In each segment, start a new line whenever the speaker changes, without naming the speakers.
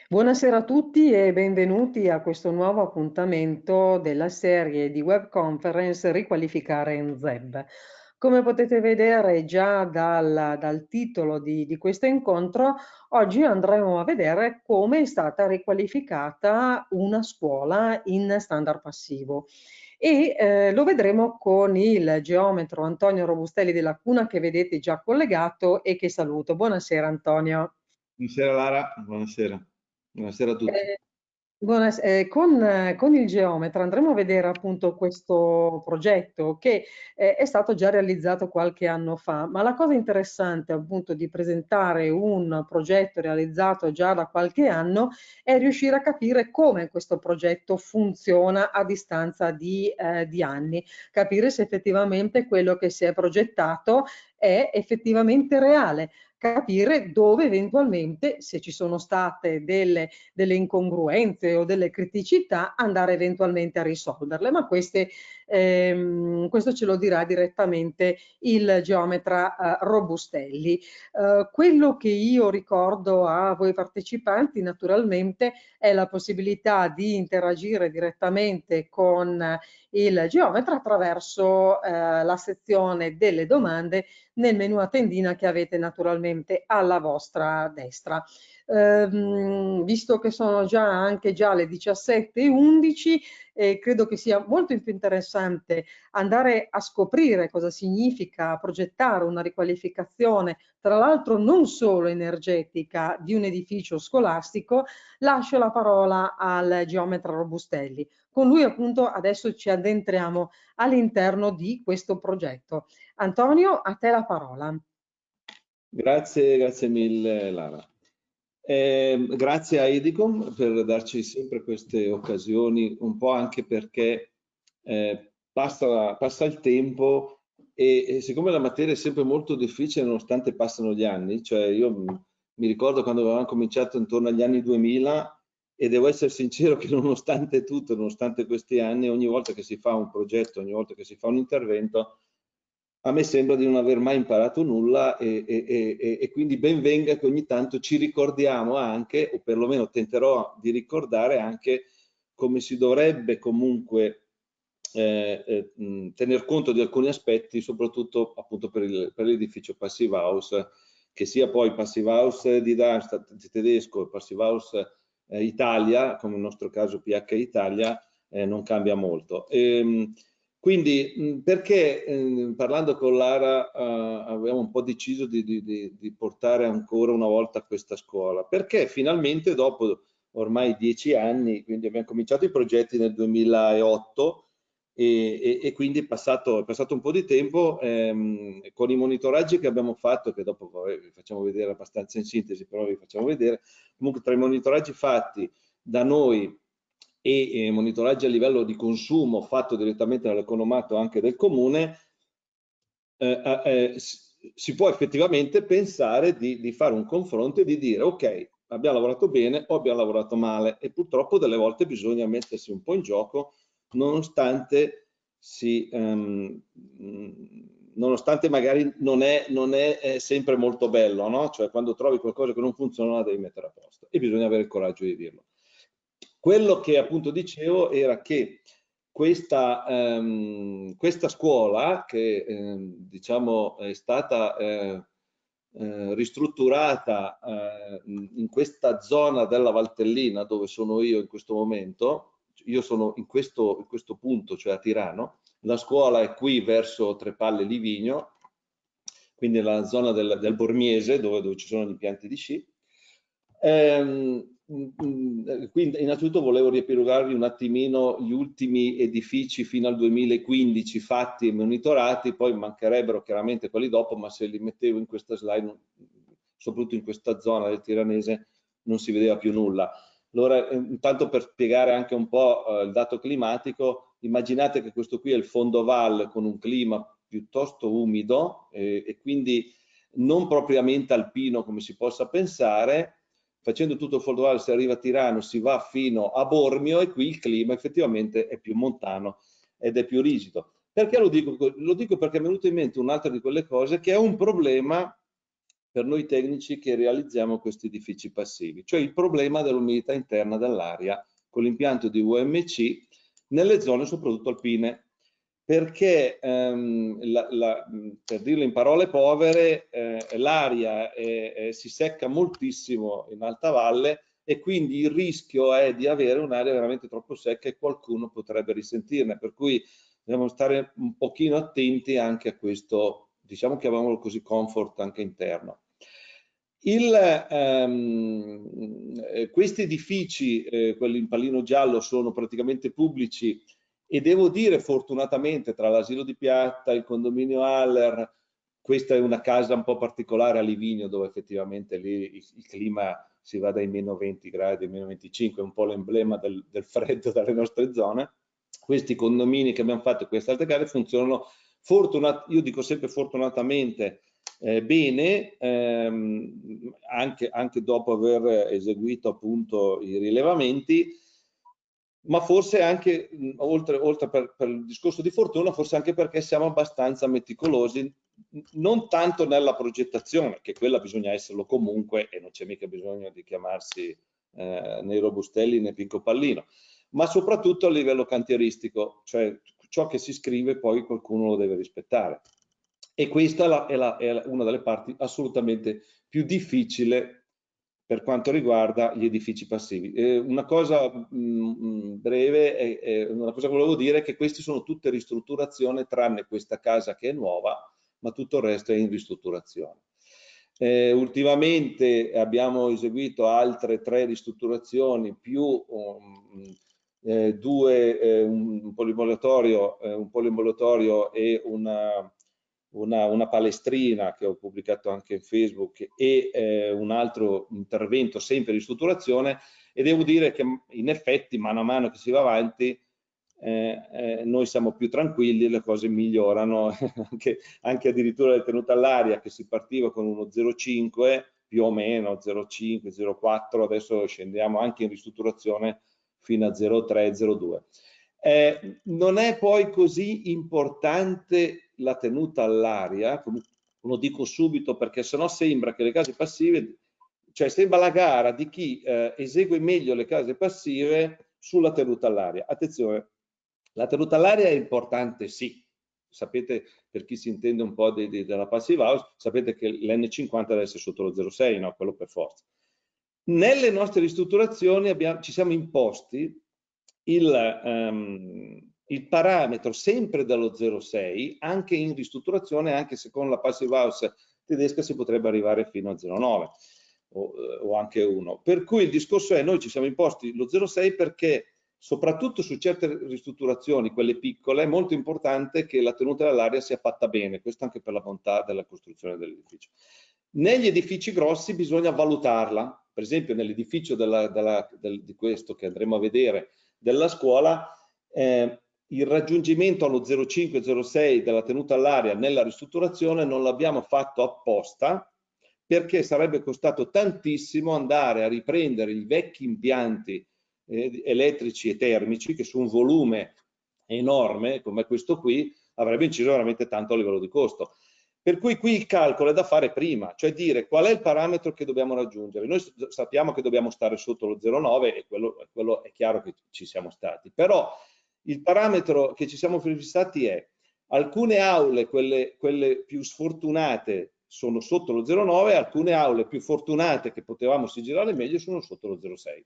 Buonasera a tutti e benvenuti a questo nuovo appuntamento della serie di web conference Riqualificare in ZEB. Come potete vedere già dal titolo di questo incontro, oggi andremo a vedere come è stata riqualificata una scuola in standard passivo. Lo vedremo con il geometro Antonio Robustelli della Cuna, che vedete già collegato e che saluto. Buonasera Antonio.
Buonasera Lara, buonasera. Buonasera a tutti.
Eh, con il geometra andremo a vedere appunto questo progetto che è stato già realizzato qualche anno fa, ma la cosa interessante appunto di presentare un progetto realizzato già da qualche anno è riuscire a capire come questo progetto funziona a distanza di anni, capire se effettivamente quello che si è progettato è effettivamente reale, capire dove eventualmente, se ci sono state delle incongruenze o delle criticità, andare eventualmente a risolverle, ma questo ce lo dirà direttamente il geometra Robustelli. Quello che io ricordo a voi partecipanti naturalmente è la possibilità di interagire direttamente con il geometra attraverso la sezione delle domande nel menu a tendina che avete naturalmente alla vostra destra. Visto che sono anche già le 17:11, credo che sia molto più interessante andare a scoprire cosa significa progettare una riqualificazione, tra l'altro non solo energetica, di un edificio scolastico. Lascio la parola al geometra Robustelli. Con lui appunto adesso ci addentriamo all'interno di questo progetto. Antonio, a te la parola.
Grazie mille Lara. Grazie a Edicom per darci sempre queste occasioni, un po' anche perché passa il tempo e siccome la materia è sempre molto difficile nonostante passano gli anni, cioè io mi ricordo quando avevamo cominciato intorno agli anni 2000 e devo essere sincero che nonostante tutto, nonostante questi anni, ogni volta che si fa un progetto, ogni volta che si fa un intervento, a me sembra di non aver mai imparato nulla e quindi ben venga che ogni tanto ci ricordiamo anche, o perlomeno tenterò di ricordare anche come si dovrebbe comunque tener conto di alcuni aspetti, soprattutto appunto per l'edificio Passive House, che sia poi Passive House di Darmstadt tedesco e Passive House Italia, come nel nostro caso PH Italia, non cambia molto. Quindi perché parlando con Lara abbiamo un po' deciso di portare ancora una volta questa scuola? Perché finalmente dopo ormai 10 anni, quindi abbiamo cominciato i progetti nel 2008 e quindi è passato un po' di tempo con i monitoraggi che abbiamo fatto, che dopo vi facciamo vedere abbastanza in sintesi, però vi facciamo vedere, comunque tra i monitoraggi fatti da noi e monitoraggi a livello di consumo fatto direttamente dall'economato anche del comune, si può effettivamente pensare di fare un confronto e di dire ok, abbiamo lavorato bene o abbiamo lavorato male e purtroppo delle volte bisogna mettersi un po' in gioco nonostante nonostante magari non è sempre molto bello, no? Cioè quando trovi qualcosa che non funziona la devi mettere a posto e bisogna avere il coraggio di dirlo. Quello che appunto dicevo era che questa scuola che diciamo è stata ristrutturata in questa zona della Valtellina dove sono io in questo momento, io sono in questo punto, cioè a Tirano, la scuola è qui verso Trepalle Livigno, quindi nella zona del Bormiese dove ci sono gli impianti di sci. Quindi innanzitutto volevo riepilogarvi un attimino gli ultimi edifici fino al 2015 fatti e monitorati, poi mancherebbero chiaramente quelli dopo, ma se li mettevo in questa slide, soprattutto in questa zona del Tiranese, non si vedeva più nulla. Allora, intanto per spiegare anche un po' il dato climatico, immaginate che questo qui è il fondovalle con un clima piuttosto umido e quindi non propriamente alpino come si possa pensare. Facendo tutto il fondovalle si arriva a Tirano, si va fino a Bormio e qui il clima effettivamente è più montano ed è più rigido. Perché lo dico? Lo dico perché è venuto in mente un'altra di quelle cose che è un problema per noi tecnici che realizziamo questi edifici passivi, cioè il problema dell'umidità interna dell'aria con l'impianto di UMC nelle zone soprattutto alpine, perché per dirlo in parole povere, l'aria si secca moltissimo in alta valle e quindi il rischio è di avere un'aria veramente troppo secca e qualcuno potrebbe risentirne, per cui dobbiamo stare un pochino attenti anche a questo, diciamo, chiamiamolo così, comfort anche interno. Questi edifici, quelli in pallino giallo, sono praticamente pubblici e devo dire fortunatamente tra l'asilo di Piatta, il condominio Haller, questa è una casa un po' particolare a Livigno dove effettivamente lì il clima si va dai meno 20 gradi ai meno 25, è un po' l'emblema del freddo dalle nostre zone. Questi condomini che abbiamo fatto, queste altre case funzionano, io dico sempre fortunatamente, bene, anche dopo aver eseguito appunto i rilevamenti, ma forse anche, oltre per il discorso di fortuna, forse anche perché siamo abbastanza meticolosi, non tanto nella progettazione, che quella bisogna esserlo comunque e non c'è mica bisogno di chiamarsi né Robustelli né Pinco Pallino, ma soprattutto a livello cantieristico, cioè ciò che si scrive poi qualcuno lo deve rispettare. E questa è una delle parti assolutamente più difficili per quanto riguarda gli edifici passivi. Una cosa breve, una cosa che volevo dire è che questi sono tutte ristrutturazioni tranne questa casa che è nuova, ma tutto il resto è in ristrutturazione. Ultimamente abbiamo eseguito altre 3 ristrutturazioni più due, un poliambulatorio e una palestrina che ho pubblicato anche in Facebook e un altro intervento sempre di ristrutturazione, e devo dire che in effetti mano a mano che si va avanti noi siamo più tranquilli, le cose migliorano, anche addirittura la tenuta all'aria che si partiva con uno 0,5 più o meno 0,5, 0,4, adesso scendiamo anche in ristrutturazione fino a 0,3, 0,2. Non è poi così importante la tenuta all'aria, lo dico subito perché sennò sembra che le case passive, cioè sembra la gara di chi esegue meglio le case passive sulla tenuta all'aria. Attenzione, la tenuta all'aria è importante, sì. Sapete, per chi si intende un po' della passive house, sapete che l'N50 deve essere sotto lo 0,6, no? Quello per forza. Nelle nostre ristrutturazioni ci siamo imposti il parametro sempre dallo 0,6 anche in ristrutturazione, anche se con la passive house tedesca si potrebbe arrivare fino a 0,9 o anche 1. Per cui il discorso è, noi ci siamo imposti lo 0,6 perché soprattutto su certe ristrutturazioni, quelle piccole, è molto importante che la tenuta dell'aria sia fatta bene, questo anche per la bontà della costruzione dell'edificio. Negli edifici grossi bisogna valutarla, per esempio nell'edificio di questo che andremo a vedere della scuola, il raggiungimento allo 0,5-0,6 della tenuta all'aria nella ristrutturazione non l'abbiamo fatto apposta, perché sarebbe costato tantissimo andare a riprendere i vecchi impianti elettrici e termici che su un volume enorme come questo qui avrebbe inciso veramente tanto a livello di costo. Per cui qui il calcolo è da fare prima, cioè dire qual è il parametro che dobbiamo raggiungere. Noi sappiamo che dobbiamo stare sotto lo 0,9 e quello è chiaro che ci siamo stati, però il parametro che ci siamo fissati è alcune aule, quelle più sfortunate, sono sotto lo 0,9, alcune aule più fortunate che potevamo sigillare meglio sono sotto lo 0,6.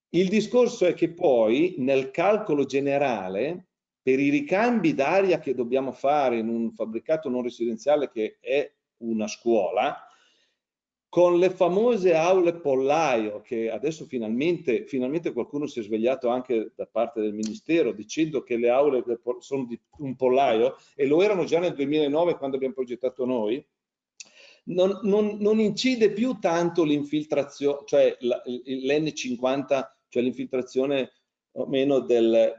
Il discorso è che poi nel calcolo generale, per i ricambi d'aria che dobbiamo fare in un fabbricato non residenziale che è una scuola, con le famose aule pollaio, che adesso finalmente qualcuno si è svegliato anche da parte del Ministero dicendo che le aule sono di un pollaio, e lo erano già nel 2009 quando abbiamo progettato noi, non incide più tanto l'infiltrazione, cioè l'N50, cioè l'infiltrazione o meno della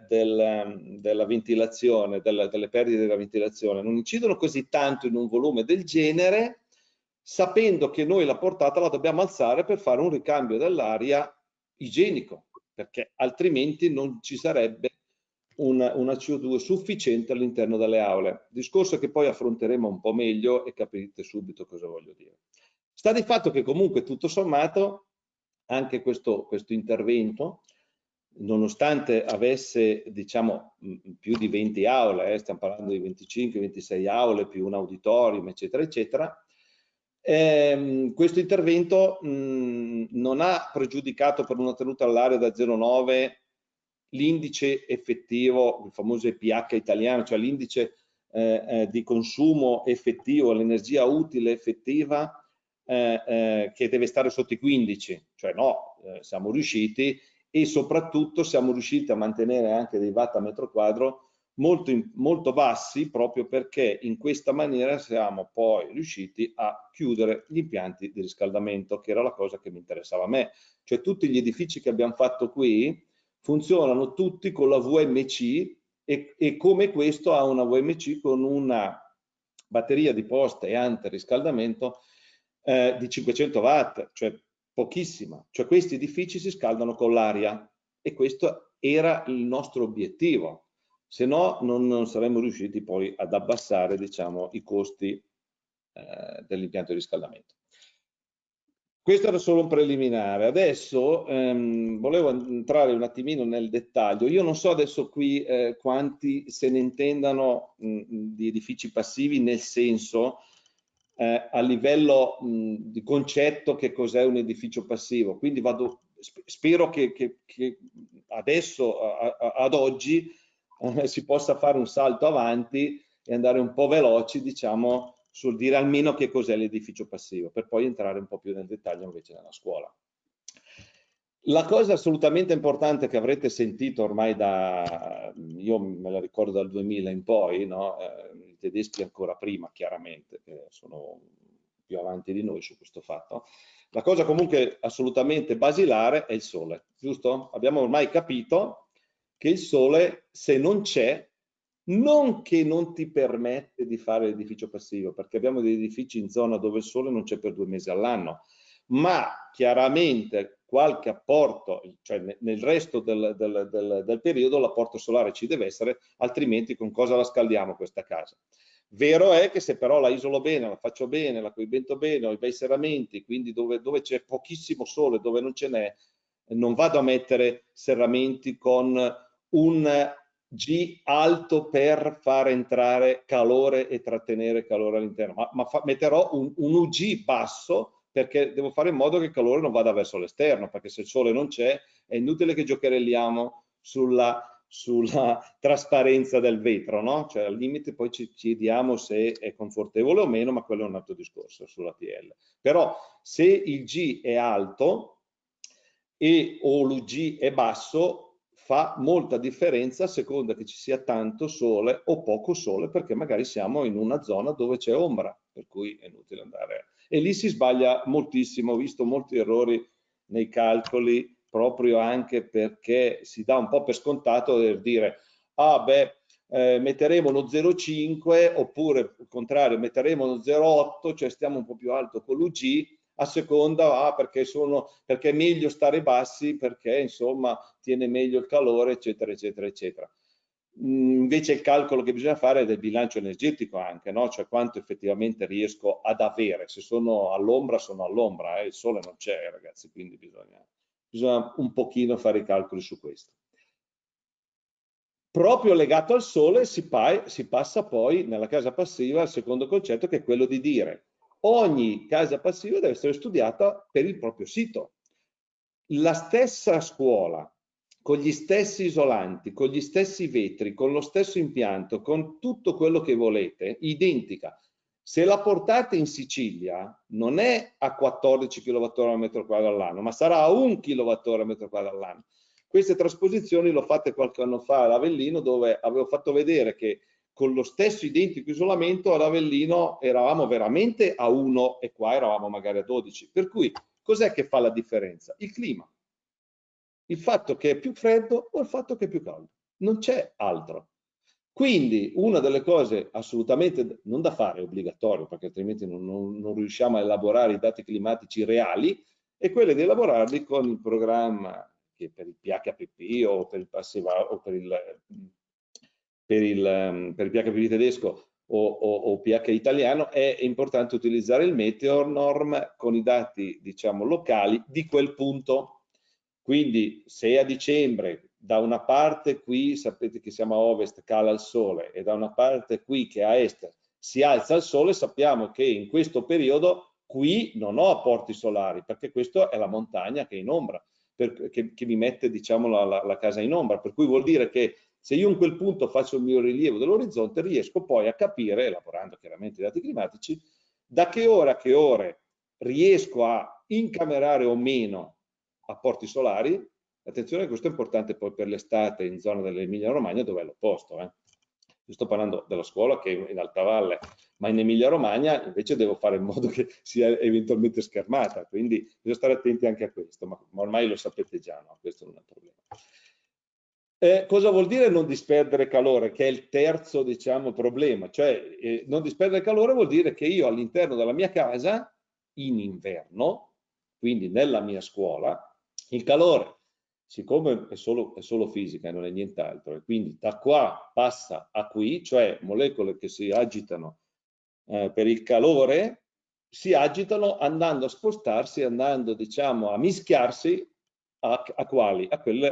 ventilazione, delle perdite della ventilazione, non incidono così tanto in un volume del genere, sapendo che noi la portata la dobbiamo alzare per fare un ricambio dell'aria igienico, perché altrimenti non ci sarebbe una CO2 sufficiente all'interno delle aule. Discorso che poi affronteremo un po' meglio e capirete subito cosa voglio dire. Sta di fatto che comunque tutto sommato anche questo intervento, nonostante avesse diciamo più di 20 aule, stiamo parlando di 25-26 aule più un auditorium eccetera eccetera, questo intervento non ha pregiudicato per una tenuta all'area da 0,9 l'indice effettivo, il famoso EPH italiano, cioè l'indice di consumo effettivo, l'energia utile effettiva che deve stare sotto i 15, cioè no, siamo riusciti, e soprattutto siamo riusciti a mantenere anche dei watt a metro quadro molto bassi, proprio perché in questa maniera siamo poi riusciti a chiudere gli impianti di riscaldamento, che era la cosa che mi interessava a me. Cioè tutti gli edifici che abbiamo fatto qui funzionano tutti con la VMC e come questo ha una VMC con una batteria di posta e antiriscaldamento di 500 watt, cioè pochissima. Cioè questi edifici si scaldano con l'aria e questo era il nostro obiettivo. Se no non saremmo riusciti poi ad abbassare diciamo, i costi dell'impianto di riscaldamento. Questo era solo un preliminare. Adesso volevo entrare un attimino nel dettaglio. Io non so adesso qui quanti se ne intendano di edifici passivi, nel senso a livello di concetto che cos'è un edificio passivo. Quindi spero che adesso, ad oggi, si possa fare un salto avanti e andare un po' veloci, diciamo, sul dire almeno che cos'è l'edificio passivo, per poi entrare un po' più nel dettaglio invece nella scuola. La cosa assolutamente importante che avrete sentito ormai io me la ricordo dal 2000 in poi, no? I tedeschi ancora prima, chiaramente, che sono più avanti di noi su questo fatto. La cosa comunque assolutamente basilare è il sole, giusto? Abbiamo ormai capito che il sole, se non c'è, non che non ti permette di fare l'edificio passivo, perché abbiamo degli edifici in zona dove il sole non c'è per 2 mesi all'anno, ma chiaramente qualche apporto, cioè nel resto del periodo l'apporto solare ci deve essere, altrimenti con cosa la scaldiamo questa casa? Vero è che se però la isolo bene, la faccio bene, la coibento bene, ho i bei serramenti, quindi dove c'è pochissimo sole, dove non ce n'è, non vado a mettere serramenti con un G alto per far entrare calore e trattenere calore all'interno, ma metterò un UG basso perché devo fare in modo che il calore non vada verso l'esterno, perché se il sole non c'è è inutile che giocherelliamo sulla trasparenza del vetro, no? Cioè al limite poi ci chiediamo se è confortevole o meno, ma quello è un altro discorso sulla TL. Però se il G è alto o l'UG è basso, fa molta differenza a seconda che ci sia tanto sole o poco sole, perché magari siamo in una zona dove c'è ombra, per cui è inutile andare. E lì si sbaglia moltissimo, ho visto molti errori nei calcoli, proprio anche perché si dà un po' per scontato del dire, ah beh, metteremo lo 0,5 oppure al contrario, metteremo lo 0,8, cioè stiamo un po' più alto con l'UG, a seconda perché è meglio stare bassi, perché insomma tiene meglio il calore, eccetera, eccetera, eccetera. Invece il calcolo che bisogna fare è del bilancio energetico anche, no? Cioè quanto effettivamente riesco ad avere. Se sono all'ombra, il sole non c'è, ragazzi, quindi bisogna un pochino fare i calcoli su questo. Proprio legato al sole si passa poi nella casa passiva al secondo concetto, che è quello di dire ogni casa passiva deve essere studiata per il proprio sito. La stessa scuola, con gli stessi isolanti, con gli stessi vetri, con lo stesso impianto, con tutto quello che volete, identica. Se la portate in Sicilia non è a 14 kWh al metro quadro all'anno, ma sarà a 1 kWh al metro quadro all'anno. Queste trasposizioni l'ho fatte qualche anno fa ad Avellino, dove avevo fatto vedere che con lo stesso identico isolamento ad Avellino eravamo veramente a 1 e qua eravamo magari a 12. Per cui cos'è che fa la differenza? Il clima. Il fatto che è più freddo o il fatto che è più caldo. Non c'è altro. Quindi una delle cose assolutamente non da fare, è obbligatorio, perché altrimenti non riusciamo a elaborare i dati climatici reali, è quella di elaborarli con il programma che per il PHPP o per il PHPP tedesco o pH italiano, è importante utilizzare il Meteor Norm con i dati, diciamo, locali di quel punto. Quindi se a dicembre da una parte qui, sapete che siamo a ovest, cala il sole, e da una parte qui che a est si alza il sole, sappiamo che in questo periodo qui non ho apporti solari, perché questa è la montagna che è in ombra, che mi mette, diciamo, la casa in ombra, per cui vuol dire che se io in quel punto faccio il mio rilievo dell'orizzonte, riesco poi a capire, elaborando chiaramente i dati climatici, da che ora a che ore riesco a incamerare o meno apporti solari. Attenzione, questo è importante poi per l'estate in zona dell'Emilia Romagna, dove è l'opposto. Io sto parlando della scuola che è in Alta Valle, ma in Emilia Romagna invece devo fare in modo che sia eventualmente schermata, quindi bisogna stare attenti anche a questo, ma ormai lo sapete già, no? Questo non è un problema. Cosa vuol dire non disperdere calore? Che è il terzo, diciamo, problema. Cioè, non disperdere calore vuol dire che io all'interno della mia casa, in inverno, quindi nella mia scuola, il calore, siccome è solo fisica e non è nient'altro, e quindi da qua passa a qui, cioè molecole che si agitano per il calore, si agitano andando a spostarsi, andando, diciamo, a mischiarsi a quali?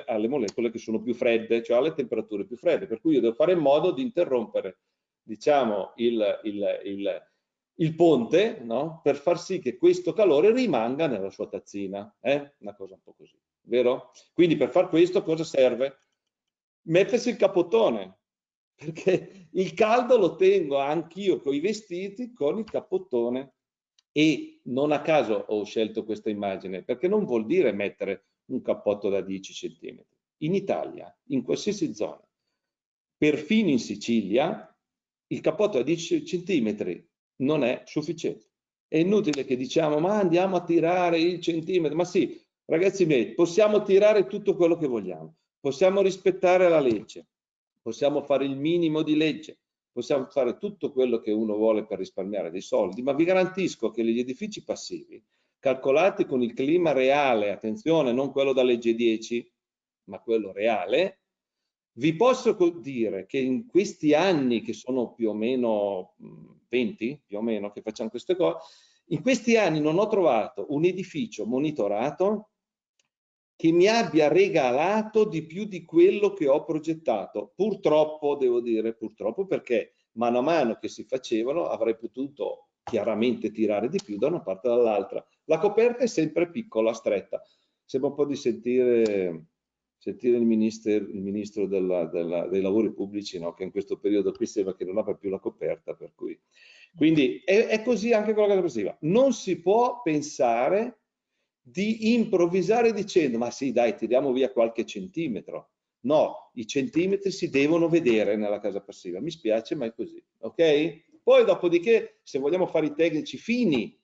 Alle molecole che sono più fredde, cioè alle temperature più fredde, per cui io devo fare in modo di interrompere, diciamo, il ponte, no? Per far sì che questo calore rimanga nella sua tazzina, una cosa un po' così, vero? Quindi per far questo cosa serve? Mettersi il cappottone, perché il caldo lo tengo anch'io con i vestiti, con il cappottone. E non a caso ho scelto questa immagine, perché non vuol dire mettere un cappotto da 10 cm. In Italia, in qualsiasi zona, perfino in Sicilia, il cappotto da 10 cm non è sufficiente. È inutile che diciamo, ma andiamo a tirare il centimetro. Ma sì, ragazzi miei, possiamo tirare tutto quello che vogliamo, possiamo rispettare la legge, possiamo fare il minimo di legge, possiamo fare tutto quello che uno vuole per risparmiare dei soldi, ma vi garantisco che gli edifici passivi, calcolati con il clima reale, attenzione, non quello da legge 10, ma quello reale, vi posso dire che in questi anni, che sono più o meno 20, più o meno, che facciamo queste cose, in questi anni non ho trovato un edificio monitorato che mi abbia regalato di più di quello che ho progettato. Purtroppo, devo dire, purtroppo, perché mano a mano che si facevano avrei potuto chiaramente tirare di più da una parte o dall'altra. La coperta è sempre piccola, stretta. Sembra un po' di sentire il ministro dei lavori pubblici, no? Che in questo periodo qui sembra che non abbia più la coperta, per cui. Quindi è così anche con la casa passiva. Non si può pensare di improvvisare dicendo ma sì dai tiriamo via qualche centimetro. No, i centimetri si devono vedere nella casa passiva, mi spiace ma è così, ok? Poi dopodiché se vogliamo fare i tecnici fini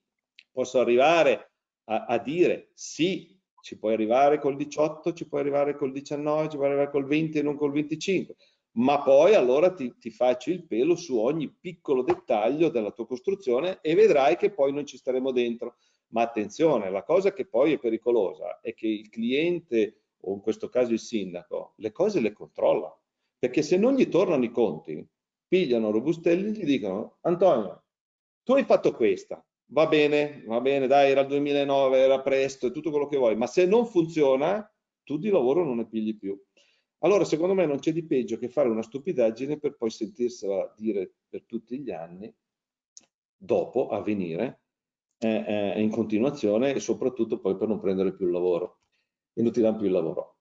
posso arrivare a dire sì, ci puoi arrivare col 18, ci puoi arrivare col 19, ci puoi arrivare col 20 e non col 25, ma poi allora ti faccio il pelo su ogni piccolo dettaglio della tua costruzione e vedrai che poi non ci staremo dentro. Ma attenzione, la cosa che poi è pericolosa è che il cliente, o in questo caso il sindaco, le cose le controlla, perché se non gli tornano i conti, pigliano Robustelli e gli dicono Antonio, tu hai fatto questa, va bene, dai, era il 2009, era presto, è tutto quello che vuoi, ma se non funziona, tu di lavoro non ne pigli più. Allora, secondo me non c'è di peggio che fare una stupidaggine per poi sentirsela dire per tutti gli anni, dopo, a venire, in continuazione e soprattutto poi per non prendere più il lavoro e non ti danno più il lavoro.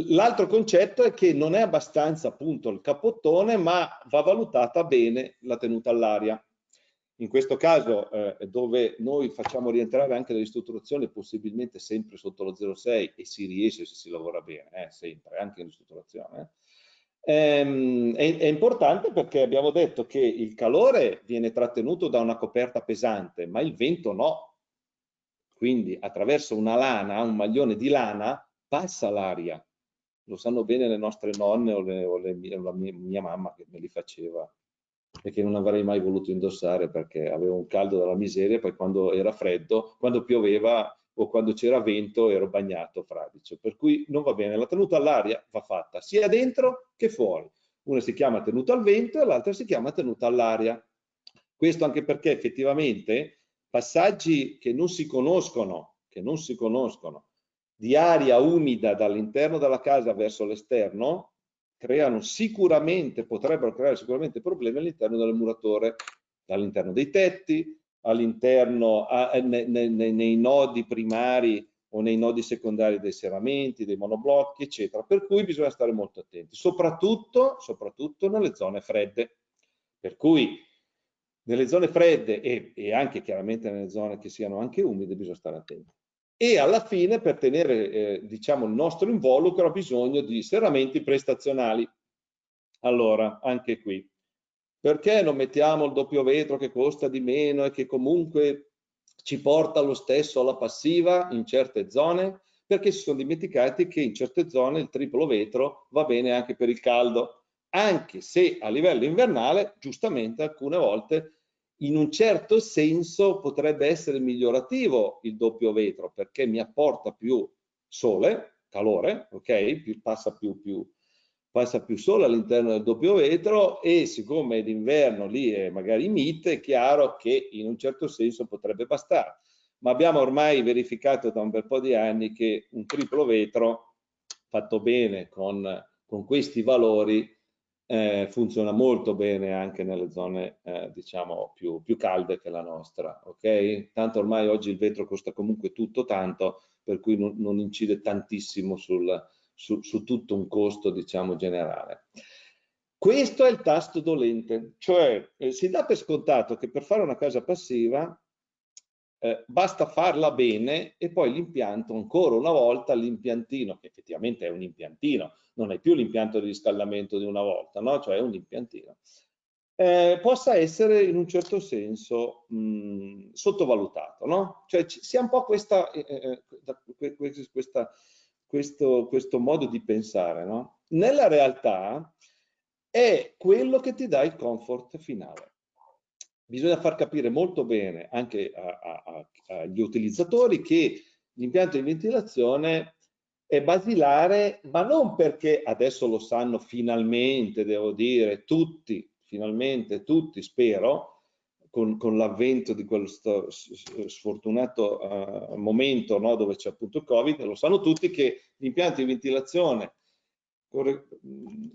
L'altro concetto è che non è abbastanza appunto il cappottone, ma va valutata bene la tenuta all'aria. In questo caso dove noi facciamo rientrare anche le ristrutturazioni possibilmente sempre sotto lo 0,6 e si riesce se si lavora bene, sempre, anche in ristrutturazione. È importante perché abbiamo detto che il calore viene trattenuto da una coperta pesante, ma il vento no. Quindi attraverso una lana, un maglione di lana, passa l'aria. Lo sanno bene le nostre nonne o la mia mamma che me li faceva e che non avrei mai voluto indossare perché avevo un caldo dalla miseria, poi quando era freddo, quando pioveva o quando c'era vento ero bagnato fradicio, per cui non va bene. La tenuta all'aria va fatta sia dentro che fuori. Una si chiama tenuta al vento e l'altra si chiama tenuta all'aria. Questo anche perché effettivamente passaggi che non si conoscono, di aria umida dall'interno della casa verso l'esterno, potrebbero creare sicuramente problemi all'interno delle murature, all'interno dei tetti, all'interno, nei nodi primari o nei nodi secondari dei serramenti, dei monoblocchi, eccetera. Per cui bisogna stare molto attenti, soprattutto nelle zone fredde. Per cui nelle zone fredde e anche chiaramente nelle zone che siano anche umide bisogna stare attenti. E alla fine, per tenere diciamo il nostro involucro, ha bisogno di serramenti prestazionali. Allora, anche qui, perché non mettiamo il doppio vetro che costa di meno e che comunque ci porta lo stesso alla passiva in certe zone? Perché si sono dimenticati che in certe zone il triplo vetro va bene anche per il caldo, anche se a livello invernale, giustamente alcune volte, in un certo senso potrebbe essere migliorativo il doppio vetro, perché mi apporta più sole, calore, ok? Passa più sole all'interno del doppio vetro, e siccome d'inverno lì è magari mite, è chiaro che in un certo senso potrebbe bastare. Ma abbiamo ormai verificato da un bel po' di anni che un triplo vetro fatto bene con questi valori funziona molto bene anche nelle zone diciamo più calde che la nostra, ok? Tanto ormai oggi il vetro costa comunque tutto tanto, per cui non incide tantissimo su tutto un costo diciamo generale. Questo è il tasto dolente, cioè si dà per scontato che per fare una casa passiva basta farla bene, e poi l'impianto, ancora una volta, l'impiantino, che effettivamente è un impiantino, non è più l'impianto di riscaldamento di una volta, no? Cioè è un impiantino, possa essere in un certo senso sottovalutato, no? Cioè si ha un po' questo modo di pensare, no? Nella realtà è quello che ti dà il comfort finale. Bisogna far capire molto bene anche agli utilizzatori che l'impianto di ventilazione è basilare, ma non perché adesso lo sanno finalmente, devo dire, finalmente tutti, spero, con l'avvento di questo sfortunato momento, no, dove c'è appunto il Covid, lo sanno tutti che l'impianto di ventilazione,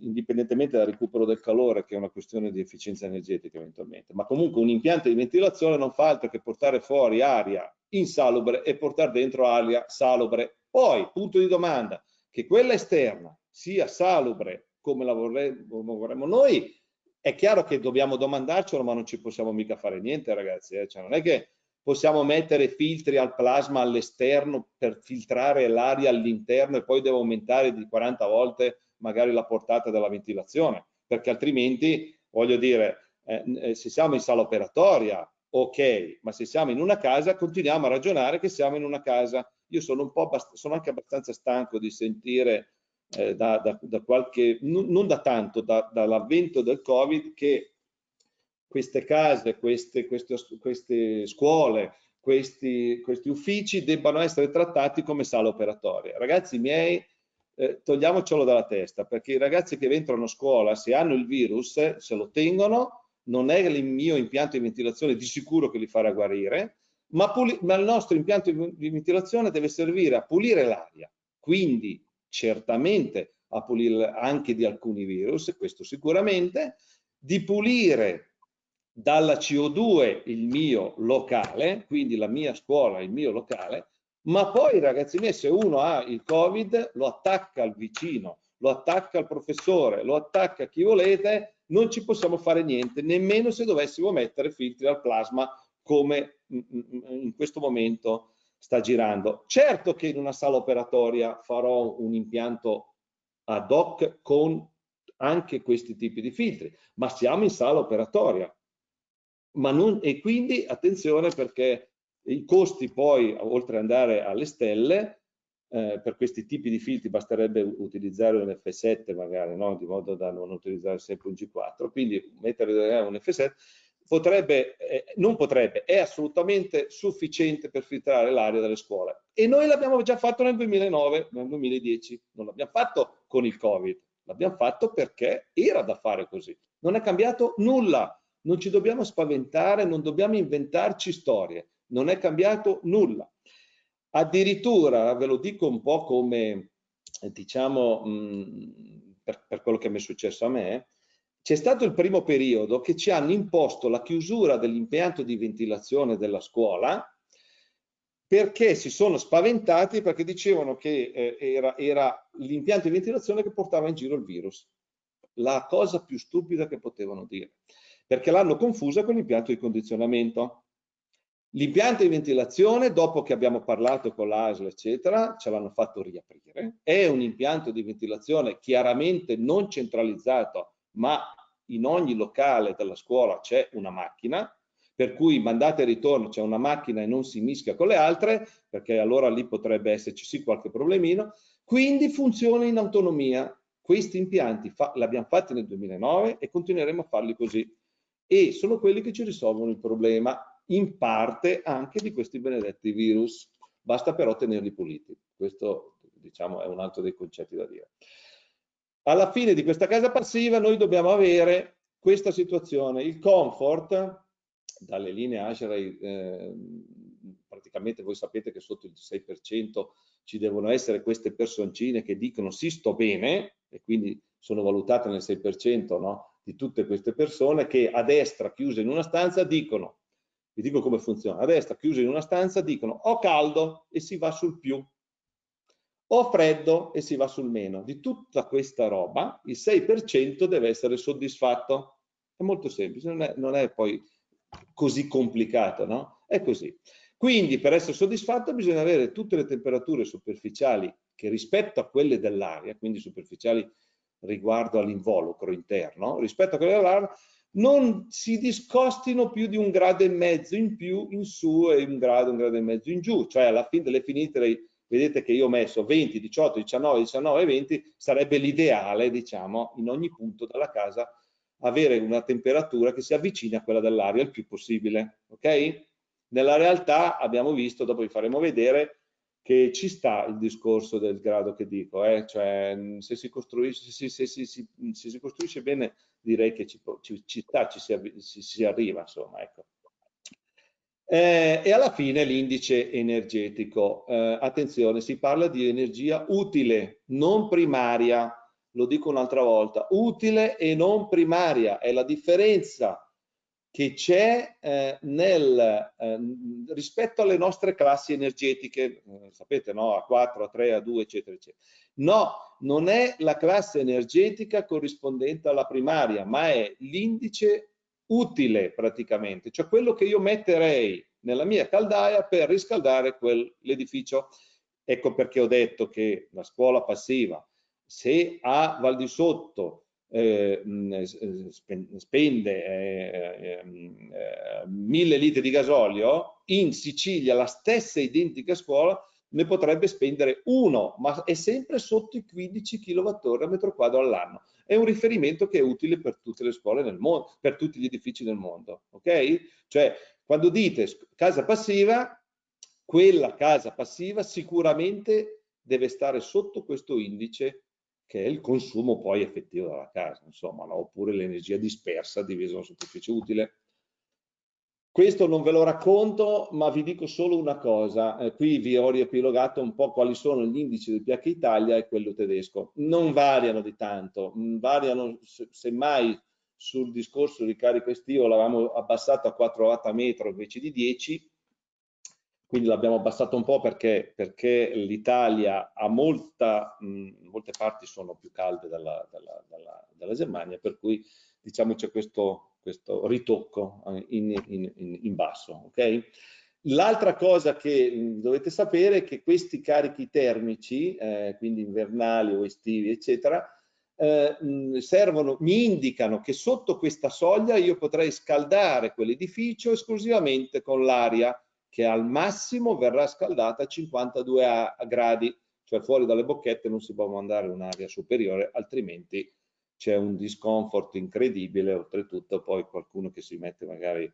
indipendentemente dal recupero del calore, che è una questione di efficienza energetica eventualmente, ma comunque un impianto di ventilazione non fa altro che portare fuori aria insalubre e portare dentro aria salubre. Poi, punto di domanda, che quella esterna sia salubre come la vorremmo noi, è chiaro che dobbiamo domandarcelo, ma non ci possiamo mica fare niente, ragazzi, cioè, non è che possiamo mettere filtri al plasma all'esterno per filtrare l'aria all'interno e poi devo aumentare di 40 volte magari la portata della ventilazione, perché altrimenti, voglio dire, se siamo in sala operatoria, ok, ma se siamo in una casa continuiamo a ragionare che siamo in una casa. Io sono sono anche abbastanza stanco di sentire da qualche, non da tanto, dall'avvento del Covid, che queste case, queste scuole, questi uffici debbano essere trattati come sala operatoria. Ragazzi miei, togliamocelo dalla testa, perché i ragazzi che entrano a scuola, se hanno il virus, se lo tengono, non è il mio impianto di ventilazione di sicuro che li farà guarire, ma il nostro impianto di ventilazione deve servire a pulire l'aria, quindi certamente a pulire anche di alcuni virus, questo sicuramente, di pulire dalla CO2 il mio locale, quindi la mia scuola, il mio locale, ma poi ragazzi miei, se uno ha il Covid lo attacca al vicino, lo attacca al professore, lo attacca a chi volete, non ci possiamo fare niente, nemmeno se dovessimo mettere filtri al plasma come in questo momento sta girando. Certo che in una sala operatoria farò un impianto ad hoc con anche questi tipi di filtri, ma siamo in sala operatoria. E quindi attenzione, perché i costi poi, oltre ad andare alle stelle, per questi tipi di filtri basterebbe utilizzare un F7 magari, no? Di modo da non utilizzare sempre un G4, quindi mettere un F7 è assolutamente sufficiente per filtrare l'aria delle scuole. E noi l'abbiamo già fatto nel 2009, nel 2010, non l'abbiamo fatto con il Covid, L'abbiamo fatto perché era da fare così. Non è cambiato nulla. Non ci dobbiamo spaventare, non dobbiamo inventarci storie. Non è cambiato nulla. Addirittura, ve lo dico un po' come, diciamo, per quello che mi è successo a me, c'è stato il primo periodo che ci hanno imposto la chiusura dell'impianto di ventilazione della scuola perché si sono spaventati, perché dicevano che era l'impianto di ventilazione che portava in giro il virus. La cosa più stupida che potevano dire, perché l'hanno confusa con l'impianto di condizionamento. L'impianto di ventilazione, dopo che abbiamo parlato con l'ASL, eccetera, ce l'hanno fatto riaprire. È un impianto di ventilazione chiaramente non centralizzato, ma in ogni locale della scuola c'è una macchina, per cui mandate e ritorno c'è una macchina e non si mischia con le altre, perché allora lì potrebbe esserci sì qualche problemino, quindi funziona in autonomia. Questi impianti li abbiamo fatti nel 2009 e continueremo a farli così. E sono quelli che ci risolvono il problema, in parte anche di questi benedetti virus. Basta però tenerli puliti. Questo, diciamo, è un altro dei concetti da dire. Alla fine di questa casa passiva noi dobbiamo avere questa situazione. Il comfort, dalle linee ASHRAE, praticamente voi sapete che sotto il 6% ci devono essere queste personcine che dicono sì, sto bene, e quindi sono valutate nel 6%, no? Di tutte queste persone che a destra chiuse in una stanza dicono, vi dico come funziona, a destra chiuse in una stanza dicono ho caldo e si va sul più, ho freddo e si va sul meno. Di tutta questa roba il 6% deve essere soddisfatto. È molto semplice, non è poi così complicato, no? È così. Quindi per essere soddisfatto bisogna avere tutte le temperature superficiali che rispetto a quelle dell'aria, quindi superficiali riguardo all'involucro interno, rispetto a quelle dell'aria, non si discostino più di 1,5 gradi in più in su e 1 grado e mezzo in giù, cioè alla fine delle finite vedete che io ho messo 20, 18, 19, 19, 20, sarebbe l'ideale, diciamo, in ogni punto della casa avere una temperatura che si avvicini a quella dell'aria il più possibile, ok? Nella realtà abbiamo visto, dopo vi faremo vedere, che ci sta il discorso del grado che dico, cioè se si costruisce bene direi che ci si arriva, insomma, ecco. E alla fine l'indice energetico. Attenzione, si parla di energia utile, non primaria. Lo dico un'altra volta, utile e non primaria. È la differenza che c'è rispetto alle nostre classi energetiche. Sapete, no? A4, A3, A2, eccetera, eccetera. No, non è la classe energetica corrispondente alla primaria, ma è l'indice utile praticamente, cioè quello che io metterei nella mia caldaia per riscaldare quell'edificio. Ecco perché ho detto che la scuola passiva, se a Val di Sotto spende 1000 litri di gasolio, in Sicilia la stessa identica scuola ne potrebbe spendere 1, ma è sempre sotto i 15 kWh a metro quadro all'anno. È un riferimento che è utile per tutte le scuole nel mondo, per tutti gli edifici nel mondo, ok? Cioè, quando dite casa passiva, quella casa passiva sicuramente deve stare sotto questo indice che è il consumo poi effettivo della casa, insomma, no? Oppure l'energia dispersa divisa in superficie utile. Questo non ve lo racconto, ma vi dico solo una cosa. Qui vi ho riepilogato un po' quali sono gli indici del pH Italia e quello tedesco. Non variano di tanto, variano semmai sul discorso di carico estivo l'avevamo abbassato a 4 watt a metro invece di 10, quindi l'abbiamo abbassato un po' perché l'Italia ha molte parti sono più calde della Germania, per cui diciamo c'è questo ritocco in basso. Okay? L'altra cosa che dovete sapere è che questi carichi termici, quindi invernali o estivi, eccetera, mi indicano che sotto questa soglia io potrei scaldare quell'edificio esclusivamente con l'aria, che al massimo verrà scaldata a 52 gradi, cioè fuori dalle bocchette non si può mandare un'aria superiore, altrimenti c'è un discomfort incredibile. Oltretutto poi qualcuno che si mette magari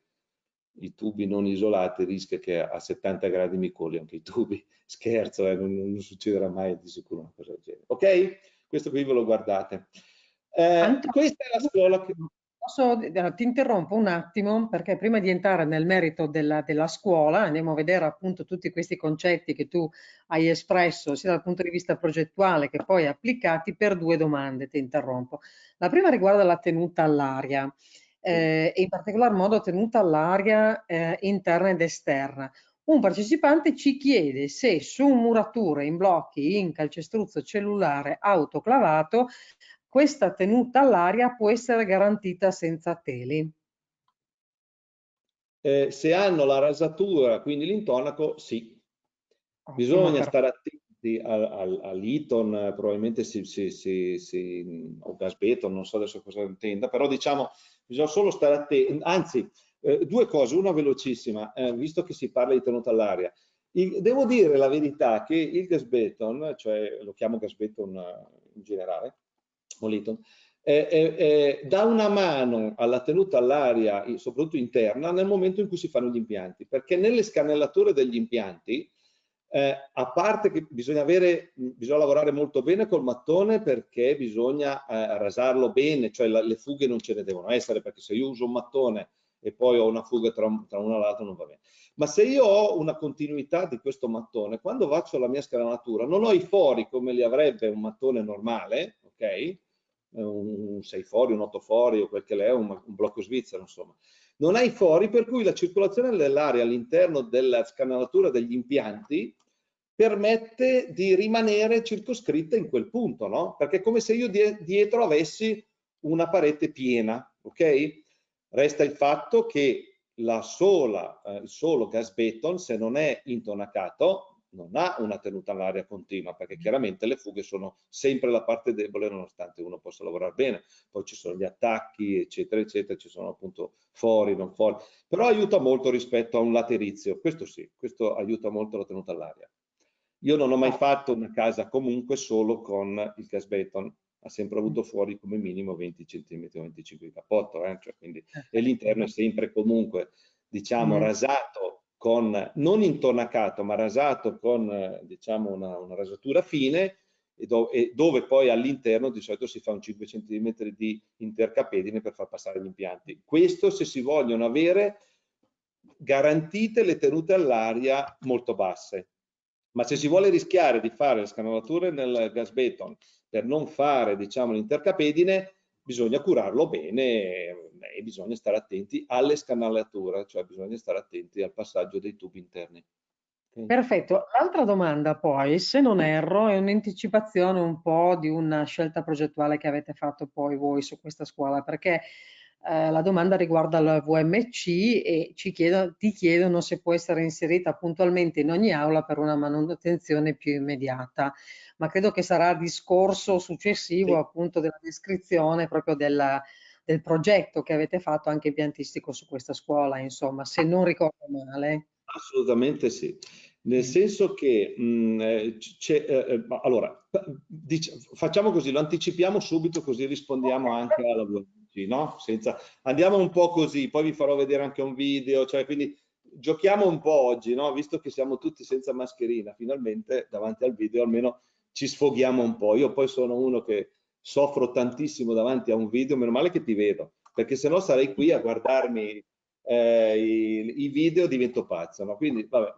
i tubi non isolati rischia che a 70 gradi mi coli anche i tubi. Scherzo, non succederà mai di sicuro una cosa del genere. Ok? questo qui ve lo guardate.
Antonio,
Questa è la scuola che...
ti interrompo un attimo perché prima di entrare nel merito della scuola andiamo a vedere appunto tutti questi concetti che tu hai espresso sia dal punto di vista progettuale che poi applicati per due domande, ti interrompo. La prima riguarda la tenuta all'aria e in particolar modo tenuta all'aria interna ed esterna. Un partecipante ci chiede se su murature in blocchi in calcestruzzo cellulare autoclavato questa tenuta all'aria può essere garantita senza teli.
Se hanno la rasatura, quindi l'intonaco, sì.
Ottimo,
Bisogna stare attenti all'Eaton, probabilmente o Gasbeton, non so adesso cosa intenda, però diciamo bisogna solo stare attenti, anzi due cose, una velocissima, visto che si parla di tenuta all'aria. Devo dire la verità che il Gasbeton, cioè lo chiamo Gasbeton in generale, o l'Eaton, dà una mano alla tenuta all'aria, soprattutto interna, nel momento in cui si fanno gli impianti, perché nelle scanellature degli impianti, a parte che bisogna lavorare molto bene col mattone perché bisogna rasarlo bene, cioè le fughe non ce ne devono essere, perché se io uso un mattone e poi ho una fuga tra una e l'altra non va bene. Ma se io ho una continuità di questo mattone, quando faccio la mia scanalatura non ho i fori come li avrebbe un mattone normale, ok? Un 6 fori, un 8 fori o quel che è, un blocco svizzero, insomma. Non hai fori, per cui la circolazione dell'aria all'interno della scanalatura degli impianti permette di rimanere circoscritta in quel punto, no? Perché è come se io dietro avessi una parete piena, ok? Resta il fatto che il solo Gasbeton, se non è intonacato, non ha una tenuta all'aria continua, perché chiaramente le fughe sono sempre la parte debole, nonostante uno possa lavorare bene. Poi ci sono gli attacchi, eccetera, eccetera, ci sono appunto fori, non fori, però aiuta molto rispetto a un laterizio, questo sì, questo aiuta molto la tenuta all'aria. Io non ho mai fatto una casa comunque solo con il Gasbeton, ha sempre avuto fuori come minimo 20 cm o 25 di cappotto, cioè, quindi, e l'interno è sempre comunque, diciamo, rasato con, non intonacato, ma rasato con, diciamo, una rasatura fine, e dove poi all'interno di solito si fa un 5 cm di intercapedine per far passare gli impianti. Questo se si vogliono avere garantite le tenute all'aria molto basse. Ma se si vuole rischiare di fare le scanalature nel Gasbeton per non fare, diciamo, l'intercapedine, bisogna curarlo bene e bisogna stare attenti alle scanalature, cioè bisogna stare attenti al passaggio dei tubi interni. Okay?
Perfetto. L'altra domanda poi, se non erro, è un'anticipazione un po' di una scelta progettuale che avete fatto poi voi su questa scuola, perché la domanda riguarda il VMC e ti chiedono se può essere inserita puntualmente in ogni aula per una manutenzione più immediata, ma credo che sarà discorso successivo
Sì.
appunto della descrizione proprio del progetto che avete fatto anche impiantistico su questa scuola, insomma, se non ricordo male.
Assolutamente sì, nel senso che allora, facciamo così, lo anticipiamo subito così rispondiamo anche alla VMC, no? Andiamo un po' così, poi vi farò vedere anche un video, cioè quindi giochiamo un po' oggi, no? Visto che siamo tutti senza mascherina, finalmente davanti al video almeno ci sfoghiamo un po'. Io poi sono uno che soffro tantissimo davanti a un video, meno male che ti vedo, perché sennò sarei qui a guardarmi i video, divento pazzo, no? Quindi vabbè,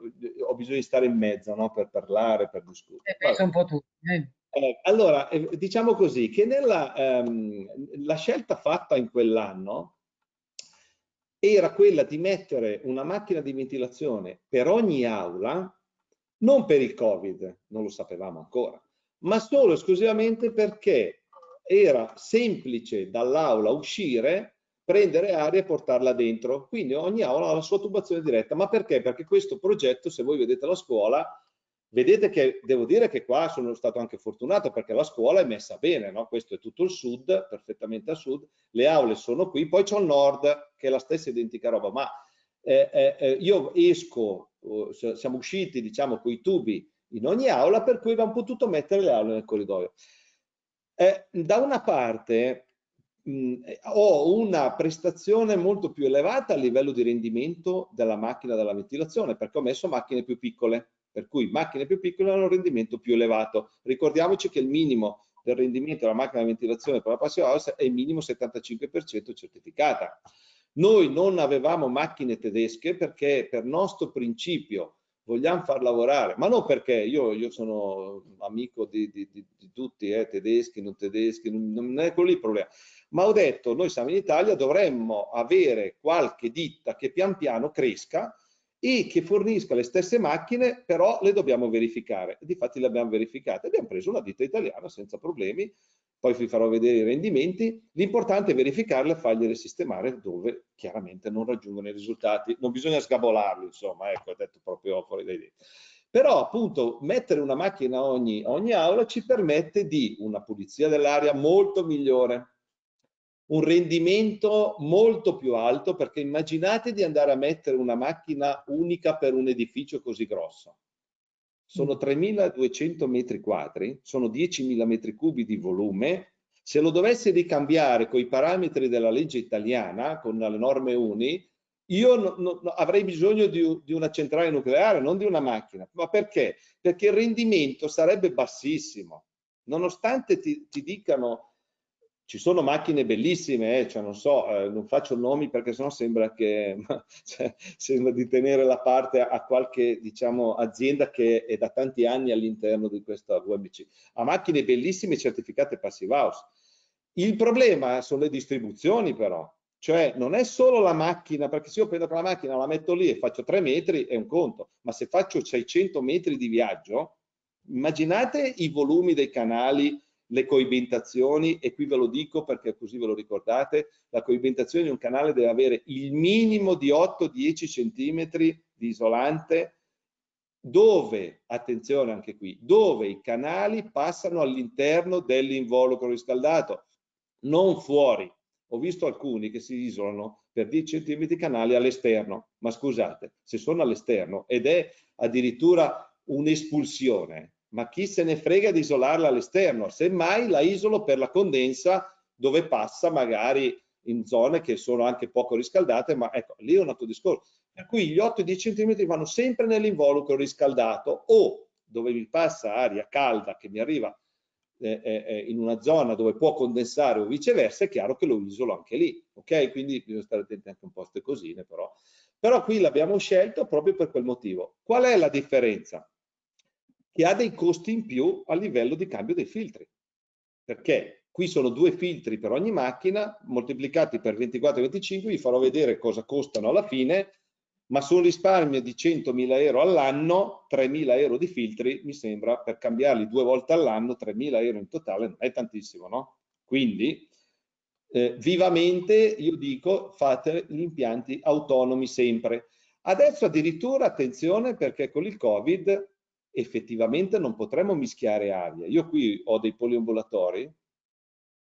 ho bisogno di stare in mezzo, no? Per parlare, per discutere.
Penso un po' tutti.
Allora, diciamo così, che la scelta fatta in quell'anno era quella di mettere una macchina di ventilazione per ogni aula, non per il Covid, non lo sapevamo ancora, ma solo esclusivamente perché era semplice dall'aula uscire, prendere aria e portarla dentro. Quindi ogni aula ha la sua tubazione diretta. Ma perché? Perché questo progetto, se voi vedete la scuola, vedete che devo dire che qua sono stato anche fortunato perché la scuola è messa bene, no? Questo è tutto il sud, perfettamente a sud, le aule sono qui, poi c'è il nord che è la stessa identica roba, ma io esco, siamo usciti diciamo con i tubi in ogni aula, per cui abbiamo potuto mettere le aule nel corridoio. Da una parte ho una prestazione molto più elevata a livello di rendimento della macchina della ventilazione, perché ho messo macchine più piccole, per cui macchine più piccole hanno un rendimento più elevato. Ricordiamoci che il minimo del rendimento della macchina di ventilazione per la Passive House è il minimo 75% certificata. Noi non avevamo macchine tedesche perché per nostro principio vogliamo far lavorare, ma non perché io sono amico di tutti, tedeschi, non tedeschi, non è quello lì il problema, ma ho detto noi siamo in Italia, dovremmo avere qualche ditta che pian piano cresca e che fornisca le stesse macchine, però le dobbiamo verificare. Difatti le abbiamo verificate, abbiamo preso una ditta italiana senza problemi, poi vi farò vedere i rendimenti, l'importante è verificarle e fargliele sistemare dove chiaramente non raggiungono i risultati, non bisogna sgabolarli, insomma, ecco, ho detto proprio fuori dai denti. Però appunto mettere una macchina a ogni aula ci permette di una pulizia dell'aria molto migliore, un rendimento molto più alto, perché immaginate di andare a mettere una macchina unica per un edificio così grosso. Sono 3.200 metri quadri, sono 10.000 metri cubi di volume. Se lo dovessi ricambiare con i parametri della legge italiana, con le norme UNI, io avrei bisogno di una centrale nucleare, non di una macchina. Ma perché? Perché il rendimento sarebbe bassissimo. Nonostante ti dicano, ci sono macchine bellissime, cioè non so, non faccio nomi perché sennò sembra che cioè, sembra di tenere la parte a qualche, diciamo, azienda che è da tanti anni all'interno di questa VMC. Ha macchine bellissime certificate Passive House. Il problema sono le distribuzioni, però. Cioè non è solo la macchina, perché se io prendo la macchina, la metto lì e faccio 3 metri è un conto, ma se faccio 600 metri di viaggio, immaginate i volumi dei canali, le coibentazioni, e qui ve lo dico perché così ve lo ricordate, la coibentazione di un canale deve avere il minimo di 8-10 centimetri di isolante, dove, attenzione anche qui, dove i canali passano all'interno dell'involucro riscaldato, non fuori. Ho visto alcuni che si isolano per 10 cm di canali all'esterno, ma scusate, se sono all'esterno ed è addirittura un'espulsione, ma chi se ne frega di isolarla all'esterno? Semmai la isolo per la condensa, dove passa magari in zone che sono anche poco riscaldate, ma ecco, lì è un altro discorso. Per cui gli 8-10 cm vanno sempre nell'involucro riscaldato, o dove mi passa aria calda che mi arriva in una zona dove può condensare o viceversa, è chiaro che lo isolo anche lì, ok? Quindi bisogna stare attenti anche un po' a queste cosine, però qui l'abbiamo scelto proprio per quel motivo. Qual è la differenza? Che ha dei costi in più a livello di cambio dei filtri, perché qui sono 2 filtri per ogni macchina moltiplicati per 24-25, vi farò vedere cosa costano alla fine, ma su un risparmio di 100.000 euro all'anno, 3.000 euro di filtri, mi sembra, per cambiarli 2 volte all'anno, 3.000 euro in totale, non è tantissimo, no? Quindi vivamente io dico fate gli impianti autonomi sempre. Adesso addirittura attenzione, perché con il Covid effettivamente non potremmo mischiare aria. Io qui ho dei poliambulatori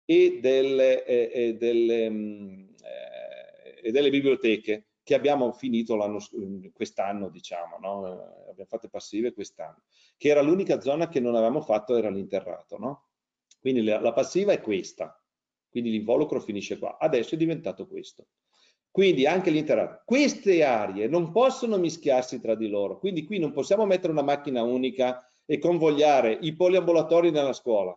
e delle biblioteche che abbiamo finito quest'anno, diciamo, no? Abbiamo fatto passive quest'anno, che era l'unica zona che non avevamo fatto, era l'interrato, no? Quindi la passiva è questa, quindi l'involucro finisce qua, adesso è diventato questo. Quindi anche l'interrato. Queste aree non possono mischiarsi tra di loro, quindi qui non possiamo mettere una macchina unica e convogliare i poliambulatori nella scuola,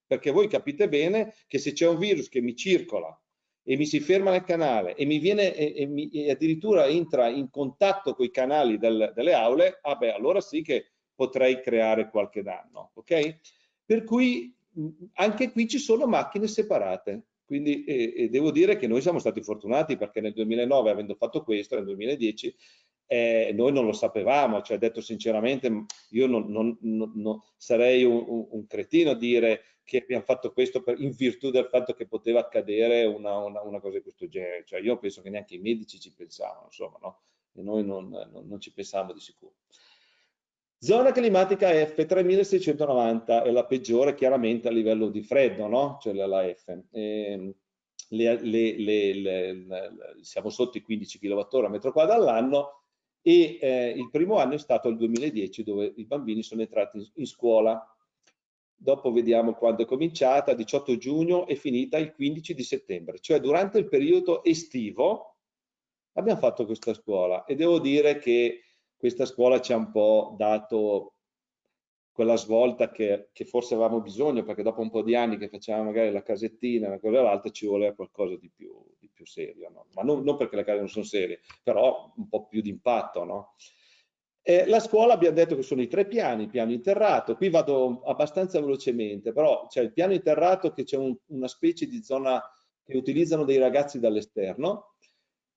perché voi capite bene che se c'è un virus che mi circola e mi si ferma nel canale e mi viene e addirittura entra in contatto con i canali delle aule, ah beh, allora sì che potrei creare qualche danno, ok? Per cui anche qui ci sono macchine separate. Quindi devo dire che noi siamo stati fortunati, perché nel 2009, avendo fatto questo, nel 2010, noi non lo sapevamo, cioè detto sinceramente, io non sarei un cretino a dire che abbiamo fatto questo in virtù del fatto che poteva accadere una cosa di questo genere, cioè io penso che neanche i medici ci pensavano, insomma, no? E noi non ci pensavamo di sicuro. Zona climatica F 3690 è la peggiore chiaramente a livello di freddo, no? Cioè la F. Siamo sotto i 15 kWh a metro quadro all'anno, e il primo anno è stato il 2010, dove i bambini sono entrati in scuola. Dopo vediamo quando è cominciata, 18 giugno, e finita il 15 di settembre, cioè durante il periodo estivo abbiamo fatto questa scuola, e devo dire che questa scuola ci ha un po' dato quella svolta che forse avevamo bisogno, perché dopo un po' di anni che facevamo magari la casettina, una cosa e l'altra, ci voleva qualcosa di più serio, no? Ma non perché le case non sono serie, però un po' più di impatto, no? La scuola abbiamo detto che sono i 3 piani, piano interrato, qui vado abbastanza velocemente, però c'è il piano interrato che c'è una specie di zona che utilizzano dei ragazzi dall'esterno.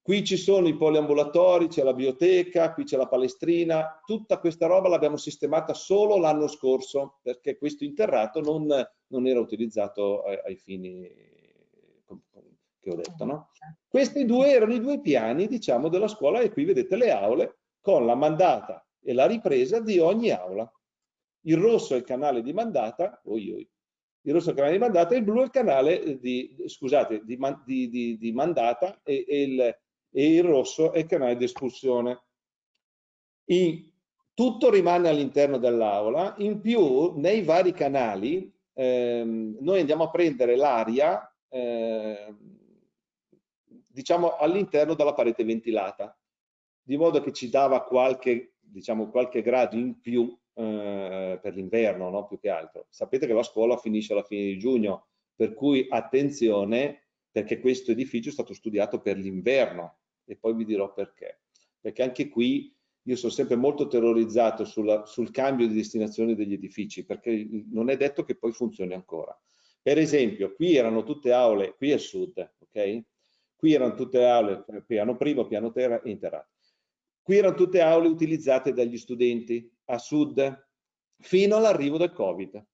Qui ci sono i poliambulatori, c'è la biblioteca, qui c'è la palestrina, tutta questa roba l'abbiamo sistemata solo l'anno scorso perché questo interrato non era utilizzato ai fini che ho detto, no? Questi due erano i 2 piani, diciamo, della scuola e qui vedete le aule con la mandata e la ripresa di ogni aula. Il rosso è il canale di mandata, il rosso è il canale di mandata, il blu è il canale di mandata e il rosso è il canale di espulsione. Tutto rimane all'interno dell'aula, in più nei vari canali noi andiamo a prendere l'aria diciamo all'interno della parete ventilata, di modo che ci dava qualche grado in più per l'inverno, no? Più che altro. Sapete che la scuola finisce alla fine di giugno, per cui attenzione, perché questo edificio è stato studiato per l'inverno e poi vi dirò perché. Perché anche qui io sono sempre molto terrorizzato sul cambio di destinazione degli edifici, perché non è detto che poi funzioni ancora. Per esempio, qui erano tutte aule, qui è sud, ok? Qui erano tutte aule, piano primo, piano terra e interrato. Qui erano tutte aule utilizzate dagli studenti a sud fino all'arrivo del Covid.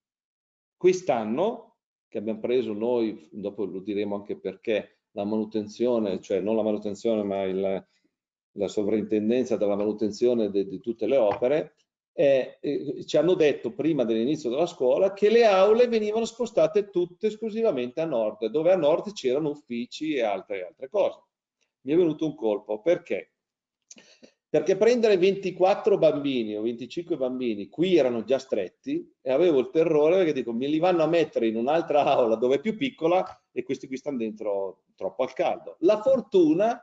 Quest'anno, che abbiamo preso noi, dopo lo diremo anche perché, la manutenzione, cioè non la manutenzione ma la sovrintendenza della manutenzione di tutte le opere, ci hanno detto prima dell'inizio della scuola che le aule venivano spostate tutte esclusivamente a nord, dove a nord c'erano uffici e altre cose. Mi è venuto un colpo, perché? Perché prendere 24 bambini o 25 bambini, qui erano già stretti e avevo il terrore perché dico me li vanno a mettere in un'altra aula dove è più piccola e questi qui stanno dentro troppo al caldo. La fortuna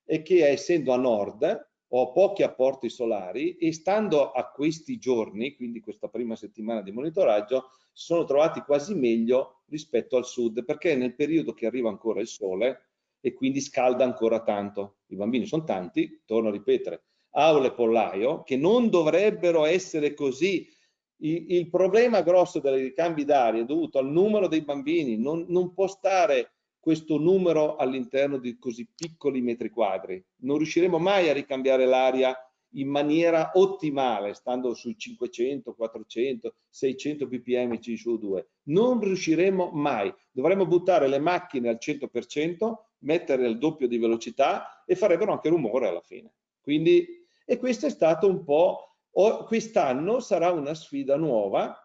è che essendo a nord ho pochi apporti solari e stando a questi giorni, quindi questa prima settimana di monitoraggio, si sono trovati quasi meglio rispetto al sud, perché è nel periodo che arriva ancora il sole e quindi scalda ancora tanto. I bambini sono tanti, torno a ripetere, aule pollaio, che non dovrebbero essere così. Il problema grosso dei ricambi d'aria è dovuto al numero dei bambini, non può stare questo numero all'interno di così piccoli metri quadri. Non riusciremo mai a ricambiare l'aria in maniera ottimale, stando sui 500, 400, 600 ppm CO2. Non riusciremo mai. Dovremmo buttare le macchine al 100%, mettere il doppio di velocità e farebbero anche rumore alla fine. Quindi, e questo è stato un po', quest'anno sarà una sfida nuova,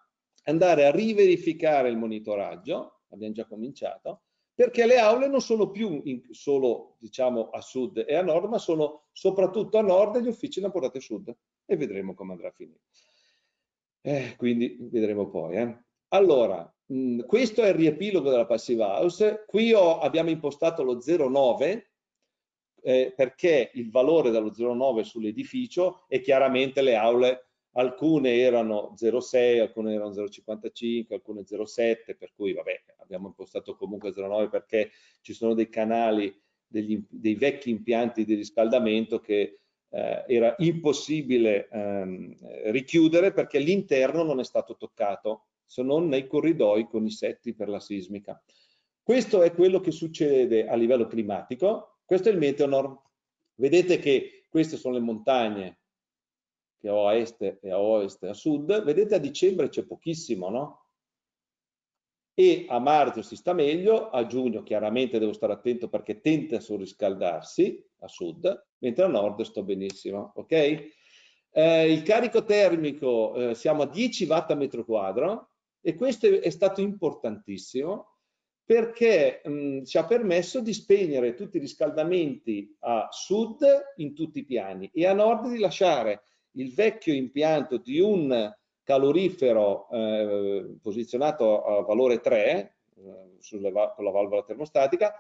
andare a riverificare il monitoraggio, abbiamo già cominciato, perché le aule non sono più solo diciamo a sud e a nord, ma sono soprattutto a nord e gli uffici li hanno portati a sud e vedremo come andrà a finire. Quindi vedremo poi. Allora, questo è il riepilogo della Passive House. Qui abbiamo impostato lo 0,9 perché il valore dello 0,9 sull'edificio e chiaramente le aule alcune erano 0,6, alcune erano 0,55, alcune 0,7, per cui vabbè, abbiamo impostato comunque 0,9 perché ci sono dei canali, dei vecchi impianti di riscaldamento che era impossibile richiudere perché l'interno non è stato toccato, se non nei corridoi con i setti per la sismica. Questo è quello che succede a livello climatico, questo è il Meteonor. Vedete che queste sono le montagne che ho a est e a ovest e a sud, vedete a dicembre c'è pochissimo, no? E a marzo si sta meglio, a giugno chiaramente devo stare attento perché tende a surriscaldarsi a sud, mentre a nord sto benissimo, ok? Il carico termico siamo a 10 watt a metro quadro e questo è stato importantissimo perché ci ha permesso di spegnere tutti i riscaldamenti a sud in tutti i piani e a nord di lasciare il vecchio impianto di un calorifero posizionato a valore 3 con la valvola termostatica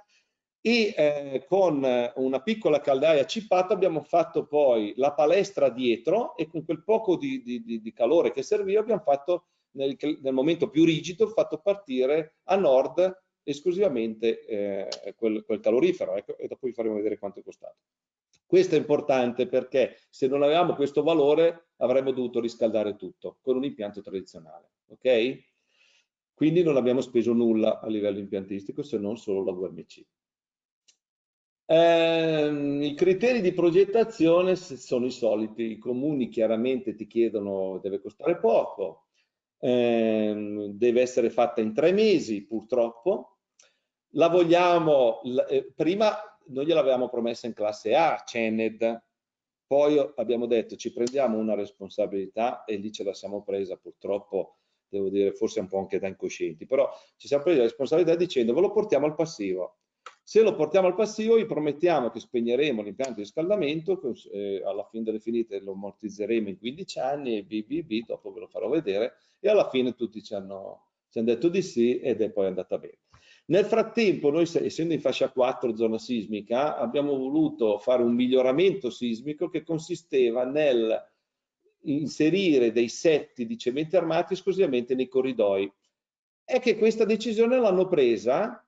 e con una piccola caldaia cippata abbiamo fatto poi la palestra dietro e con quel poco di calore che serviva abbiamo fatto nel momento più rigido fatto partire a nord esclusivamente quel calorifero, ecco, e dopo vi faremo vedere quanto è costato. Questo è importante perché se non avevamo questo valore avremmo dovuto riscaldare tutto con un impianto tradizionale, ok? Quindi non abbiamo speso nulla a livello impiantistico se non solo la VMC. I criteri di progettazione sono i soliti, i comuni chiaramente ti chiedono deve costare poco, deve essere fatta in 3 mesi purtroppo, la vogliamo, prima noi gliel'avevamo promessa in classe A, CENED, poi abbiamo detto ci prendiamo una responsabilità e lì ce la siamo presa purtroppo, devo dire forse un po' anche da incoscienti, però ci siamo presi la responsabilità dicendo ve lo portiamo al passivo. Se lo portiamo al passivo vi promettiamo che spegneremo l'impianto di riscaldamento, alla fine delle finite lo ammortizzeremo in 15 anni e dopo ve lo farò vedere e alla fine tutti ci hanno detto di sì ed è poi andata bene. Nel frattempo noi essendo in fascia 4 zona sismica abbiamo voluto fare un miglioramento sismico che consisteva nel inserire dei setti di cementi armati esclusivamente nei corridoi. È che questa decisione l'hanno presa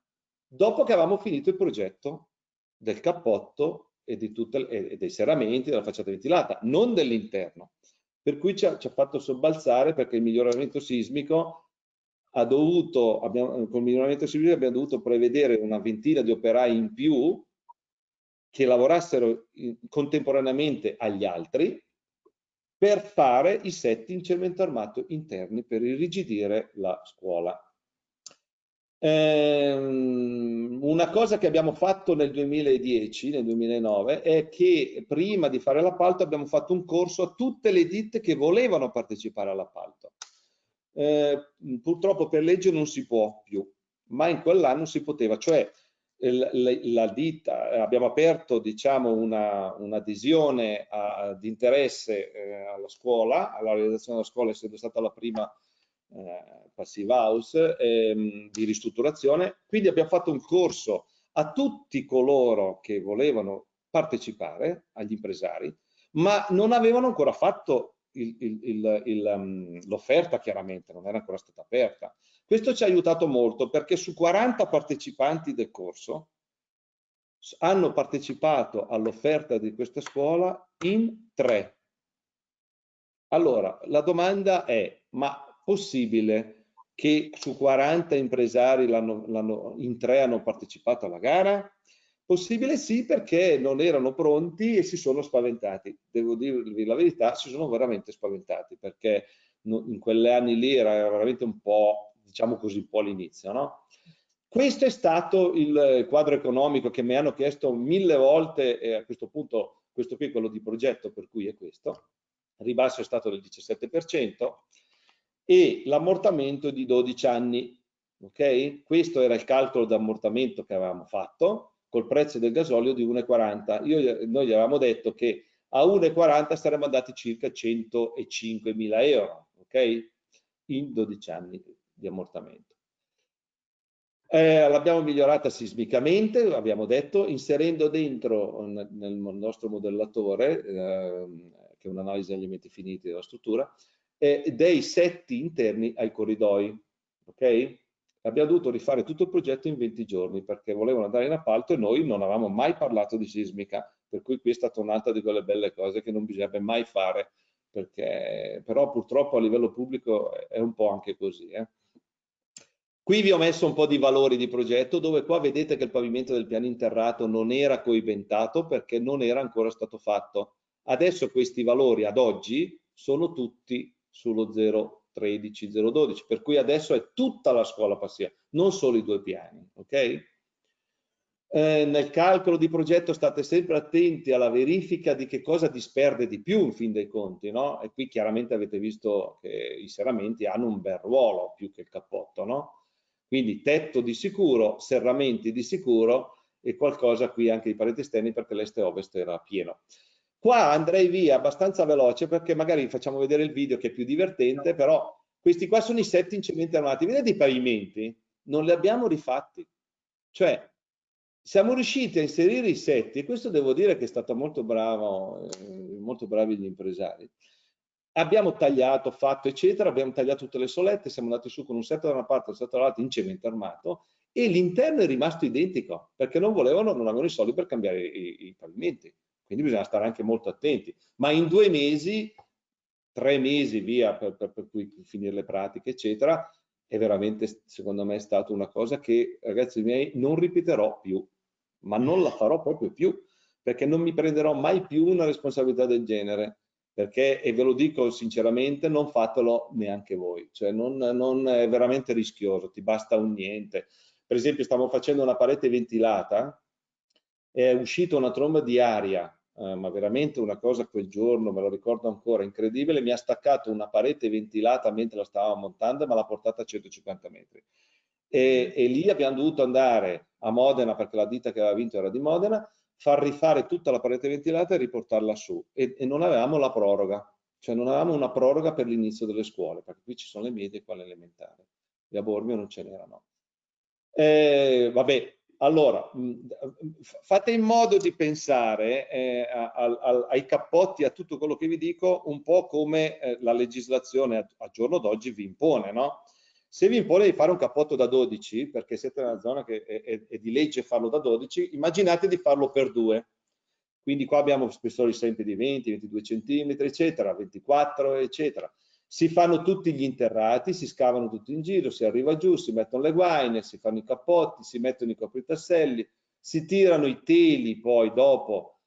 dopo che avevamo finito il progetto del cappotto e dei serramenti della facciata ventilata, non dell'interno. Per cui ci ha fatto sobbalzare perché il miglioramento sismico col miglioramento sismico abbiamo dovuto prevedere una ventina di operai in più che lavorassero contemporaneamente agli altri per fare i setti in cemento armato interni per irrigidire la scuola. Una cosa che abbiamo fatto nel 2010, nel 2009, è che prima di fare l'appalto abbiamo fatto un corso a tutte le ditte che volevano partecipare all'appalto. Purtroppo per legge non si può più, ma in quell'anno si poteva, cioè la ditta, abbiamo aperto diciamo un'adesione di interesse alla scuola, alla realizzazione della scuola essendo stata la prima passive house di ristrutturazione, quindi abbiamo fatto un corso a tutti coloro che volevano partecipare, agli impresari, ma non avevano ancora fatto l'offerta, chiaramente non era ancora stata aperta. Questo ci ha aiutato molto perché su 40 partecipanti del corso hanno partecipato all'offerta di questa scuola in 3. Allora, la domanda è, ma possibile che su 40 impresari in 3 hanno partecipato alla gara? Possibile sì, perché non erano pronti e si sono spaventati. Devo dirvi la verità, si sono veramente spaventati, perché in quegli anni lì era veramente un po', diciamo così, un po' l'inizio, no? Questo è stato il quadro economico che mi hanno chiesto 1000 volte e a questo punto questo qui è quello di progetto, per cui è questo. Il ribasso è stato del 17% e l'ammortamento di 12 anni. Ok? Questo era il calcolo d'ammortamento che avevamo fatto col prezzo del gasolio di 1,40. Noi gli avevamo detto che a 1,40 saremmo andati circa 105.000 euro, ok? In 12 anni di ammortamento. L'abbiamo migliorata sismicamente, abbiamo detto, inserendo dentro nel nostro modellatore, che è un'analisi degli elementi finiti della struttura, dei setti interni ai corridoi. Ok? Abbiamo dovuto rifare tutto il progetto in 20 giorni perché volevano andare in appalto e noi non avevamo mai parlato di sismica, per cui qui è stata un'altra di quelle belle cose che non bisognerebbe mai fare, perché però purtroppo a livello pubblico è un po' anche così. Qui vi ho messo un po' di valori di progetto, dove qua vedete che il pavimento del piano interrato non era coibentato perché non era ancora stato fatto. Adesso questi valori ad oggi sono tutti sullo 0,13, 0,12, per cui adesso è tutta la scuola passiva, non solo i 2 piani, ok? Nel calcolo di progetto state sempre attenti alla verifica di che cosa disperde di più in fin dei conti, no? E qui chiaramente avete visto che i serramenti hanno un bel ruolo più che il cappotto, no? Quindi tetto di sicuro, serramenti di sicuro e qualcosa qui anche di pareti esterni perché l'est e ovest era pieno. Qua andrei via abbastanza veloce perché magari facciamo vedere il video che è più divertente, però questi qua sono i setti in cemento armati. Vedete i pavimenti? Non li abbiamo rifatti. Cioè, siamo riusciti a inserire i setti, e questo devo dire che è stato molto bravi gli impresari. Abbiamo tagliato, fatto, eccetera, abbiamo tagliato tutte le solette, siamo andati su con un setto da una parte e un setto dall'altra in cemento armato, e l'interno è rimasto identico, perché non avevano i soldi per cambiare i pavimenti. Quindi bisogna stare anche molto attenti. Ma in 2 mesi, 3 mesi via per cui finire le pratiche, eccetera, è veramente, secondo me, è stata una cosa che, ragazzi miei, non ripeterò più, ma non la farò proprio più, perché non mi prenderò mai più una responsabilità del genere, perché, e ve lo dico sinceramente, non fatelo neanche voi, cioè non è veramente rischioso, ti basta un niente. Per esempio, stavo facendo una parete ventilata, è uscita una tromba di aria, ma veramente una cosa quel giorno, me lo ricordo ancora, incredibile, mi ha staccato una parete ventilata mentre la stavo montando, ma l'ha portata a 150 metri. E lì abbiamo dovuto andare a Modena, perché la ditta che aveva vinto era di Modena, far rifare tutta la parete ventilata e riportarla su. E non avevamo la proroga, cioè non avevamo una proroga per l'inizio delle scuole, perché qui ci sono le medie e quelle elementari. E a Bormio non ce n'erano. Vabbè, allora, fate in modo di pensare ai cappotti, a tutto quello che vi dico, un po' come la legislazione a giorno d'oggi vi impone, no? Se vi impone di fare un cappotto da 12, perché siete nella zona che è di legge farlo da 12, immaginate di farlo per 2. Quindi qua abbiamo spessori sempre di 20, 22 cm, eccetera, 24, eccetera. Si fanno tutti gli interrati, si scavano tutti in giro, si arriva giù, si mettono le guaine, si fanno i cappotti, si mettono i copritasselli, si tirano i teli, poi dopo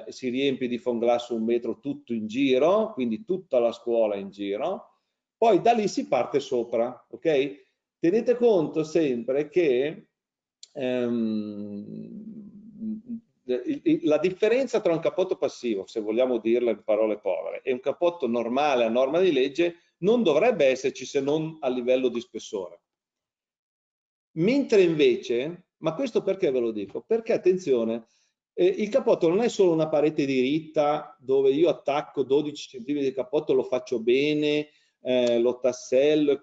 si riempie di fonglass 1 metro tutto in giro, quindi tutta la scuola in giro, poi da lì si parte sopra, ok? Tenete conto sempre che la differenza tra un cappotto passivo, se vogliamo dirla in parole povere, e un cappotto normale a norma di legge non dovrebbe esserci se non a livello di spessore. Mentre invece, ma questo perché ve lo dico? Perché attenzione, il cappotto non è solo una parete diritta dove io attacco 12 cm di cappotto, lo faccio bene, lo tassello,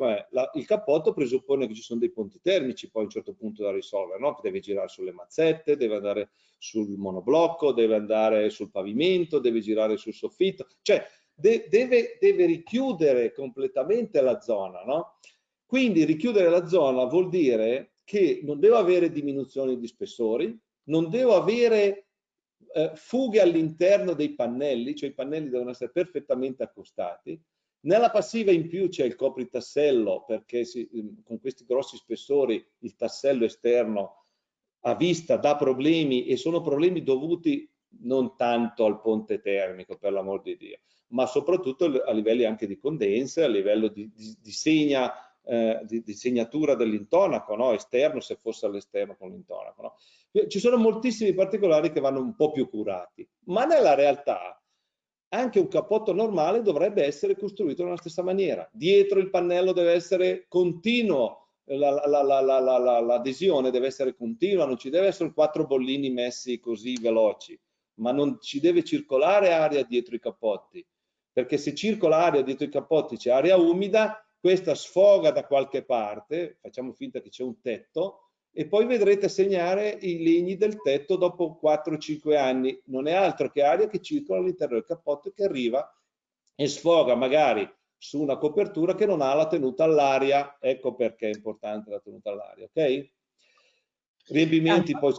il cappotto presuppone che ci sono dei punti termici poi a un certo punto da risolvere, no? Che deve girare sulle mazzette, deve andare sul monoblocco, deve andare sul pavimento, deve girare sul soffitto, cioè deve richiudere completamente la zona, no? Quindi richiudere la zona vuol dire che non devo avere diminuzioni di spessori, non devo avere fughe all'interno dei pannelli, cioè i pannelli devono essere perfettamente accostati. Nella passiva in più c'è il copritassello, perché con questi grossi spessori il tassello esterno a vista dà problemi, e sono problemi dovuti non tanto al ponte termico, per l'amor di Dio, ma soprattutto a livelli anche di condensa, a livello di segnatura dell'intonaco, no? Esterno, se fosse all'esterno con l'intonaco. No? Ci sono moltissimi particolari che vanno un po' più curati, ma nella realtà anche un cappotto normale dovrebbe essere costruito nella stessa maniera. Dietro il pannello deve essere continuo, l'adesione deve essere continua, non ci deve essere 4 bollini messi così veloci, ma non ci deve circolare aria dietro i cappotti, perché se circola aria dietro i cappotti c'è aria umida, questa sfoga da qualche parte, facciamo finta che c'è un tetto, e poi vedrete segnare i legni del tetto dopo 4-5 anni. Non è altro che aria che circola all'interno del cappotto e che arriva e sfoga magari su una copertura che non ha la tenuta all'aria. Ecco perché è importante la tenuta all'aria, ok? Riempimenti poi...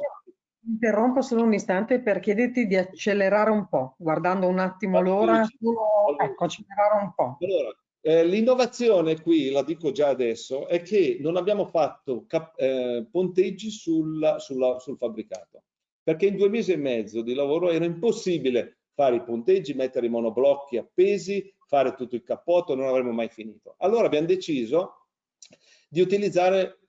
Interrompo solo un istante per chiederti di accelerare un po', guardando un attimo l'ora, ecco, accelerare un po'.
Allora, l'innovazione qui, la dico già adesso, è che non abbiamo fatto ponteggi sul fabbricato, perché in 2 mesi e mezzo di lavoro era impossibile fare i ponteggi, mettere i monoblocchi appesi, fare tutto il cappotto, non avremmo mai finito. Allora abbiamo deciso di utilizzare,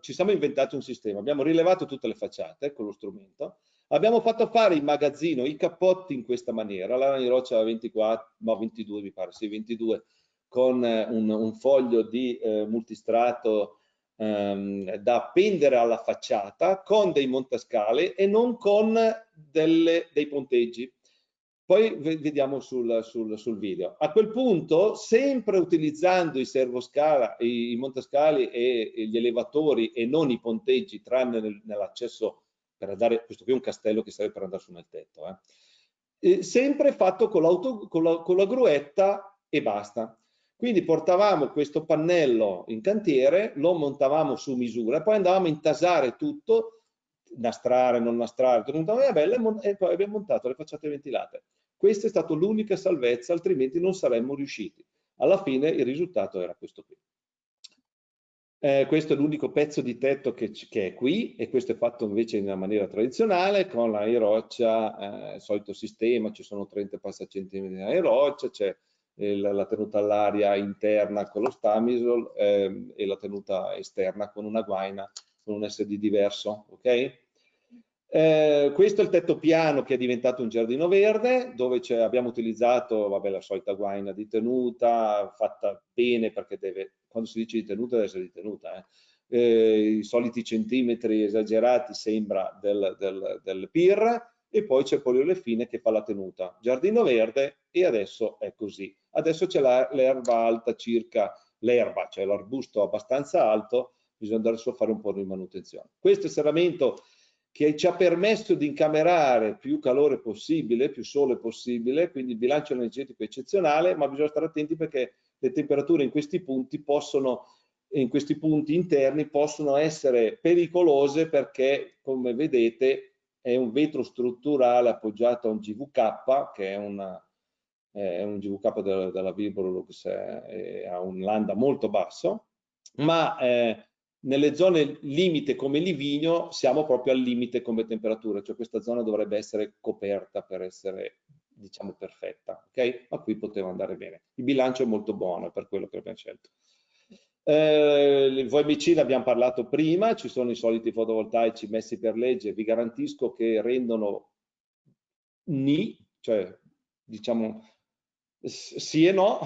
ci siamo inventati un sistema, abbiamo rilevato tutte le facciate con lo strumento, abbiamo fatto fare in magazzino i cappotti in questa maniera, la Lana Roccia 24, no 22 mi pare, sì 22, con un foglio di multistrato da appendere alla facciata con dei montascale e non con dei ponteggi. Poi vediamo sul video. A quel punto, sempre utilizzando i servoscala, i montascali e gli elevatori e non i ponteggi, tranne nell'accesso per andare, questo qui è un castello che serve per andare su nel tetto, sempre fatto con la gruetta e basta. Quindi portavamo questo pannello in cantiere, lo montavamo su misura, poi andavamo a intasare tutto, nastrare, non nastrare, tutto e poi abbiamo montato le facciate ventilate. Questa è stata l'unica salvezza, altrimenti non saremmo riusciti. Alla fine il risultato era questo qui. Questo è l'unico pezzo di tetto che è qui, e questo è fatto invece in una maniera tradizionale con la roccia, solito sistema, ci sono 30 passacentimetri di roccia, c'è la tenuta all'aria interna con lo Stamisol e la tenuta esterna con una guaina con un SD diverso, ok? Questo è il tetto piano che è diventato un giardino verde, dove abbiamo utilizzato, vabbè, la solita guaina di tenuta, fatta bene perché quando si dice di tenuta deve essere di tenuta. I soliti centimetri esagerati sembra del PIR, e poi c'è il poliolefine che fa la tenuta. Giardino verde, e adesso è così. Adesso c'è l'erba alta circa, l'erba, cioè l'arbusto abbastanza alto, bisogna andare solo a fare un po' di manutenzione. Questo è il serramento che ci ha permesso di incamerare più calore possibile, più sole possibile, quindi il bilancio energetico è eccezionale, ma bisogna stare attenti perché le temperature in questi punti interni possono essere pericolose, perché, come vedete, è un vetro strutturale appoggiato a un GVK, che è un GVK della Vibrolux, ha un lambda molto basso, ma nelle zone limite come Livigno siamo proprio al limite come temperatura, cioè questa zona dovrebbe essere coperta per essere, diciamo, perfetta, ok? Ma qui poteva andare bene. Il bilancio è molto buono, è per quello che abbiamo scelto. Il VMC l'abbiamo parlato prima, ci sono i soliti fotovoltaici messi per legge, vi garantisco che rendono cioè diciamo sì e no,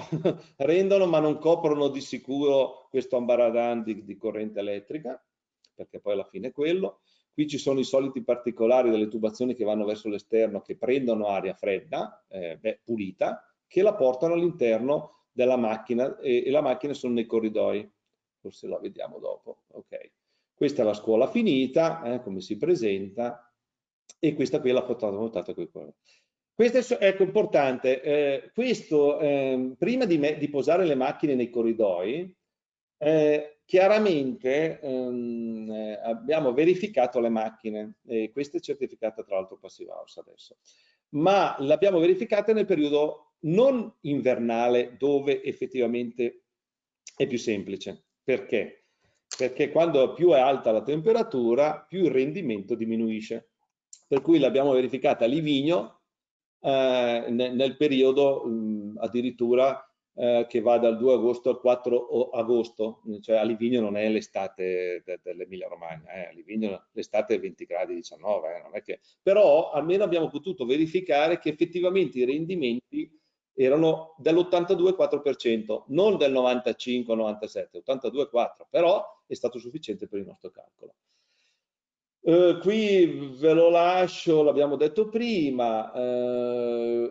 rendono ma non coprono di sicuro questo ambaradan di corrente elettrica, perché poi alla fine è quello. Qui ci sono i soliti particolari delle tubazioni che vanno verso l'esterno, che prendono aria fredda, pulita, che la portano all'interno della macchina, e la macchina sono nei corridoi, forse la vediamo dopo. Ok, questa è la scuola finita, come si presenta, e questa qui è la fotovoltaica qui. Questo è ecco, importante, questo prima di posare le macchine nei corridoi, chiaramente abbiamo verificato le macchine, e questa è certificata tra l'altro Passive House adesso, ma l'abbiamo verificata nel periodo non invernale, dove effettivamente è più semplice. Perché? Perché quando più è alta la temperatura, più il rendimento diminuisce. Per cui l'abbiamo verificata a Livigno, nel periodo addirittura che va dal 2 agosto al 4 agosto, cioè a Livigno non è l'estate dell'Emilia Romagna, a Livigno l'estate è 20 gradi 19, non è che... però almeno abbiamo potuto verificare che effettivamente i rendimenti erano dell'82,4%, non del 95-97, 82,4%, però è stato sufficiente per il nostro calcolo. Qui ve lo lascio, l'abbiamo detto prima.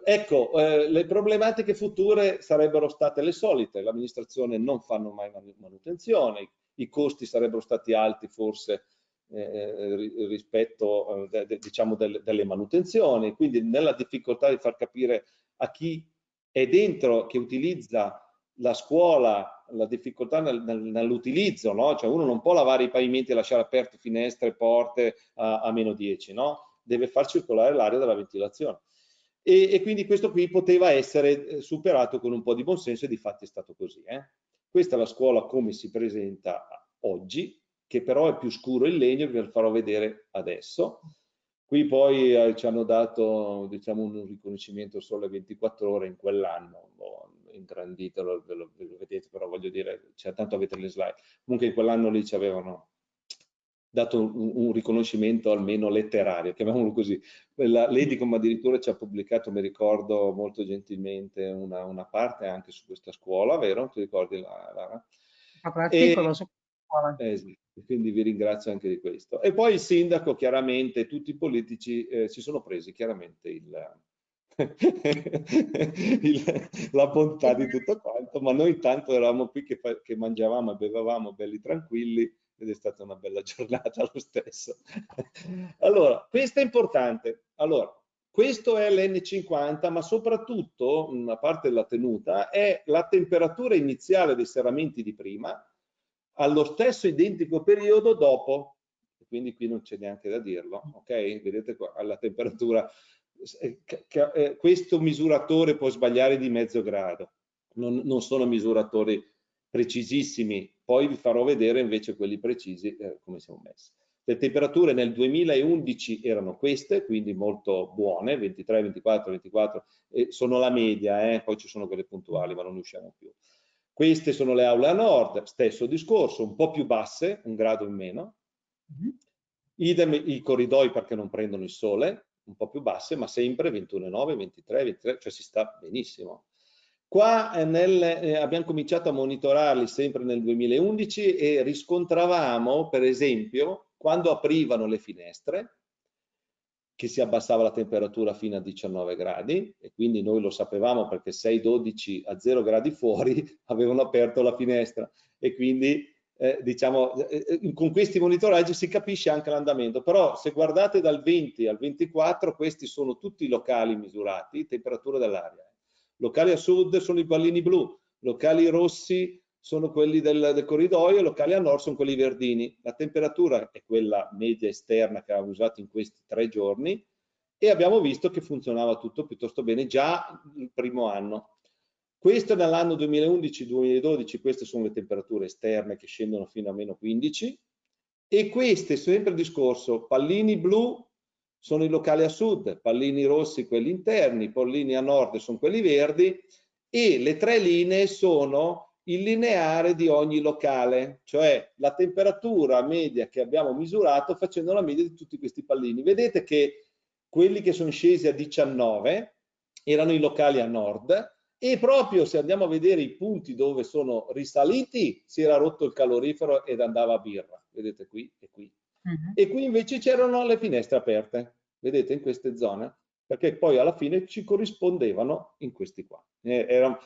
Ecco, le problematiche future sarebbero state le solite: l'amministrazione non fanno mai manutenzione, i costi sarebbero stati alti forse rispetto diciamo delle manutenzioni, quindi nella difficoltà di far capire a chi è dentro, che utilizza la scuola, la difficoltà nell'utilizzo, no? Cioè uno non può lavare i pavimenti e lasciare aperte finestre, porte a meno 10, no? Deve far circolare l'aria dalla ventilazione. E quindi questo qui poteva essere superato con un po' di buonsenso, e difatti è stato così. Questa è la scuola come si presenta oggi, che però è più scuro il legno, ve lo farò vedere adesso. Qui poi ci hanno dato, diciamo, un riconoscimento solo 24 ore in quell'anno, ingrandito, ve lo vedete, però voglio dire, cioè, tanto avete le slide. Comunque in quell'anno lì ci avevano dato un riconoscimento almeno letterario, chiamiamolo così. L'Edicom addirittura ci ha pubblicato, mi ricordo molto gentilmente, una parte anche su questa scuola, vero? Ti ricordi, Lara?
L'articolo su scuola.
Sì, quindi vi ringrazio anche di questo. E poi il sindaco, chiaramente, tutti i politici si sono presi chiaramente la bontà di tutto quanto, ma noi tanto eravamo qui che mangiavamo e bevavamo belli tranquilli, ed è stata una bella giornata lo stesso. Allora, questo è importante. Allora, questo è l'N50, ma soprattutto, a parte la tenuta, è la temperatura iniziale dei serramenti di prima, allo stesso identico periodo dopo. Quindi qui non c'è neanche da dirlo, ok? Vedete qua, alla temperatura, questo misuratore può sbagliare di mezzo grado, non sono misuratori precisissimi, poi vi farò vedere invece quelli precisi come siamo messi. Le temperature nel 2011 erano queste, quindi molto buone, 23, 24, 24, sono la media, poi ci sono quelle puntuali, ma non usciamo più. Queste sono le aule a nord, stesso discorso, un po' più basse, un grado in meno. Idem i corridoi perché non prendono il sole, un po' più basse, ma sempre 21,9, 23, 23, cioè si sta benissimo. Qua abbiamo cominciato a monitorarli sempre nel 2011 e riscontravamo, per esempio, quando aprivano le finestre, che si abbassava la temperatura fino a 19 gradi, e quindi noi lo sapevamo perché 6-12 a 0 gradi fuori avevano aperto la finestra, e quindi diciamo, con questi monitoraggi si capisce anche l'andamento. Però se guardate dal 20 al 24, questi sono tutti i locali misurati, temperatura dell'aria. Locali a sud sono i pallini blu, locali rossi sono quelli del corridoio, e locali a nord sono quelli verdini. La temperatura è quella media esterna che abbiamo usato in questi 3 giorni, e abbiamo visto che funzionava tutto piuttosto bene già il primo anno. Questo nell'anno 2011-2012, queste sono le temperature esterne che scendono fino a meno 15, e queste, sempre il discorso, pallini blu sono i locali a sud, pallini rossi quelli interni, pallini a nord sono quelli verdi, e le 3 linee sono il lineare di ogni locale, cioè la temperatura media che abbiamo misurato facendo la media di tutti questi pallini. Vedete che quelli che sono scesi a 19 erano i locali a nord, e proprio se andiamo a vedere i punti dove sono risaliti si era rotto il calorifero ed andava a birra, vedete qui e qui. E qui invece c'erano le finestre aperte, vedete, in queste zone, perché poi alla fine ci corrispondevano in questi qua.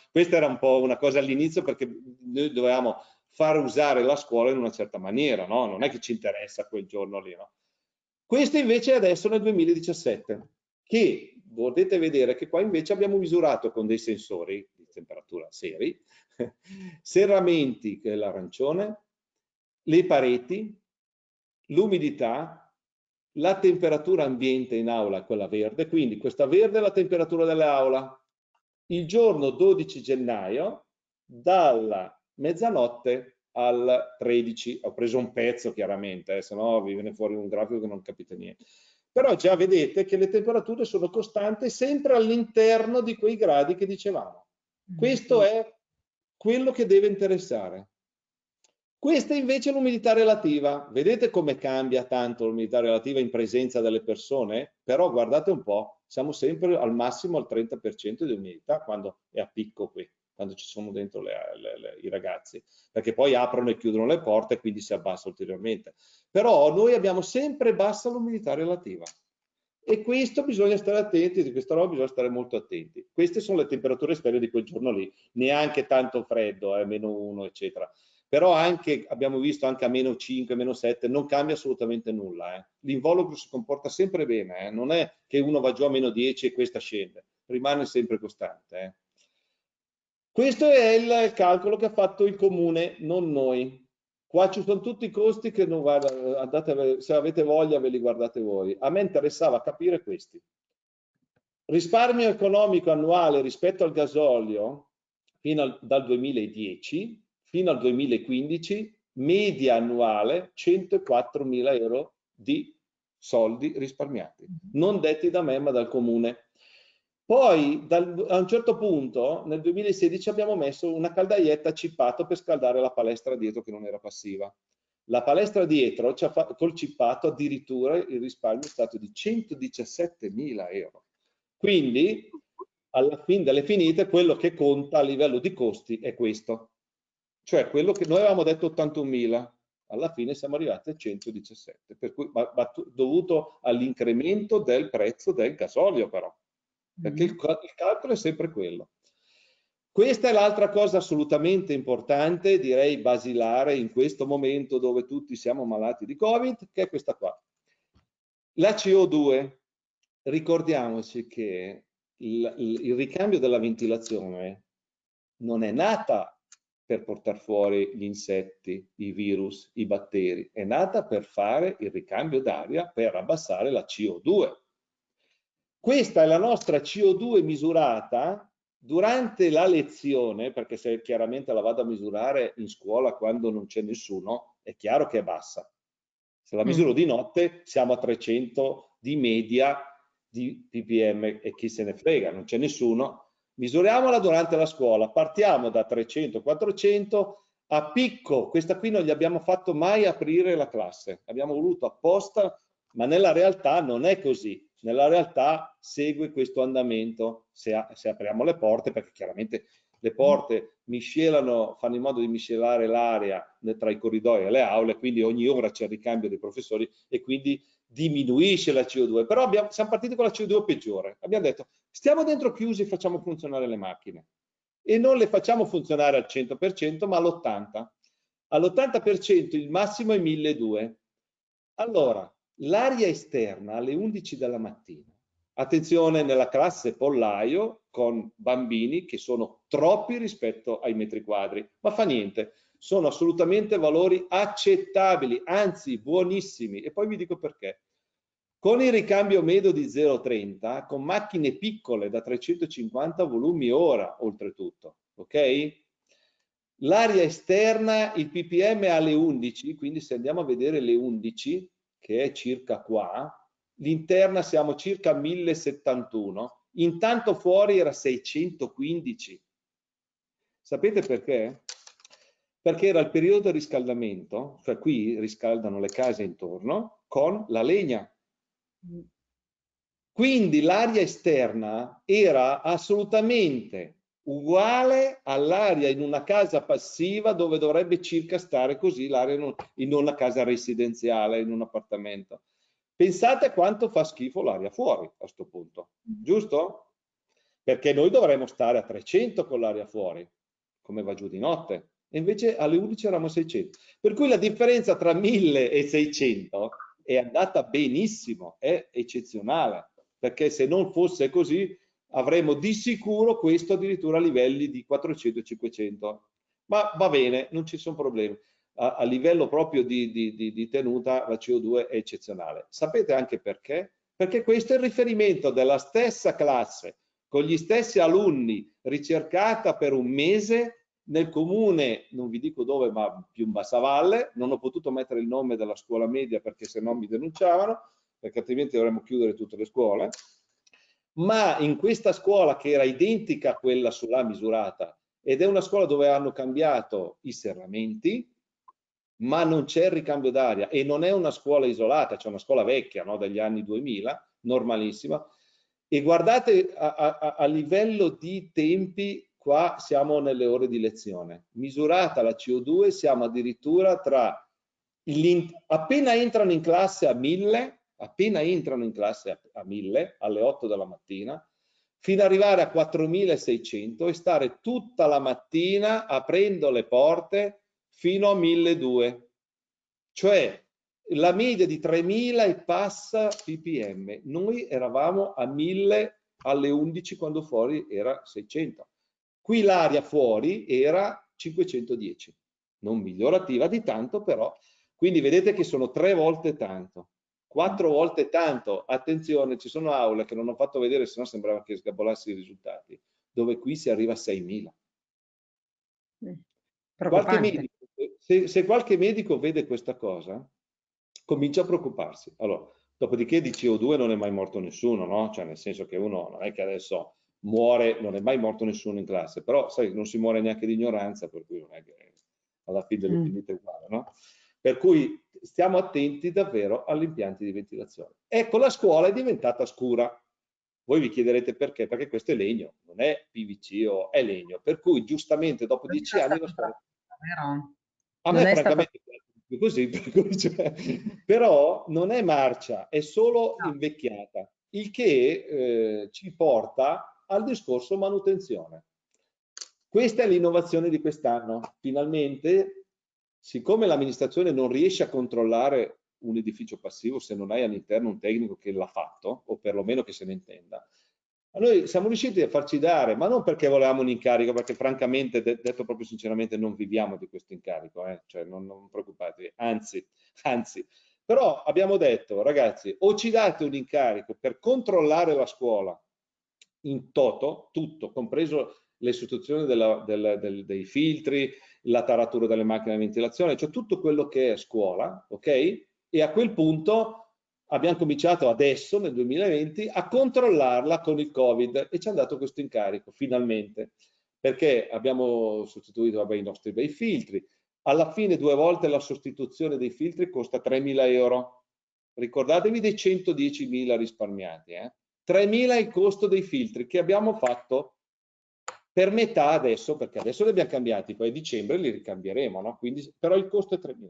Questa era un po' una cosa all'inizio, perché noi dovevamo far usare la scuola in una certa maniera, no? Non è che ci interessa quel giorno lì, no? Questo invece è adesso nel 2017, che potete vedere che qua invece abbiamo misurato con dei sensori di temperatura seri, serramenti, che è l'arancione, le pareti, l'umidità, la temperatura ambiente in aula, quella verde, quindi questa verde è la temperatura dell'aula. Il giorno 12 gennaio, dalla mezzanotte al 13, ho preso un pezzo chiaramente, se no vi viene fuori un grafico che non capite niente. Però già vedete che le temperature sono costanti sempre all'interno di quei gradi che dicevamo. Questo è quello che deve interessare. Questa invece è l'umidità relativa. Vedete come cambia tanto l'umidità relativa in presenza delle persone? Però guardate un po', siamo sempre al massimo al 30% di umidità quando è a picco qui, quando ci sono dentro i ragazzi, perché poi aprono e chiudono le porte e quindi si abbassa ulteriormente. Però noi abbiamo sempre bassa l'umidità relativa. E questo bisogna stare attenti, di questa roba bisogna stare molto attenti. Queste sono le temperature esterne di quel giorno lì, neanche tanto freddo, -1, eccetera. Però anche, abbiamo visto anche a -5, -7, non cambia assolutamente nulla. L'involucro si comporta sempre bene, non è che uno va giù a -10 e questa scende, rimane sempre costante. Questo è il calcolo che ha fatto il comune, non noi. Qua ci sono tutti i costi che non guarda, andate, se avete voglia ve li guardate voi. A me interessava capire questi. Risparmio economico annuale rispetto al gasolio dal 2010 fino al 2015, media annuale 104.000 euro di soldi risparmiati, non detti da me ma dal comune. Poi a un certo punto nel 2016 abbiamo messo una caldaietta cippato per scaldare la palestra dietro che non era passiva. La palestra dietro col cippato addirittura il risparmio è stato di 117.000 euro. Quindi alla fine delle finite quello che conta a livello di costi è questo. Cioè quello che noi avevamo detto 81.000, alla fine siamo arrivati a 117, per cui, dovuto all'incremento del prezzo del gasolio però, perché il calcolo è sempre quello. Questa è l'altra cosa assolutamente importante, direi basilare in questo momento dove tutti siamo malati di Covid, che è questa qua. La CO2, ricordiamoci che il ricambio della ventilazione non è nata per portare fuori gli insetti, i virus, i batteri, è nata per fare il ricambio d'aria per abbassare la CO2. Questa è la nostra CO2 misurata durante la lezione, perché se chiaramente la vado a misurare in scuola quando non c'è nessuno, è chiaro che è bassa. Se la misuro di notte siamo a 300 di media di ppm e chi se ne frega, non c'è nessuno. Misuriamola durante la scuola, partiamo da 300-400 a picco. Questa qui non gli abbiamo fatto mai aprire la classe, abbiamo voluto apposta, ma nella realtà non è così. Nella realtà segue questo andamento se apriamo le porte, perché chiaramente le porte miscelano, fanno in modo di miscelare l'aria tra i corridoi e le aule, quindi ogni ora c'è il ricambio dei professori e quindi diminuisce la CO2. Però siamo partiti con la CO2 peggiore. Abbiamo detto, stiamo dentro chiusi e facciamo funzionare le macchine. E non le facciamo funzionare al 100%, ma all'80%. All'80% il massimo è 1200. Allora, l'aria esterna alle 11 della mattina, attenzione nella classe pollaio con bambini che sono troppi rispetto ai metri quadri, ma fa niente, sono assolutamente valori accettabili, anzi buonissimi, e poi vi dico perché. Con il ricambio medio di 0,30, con macchine piccole da 350 volumi ora, oltretutto, ok? L'aria esterna, il ppm alle 11, quindi se andiamo a vedere le 11, che è circa qua, l'interna siamo circa 1071, intanto fuori era 615. Sapete perché? Perché era il periodo di riscaldamento, cioè qui riscaldano le case intorno, con la legna. Quindi l'aria esterna era assolutamente uguale all'aria in una casa passiva dove dovrebbe circa stare così l'aria in una casa residenziale, in un appartamento. Pensate quanto fa schifo l'aria fuori a questo punto, giusto? Perché noi dovremmo stare a 300 con l'aria fuori, come va giù di notte, e invece alle 11 eravamo a 600. Per cui la differenza tra 1000 e 600 è andata benissimo, è eccezionale, perché se non fosse così avremmo di sicuro questo addirittura a livelli di 400 e 500. Ma va bene, non ci sono problemi. A livello proprio di tenuta la CO2 è eccezionale. Sapete anche perché? Perché questo è il riferimento della stessa classe, con gli stessi alunni, ricercata per un mese nel comune, non vi dico dove, ma più in Bassavalle. Non ho potuto mettere il nome della scuola media perché se no mi denunciavano, perché altrimenti dovremmo chiudere tutte le scuole. Ma in questa scuola, che era identica a quella sulla misurata, ed è una scuola dove hanno cambiato i serramenti, ma non c'è il ricambio d'aria, e non è una scuola isolata, c'è una scuola vecchia, no, degli anni 2000, normalissima, e guardate a livello di tempi, qua siamo nelle ore di lezione. Misurata la CO2 siamo addirittura tra appena entrano in classe a 1000, appena entrano in classe a 1000 alle 8 della mattina, fino ad arrivare a 4600 e stare tutta la mattina aprendo le porte fino a 1200. Cioè la media di 3000 e passa ppm. Noi eravamo a 1000 alle 11 quando fuori era 600. Qui l'aria fuori era 510, non migliorativa di tanto però. Quindi vedete che sono 3 volte tanto, 4 volte tanto. Attenzione, ci sono aule che non ho fatto vedere, sennò sembrava che sgabolassi i risultati, dove qui si arriva a 6000. Qualche medico, se qualche medico vede questa cosa, comincia a preoccuparsi. Allora, dopodiché di CO2 non è mai morto nessuno, no? Cioè nel senso che uno non è che adesso muore, non è mai morto nessuno in classe, però sai, non si muore neanche di ignoranza, per cui non è che alla fine delle finite è uguale, no? Per cui stiamo attenti davvero agli impianti di ventilazione. Ecco, la scuola è diventata scura. Voi vi chiederete perché? Perché questo è legno, non è PVC o è legno, per cui giustamente dopo 10 anni la scuola... A me francamente piace così, per cui però non è marcia, è solo invecchiata, il che ci porta al discorso manutenzione. Questa è l'innovazione di quest'anno. Finalmente, siccome l'amministrazione non riesce a controllare un edificio passivo se non hai all'interno un tecnico che l'ha fatto, o perlomeno che se ne intenda, noi siamo riusciti a farci dare, ma non perché volevamo un incarico, perché francamente, detto proprio sinceramente, non viviamo di questo incarico, cioè non preoccupatevi, anzi, però abbiamo detto, ragazzi, o ci date un incarico per controllare la scuola in toto, tutto, compreso le istituzioni dei filtri, la taratura delle macchine di ventilazione, cioè tutto quello che è scuola, ok? E a quel punto abbiamo cominciato adesso, nel 2020, a controllarla con il Covid e ci hanno dato questo incarico, finalmente, perché abbiamo sostituito vabbè, i nostri bei filtri. Alla fine 2 volte la sostituzione dei filtri costa 3.000 euro. Ricordatevi dei 110.000 risparmiati. 3.000 è il costo dei filtri che abbiamo fatto per metà adesso, perché adesso li abbiamo cambiati, poi a dicembre li ricambieremo, no? Quindi, però il costo è 3.000.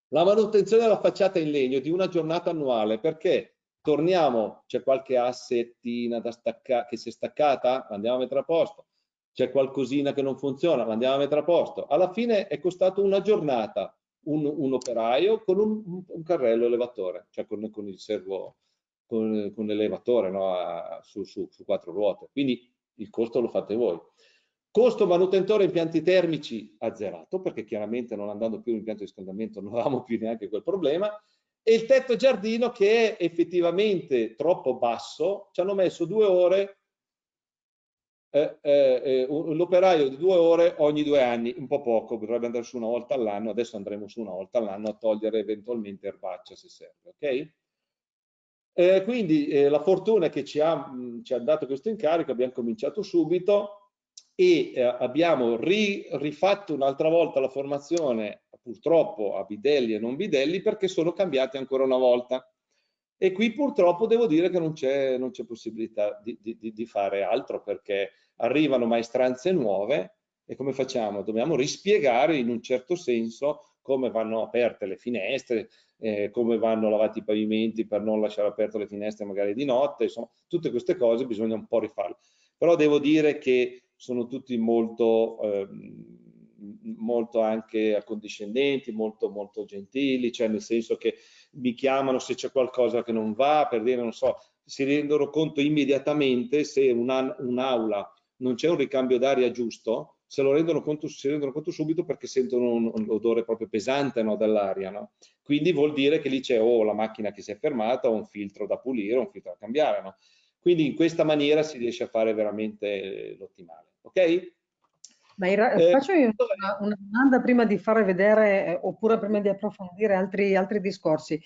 La manutenzione della facciata in legno di una giornata annuale, perché torniamo, c'è qualche assettina da staccare che si è staccata, andiamo a mettere a posto, c'è qualcosina che non funziona, andiamo a mettere a posto. Alla fine è costato una giornata un operaio con un carrello elevatore, cioè con il servo, con l'elevatore, no? su 4 ruote. Quindi il costo lo fate voi. Costo manutentore impianti termici azzerato, perché chiaramente non andando più l'impianto di riscaldamento non avevamo più neanche quel problema, e il tetto giardino che è effettivamente troppo basso, ci hanno messo 2 ore, l'operaio di 2 ore ogni 2 anni, un po' poco, dovrebbe andare su una volta all'anno, adesso andremo su una volta all'anno a togliere eventualmente erbaccia se serve, ok? Quindi la fortuna è che ci ha dato questo incarico, abbiamo cominciato subito e abbiamo rifatto un'altra volta la formazione, purtroppo a bidelli e non bidelli, perché sono cambiati ancora una volta. E qui purtroppo devo dire che non c'è possibilità di fare altro, perché arrivano maestranze nuove e come facciamo? Dobbiamo rispiegare in un certo senso come vanno aperte le finestre, come vanno lavati i pavimenti per non lasciare aperte le finestre magari di notte, insomma, tutte queste cose bisogna un po' rifarle. Però devo dire che sono tutti molto anche accondiscendenti, molto gentili, cioè nel senso che mi chiamano se c'è qualcosa che non va, per dire, non so, si rendono conto immediatamente se un'aula non c'è un ricambio d'aria giusto, si rendono conto subito perché sentono un odore proprio pesante, no, dall'aria, no? Quindi vuol dire che lì c'è o la macchina che si è fermata o un filtro da pulire o un filtro da cambiare, no? Quindi in questa maniera si riesce a fare veramente l'ottimale, ok?
Ma faccio io una domanda prima di fare vedere, oppure prima di approfondire altri discorsi.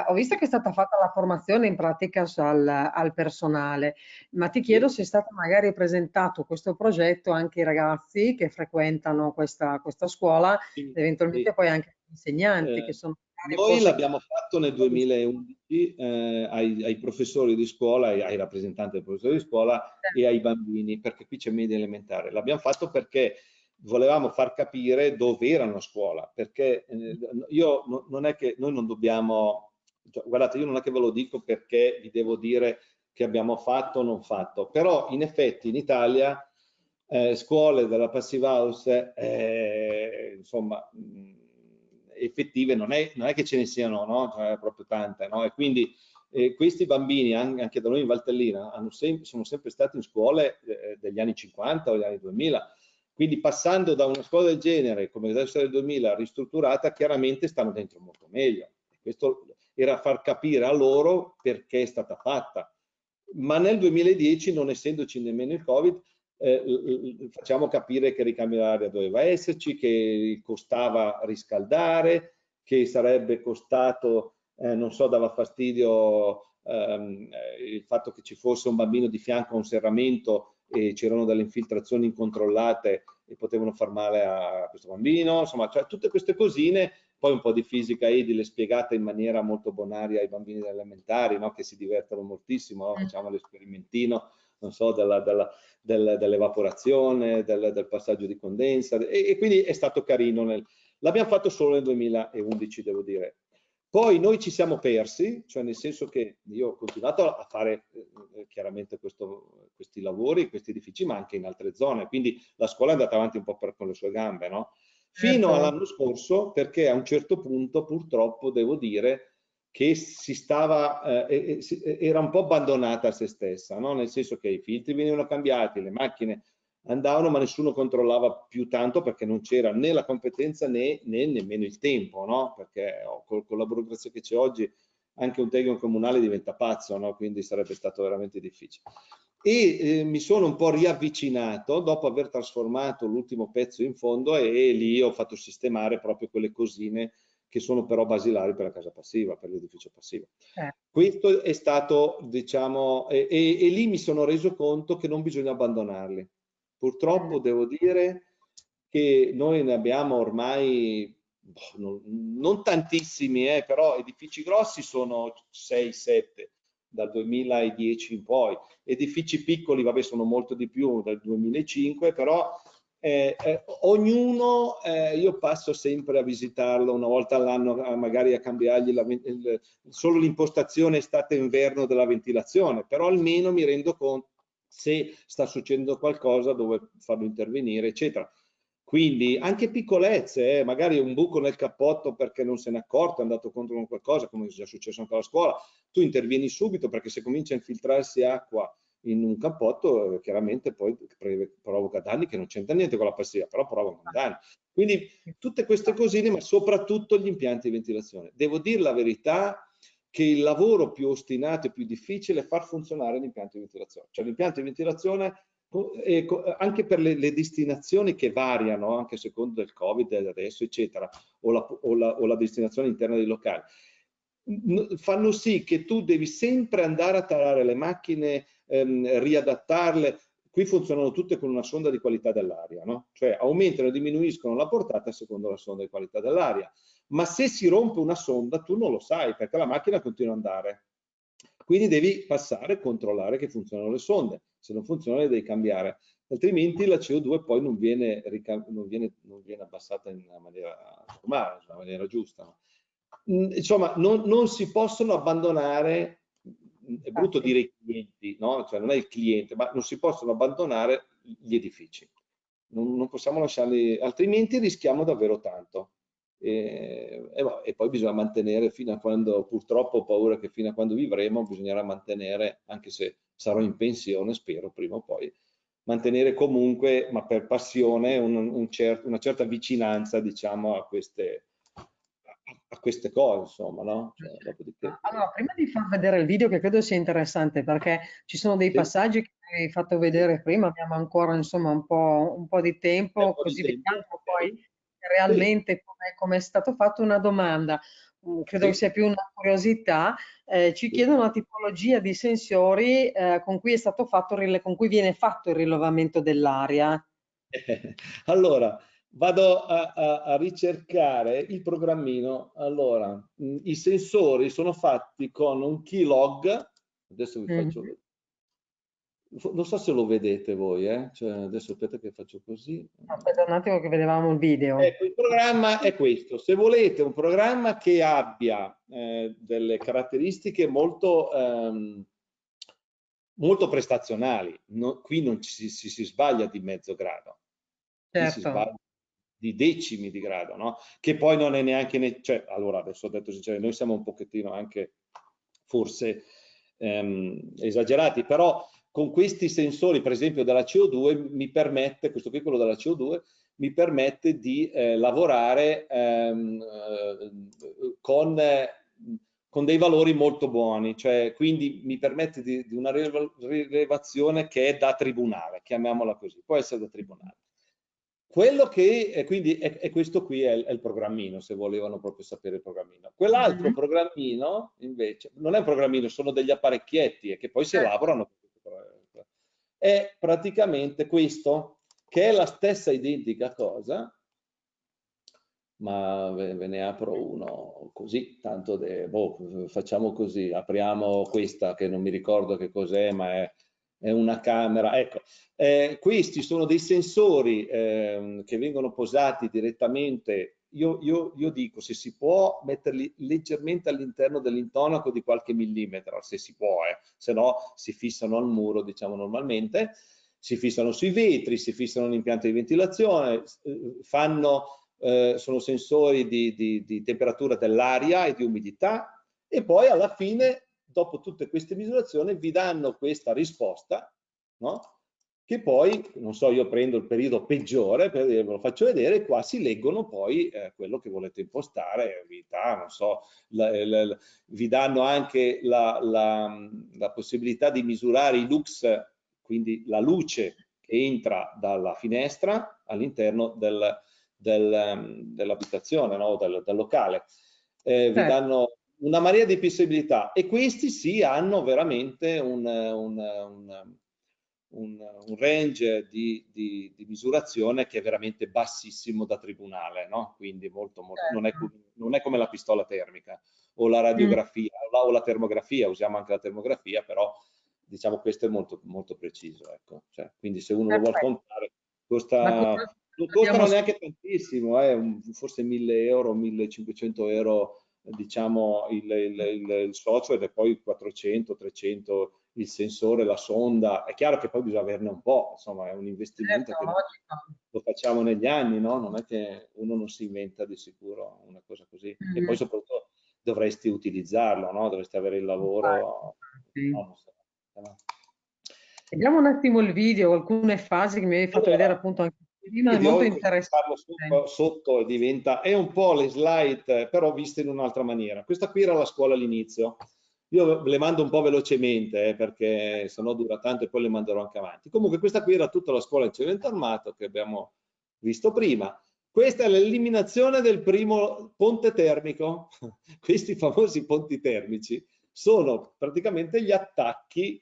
Ho visto che è stata fatta la formazione in pratica al personale, ma ti chiedo se è stato magari presentato questo progetto anche ai ragazzi che frequentano questa scuola,
Sì,
eventualmente
sì.
poi anche agli insegnanti che sono magari
Noi
forse...
l'abbiamo fatto nel 2011 ai professori di scuola, ai rappresentanti dei professori di scuola e ai bambini, perché qui c'è media elementare. L'abbiamo fatto perché volevamo far capire dove erano a scuola, perché non è che noi non dobbiamo, cioè, guardate, io non è che ve lo dico perché vi devo dire che abbiamo fatto o non fatto, però in effetti in Italia scuole della Passive House, insomma, effettive non è che ce ne siano, no? Cioè, proprio tante, no? E quindi questi bambini, anche da noi in Valtellina, sono sempre stati in scuole degli anni 50 o degli anni 2000, quindi passando da una scuola del genere, come deve essere del 2000, ristrutturata, chiaramente stanno dentro molto meglio. Questo era far capire a loro perché è stata fatta. Ma nel 2010, non essendoci nemmeno il Covid, facciamo capire che il ricambio d'aria doveva esserci, che costava riscaldare, che sarebbe costato, non so, dava fastidio il fatto che ci fosse un bambino di fianco a un serramento e c'erano delle infiltrazioni incontrollate e potevano far male a questo bambino, insomma, cioè, tutte queste cosine, poi un po' di fisica edile spiegata in maniera molto bonaria ai bambini delle elementari, no? Che si divertono moltissimo, no? Facciamo l'esperimentino, non so, dell'evaporazione, del passaggio di condensa e quindi è stato carino. L'abbiamo fatto solo nel 2011, devo dire. Poi noi ci siamo persi, cioè nel senso che io ho continuato a fare chiaramente questo questi lavori, questi edifici, ma anche in altre zone. Quindi la scuola è andata avanti un po' con le sue gambe, no? Fino
Certo.
all'anno scorso, perché a un certo punto, purtroppo, devo dire che era un po' abbandonata a se stessa, no? Nel senso che i filtri venivano cambiati, le macchine andavano, ma nessuno controllava più tanto perché non c'era né la competenza né nemmeno il tempo, no? Perché con la burocrazia che c'è oggi anche un tecnico comunale diventa pazzo, no? Quindi sarebbe stato veramente difficile. E mi sono un po' riavvicinato dopo aver trasformato l'ultimo pezzo in fondo, e lì ho fatto sistemare proprio quelle cosine che sono però basilari per la casa passiva, per l'edificio passivo. Questo è stato, diciamo, e lì mi sono reso conto che non bisogna abbandonarli. Purtroppo devo dire che noi ne abbiamo ormai non tantissimi, però edifici grossi sono 6-7 dal 2010 in poi, edifici piccoli vabbè sono molto di più dal 2005, però ognuno io passo sempre a visitarlo una volta all'anno, magari a cambiargli solo l'impostazione estate-inverno della ventilazione, però almeno mi rendo conto se sta succedendo qualcosa, dove farlo intervenire, eccetera. Quindi anche piccolezze, magari un buco nel cappotto perché non se n'è accorto, è andato contro con qualcosa, come è già successo anche alla scuola, tu intervieni subito, perché se comincia a infiltrarsi acqua in un cappotto, chiaramente poi provoca danni che non c'entra niente con la passiva, però provocano danni. Quindi tutte queste cosine, ma soprattutto gli impianti di ventilazione. Devo dire la verità che il lavoro più ostinato e più difficile è far funzionare l'impianto di ventilazione. Cioè l'impianto di ventilazione, anche per le destinazioni che variano, anche secondo il Covid adesso, eccetera, o la destinazione interna dei locali, fanno sì che tu devi sempre andare a tarare le macchine, riadattarle. Qui funzionano tutte con una sonda di qualità dell'aria, no? Cioè aumentano e diminuiscono la portata secondo la sonda di qualità dell'aria. Ma se si rompe una sonda tu non lo sai, perché la macchina continua ad andare. Quindi devi passare e controllare che funzionano le sonde. Se non funzionano le devi cambiare, altrimenti la CO2 poi non viene abbassata in una maniera normale, in una maniera giusta, no? Insomma, non si possono abbandonare, è brutto dire i clienti, no? Cioè non è il cliente, ma non si possono abbandonare gli edifici. Non possiamo lasciarli, altrimenti rischiamo davvero tanto. E poi bisogna mantenere fino a quando, purtroppo ho paura che fino a quando vivremo, bisognerà mantenere, anche se sarò in pensione, spero prima o poi, mantenere comunque, ma per passione, una certa vicinanza, diciamo, a queste cose, insomma, no? Cioè, dopodiché...
Allora, prima di far vedere il video, che credo sia interessante, perché ci sono dei
Sì,
passaggi che hai fatto vedere prima, abbiamo ancora insomma un po' di
è un
tempo,
po' di
così
tempo,
vediamo poi
ok? Sì,
realmente come è stato fatto. Una domanda, credo che
sì,
sia più una curiosità. Ci
sì.
chiedono una tipologia di sensori con cui è stato fatto con cui viene fatto il rilevamento dell'aria.
Allora, vado a ricercare il programmino. Allora, i sensori sono fatti con un keylog. Adesso vi faccio
Mhm.
vedere. Non so se lo vedete voi, cioè, adesso aspetta che faccio così.
Aspetta un attimo che vedevamo il video.
Ecco, il programma è questo. Se volete un programma che abbia delle caratteristiche molto prestazionali, qui non si sbaglia di mezzo grado, qui si
Certo.
sbaglia di decimi di grado, no? Che poi non è neanche, cioè, allora adesso ho detto sinceramente, noi siamo un pochettino anche forse esagerati, però con questi sensori, per esempio della CO2, mi permette, questo qui è quello della CO2, mi permette di lavorare con dei valori molto buoni, cioè quindi mi permette di una rilevazione che è da tribunale, chiamiamola così, può essere da tribunale. Quello che quindi è questo qui è il programmino, se volevano proprio sapere il programmino. Quell'altro
Mhm.
programmino invece non è un programmino, sono degli apparecchietti che poi si
Certo.
elaborano. È praticamente questo, che è la stessa identica cosa, ma ve ne apro uno così, tanto facciamo così, apriamo questa che non mi ricordo che cos'è, ma è una camera. Ecco, questi sono dei sensori che vengono posati direttamente io dico, se si può metterli leggermente all'interno dell'intonaco di qualche millimetro, se si può, se no si fissano al muro, diciamo normalmente, si fissano sui vetri, si fissano in impianti di ventilazione, sono sensori di temperatura dell'aria e di umidità, e poi alla fine, dopo tutte queste misurazioni, vi danno questa risposta, no? Che poi, non so, io prendo il periodo peggiore, ve lo faccio vedere, qua si leggono poi quello che volete impostare, umidità, non so, vi danno anche la possibilità di misurare i lux, quindi la luce che entra dalla finestra all'interno dell'abitazione, no? del locale. Vi
Certo.
danno una marea di possibilità, e questi sì hanno veramente un range di misurazione che è veramente bassissimo da tribunale, no? Quindi
Certo.
non è come la pistola termica o la
Mm.
radiografia o la termografia, usiamo anche la termografia, però diciamo questo è molto, molto preciso, ecco. Cioè, quindi se uno lo vuole
Perfetto.
comprare,
La
non
abbiamo
costano neanche tantissimo, forse 1000 euro, 1500 euro, diciamo il software, e poi 400, 300 il sensore, la sonda. È chiaro che poi bisogna averne un po', insomma è un investimento
certo,
che
logico.
lo facciamo negli anni, no? Non è che uno non si inventa di sicuro una cosa così, e poi
Mhm.
soprattutto dovresti utilizzarlo, no? Dovresti avere il lavoro,
Infatti.
no, non so, no?
Vediamo un attimo il video, alcune fasi che mi hai fatto vedere
Allora,
appunto anche
il
prima, è molto
video, invece di
interessante.
farlo sotto e è un po' le slide, però viste in un'altra maniera. Questa qui era la scuola all'inizio. Io le mando un po' velocemente, perché sennò dura tanto, e poi le manderò anche avanti. Comunque questa qui era tutta la scuola in cemento armato che abbiamo visto prima. Questa è l'eliminazione del primo ponte termico. Questi famosi ponti termici sono praticamente gli attacchi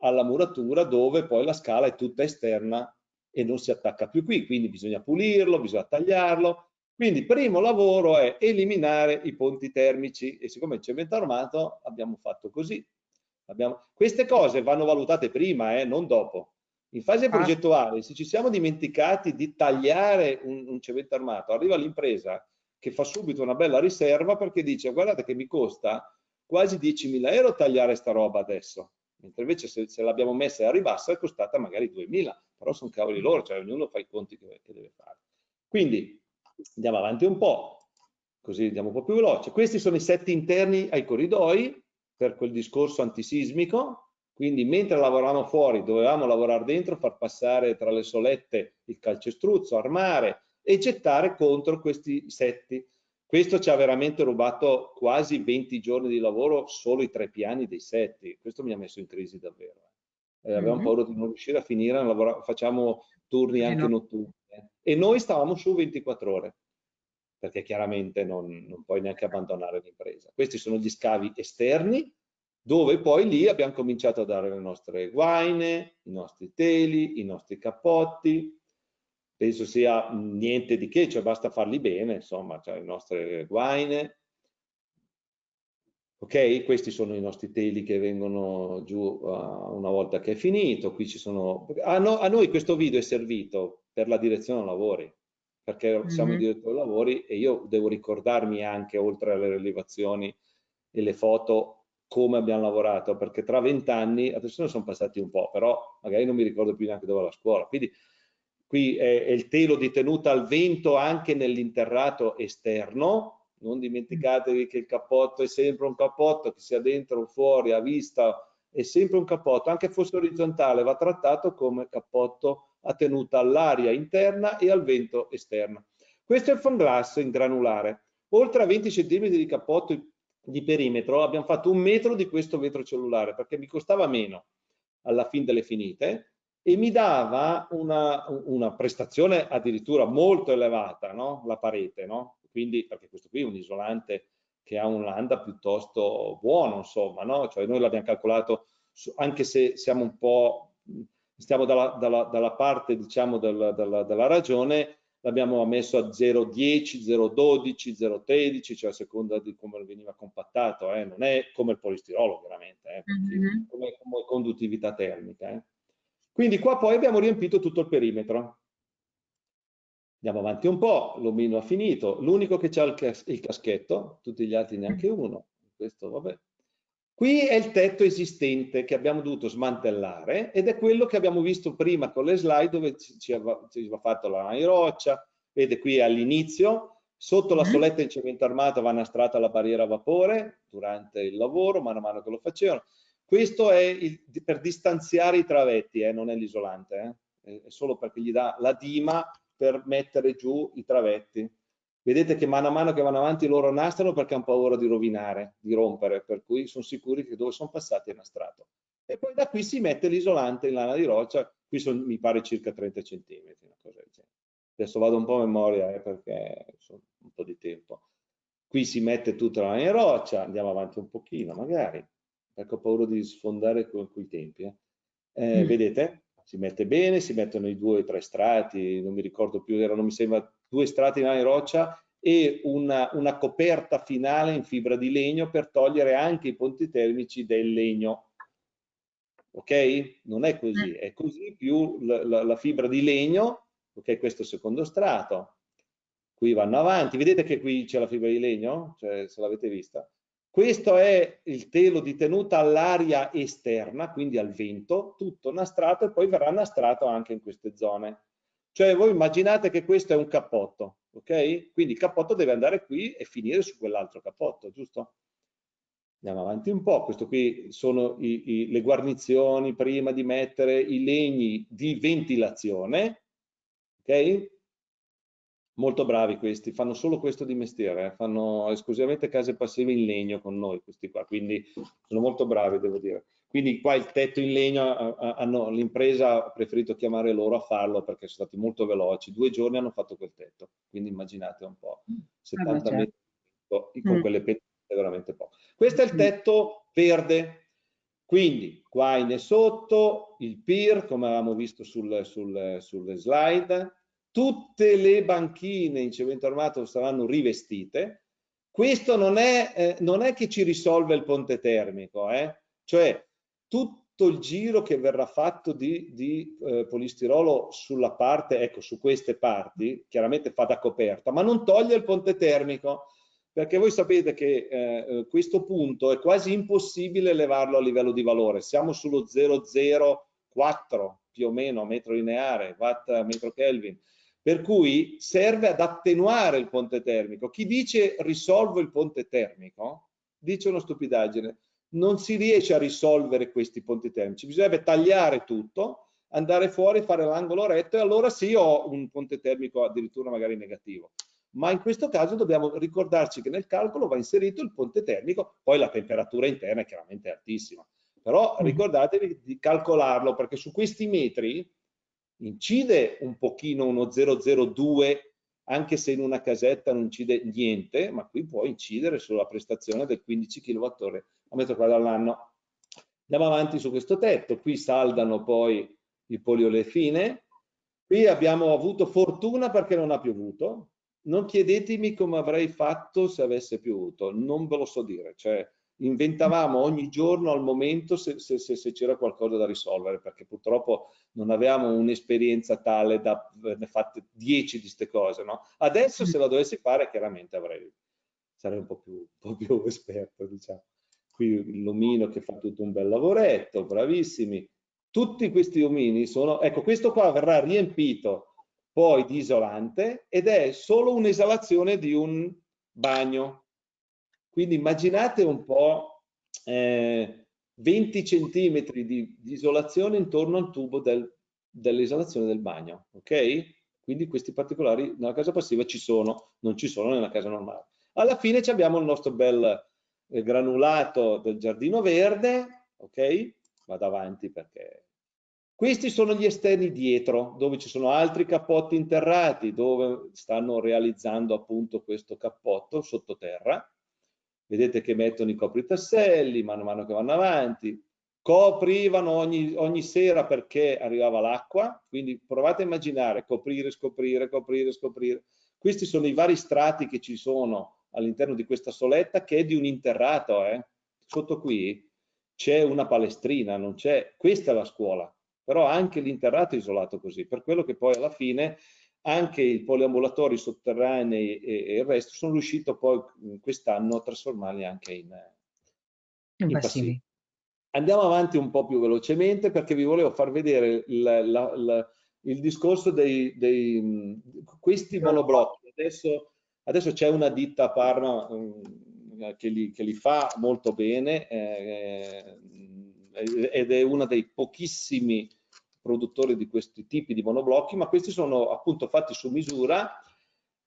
alla muratura, dove poi la scala è tutta esterna e non si attacca più qui, quindi bisogna pulirlo, bisogna tagliarlo. Quindi il primo lavoro è eliminare i ponti termici, e siccome in cemento armato abbiamo fatto così. Queste cose vanno valutate prima, non dopo. In fase progettuale, se ci siamo dimenticati di tagliare un cemento armato, arriva l'impresa che fa subito una bella riserva, perché dice: guardate che mi costa quasi 10.000 euro tagliare sta roba adesso, mentre invece se l'abbiamo messa a ribasso è costata magari 2.000, però sono cavoli loro, cioè ognuno fa i conti che deve fare. Quindi andiamo avanti un po', così andiamo un po' più veloce. Questi sono i set interni ai corridoi per quel discorso antisismico. Quindi mentre lavoravamo fuori dovevamo lavorare dentro, far passare tra le solette il calcestruzzo, armare e gettare contro questi setti. Questo ci ha veramente rubato quasi 20 giorni di lavoro, solo i 3 piani dei setti. Questo mi ha messo in crisi davvero. Avevamo
Mhm.
paura di non riuscire a finire, facciamo turni anche
Immagino.
notturni. E noi stavamo su 24 ore, perché chiaramente non puoi neanche abbandonare l'impresa. Questi sono gli scavi esterni, dove poi lì abbiamo cominciato a dare le nostre guaine, i nostri teli, i nostri cappotti. Penso sia niente di che, cioè basta farli bene, insomma, cioè le nostre guaine. Ok, questi sono i nostri teli che vengono giù una volta che è finito. Qui ci sono. A noi questo video è servito per la direzione lavori, perché siamo i
Mhm.
direttori lavori, e io devo ricordarmi anche, oltre alle rilevazioni e le foto, come abbiamo lavorato, perché tra 20 anni, adesso ne sono passati un po', però magari non mi ricordo più neanche dove era la scuola. Quindi qui è il telo di tenuta al vento anche nell'interrato esterno. Non dimenticatevi che il cappotto è sempre un cappotto, che sia dentro o fuori, a vista, è sempre un cappotto, anche fosse orizzontale, va trattato come cappotto a tenuta all'aria interna e al vento esterno. Questo è il foam glass in granulare. Oltre a 20 cm di cappotto di perimetro, abbiamo fatto 1 metro di questo vetro cellulare, perché mi costava meno alla fine delle finite, e mi dava una prestazione addirittura molto elevata, no? La parete, no? Quindi, perché questo qui è un isolante che ha un lambda piuttosto buono, insomma, no? Cioè noi l'abbiamo calcolato, anche se siamo un po', stiamo dalla parte, diciamo, della ragione, l'abbiamo messo a 0,10, 0,12, 0,13, cioè a seconda di come veniva compattato, non è come il polistirolo veramente,
Mhm.
come conduttività termica. Quindi qua poi abbiamo riempito tutto il perimetro. Andiamo avanti un po', l'omino ha finito, l'unico che ha il caschetto, tutti gli altri neanche uno, questo vabbè. Qui è il tetto esistente che abbiamo dovuto smantellare ed è quello che abbiamo visto prima con le slide dove ci va fatto la lana di roccia, vede qui all'inizio, sotto la soletta in cemento armato va innastrata la barriera a vapore durante il lavoro, mano a mano che lo facevano. Questo è per distanziare i travetti, non è l'isolante, è solo perché gli dà la dima per mettere giù i travetti. Vedete che mano a mano che vanno avanti loro nastrano perché hanno paura di rovinare, di rompere, per cui sono sicuri che dove sono passati è nastrato. E poi da qui si mette l'isolante in lana di roccia, qui sono mi pare circa 30 cm, una cosa del genere. Adesso vado un po' a memoria perché sono un po' di tempo. Qui si mette tutta la lana di roccia, andiamo avanti un pochino magari, perché ho paura di sfondare con quei tempi. Vedete? Si mette bene, si mettono i 2 o 3 strati, non mi ricordo più, erano mi sembra 2 strati in lana di roccia e una coperta finale in fibra di legno per togliere anche i ponti termici del legno. Ok? Non è così più la fibra di legno, ok? Questo è il secondo strato. Qui vanno avanti, vedete che qui c'è la fibra di legno? Cioè, se l'avete vista. Questo è il telo di tenuta all'aria esterna, quindi al vento, tutto nastrato e poi verrà nastrato anche in queste zone. Cioè voi immaginate che questo è un cappotto, ok? Quindi il cappotto deve andare qui e finire su quell'altro cappotto, giusto? Andiamo avanti un po', questo qui sono le guarnizioni prima di mettere i legni di ventilazione, ok? Molto bravi questi, fanno solo questo di mestiere, fanno esclusivamente case passive in legno con noi questi qua, quindi sono molto bravi devo dire. Quindi qua il tetto in legno, l'impresa ha preferito chiamare loro a farlo perché sono stati molto veloci, 2 giorni hanno fatto quel tetto, quindi immaginate un po', 70 metri con quelle pentole veramente poco. Questo è il tetto verde, quindi qua in e sotto il pier, come avevamo visto sulle slide, tutte le banchine in cemento armato saranno rivestite. Questo non è che ci risolve il ponte termico, cioè tutto il giro che verrà fatto di polistirolo sulla parte, ecco, su queste parti, chiaramente fa da coperta, ma non toglie il ponte termico, perché voi sapete che questo punto è quasi impossibile levarlo a livello di valore, siamo sullo 0,04 più o meno metro lineare, watt a metro Kelvin, per cui serve ad attenuare il ponte termico. Chi dice risolvo il ponte termico dice una stupidaggine, non si riesce a risolvere questi ponti termici, bisognerebbe tagliare tutto, andare fuori, fare l'angolo retto e allora sì ho un ponte termico addirittura magari negativo. Ma in questo caso dobbiamo ricordarci che nel calcolo va inserito il ponte termico, poi la temperatura interna è chiaramente altissima, però ricordatevi di calcolarlo perché su questi metri incide un pochino uno 0,02, anche se in una casetta non incide niente, ma qui può incidere sulla prestazione del 15 kWh a metro quadrato all'anno. Andiamo avanti su questo tetto, qui saldano poi il poliolefine, qui abbiamo avuto fortuna perché non ha piovuto, non chiedetemi come avrei fatto se avesse piovuto, non ve lo so dire, cioè inventavamo ogni giorno al momento se c'era qualcosa da risolvere, perché purtroppo non avevamo un'esperienza tale da ne fatte 10 di queste cose, no? Adesso se la dovessi fare chiaramente sarei un po' più esperto, diciamo. Qui l'omino che fa tutto un bel lavoretto, bravissimi. Tutti questi omini sono, ecco, questo qua verrà riempito poi di isolante ed è solo un'esalazione di un bagno. Quindi immaginate un po' 20 centimetri di isolazione intorno al tubo dell'isolazione del bagno, ok? Quindi questi particolari nella casa passiva ci sono, non ci sono nella casa normale. Alla fine abbiamo il nostro bel granulato del giardino verde, ok? Vado avanti perché questi sono gli esterni dietro, dove ci sono altri cappotti interrati, dove stanno realizzando appunto questo cappotto sottoterra. Vedete che mettono i copritasselli mano a mano che vanno avanti, coprivano ogni sera perché arrivava l'acqua, quindi provate a immaginare coprire, scoprire, coprire, scoprire. Questi sono i vari strati che ci sono all'interno di questa soletta che è di un interrato. Sotto qui c'è una palestrina, non c'è, questa è la scuola, però anche l'interrato è isolato così, per quello che poi alla fine anche i poliambulatori sotterranei e il resto, sono riuscito poi quest'anno a trasformarli anche in passivi. Andiamo avanti un po' più velocemente perché vi volevo far vedere il discorso questi monoblocchi. Adesso c'è una ditta a Parma che li fa molto bene ed è una dei pochissimi produttori di questi tipi di monoblocchi, ma questi sono appunto fatti su misura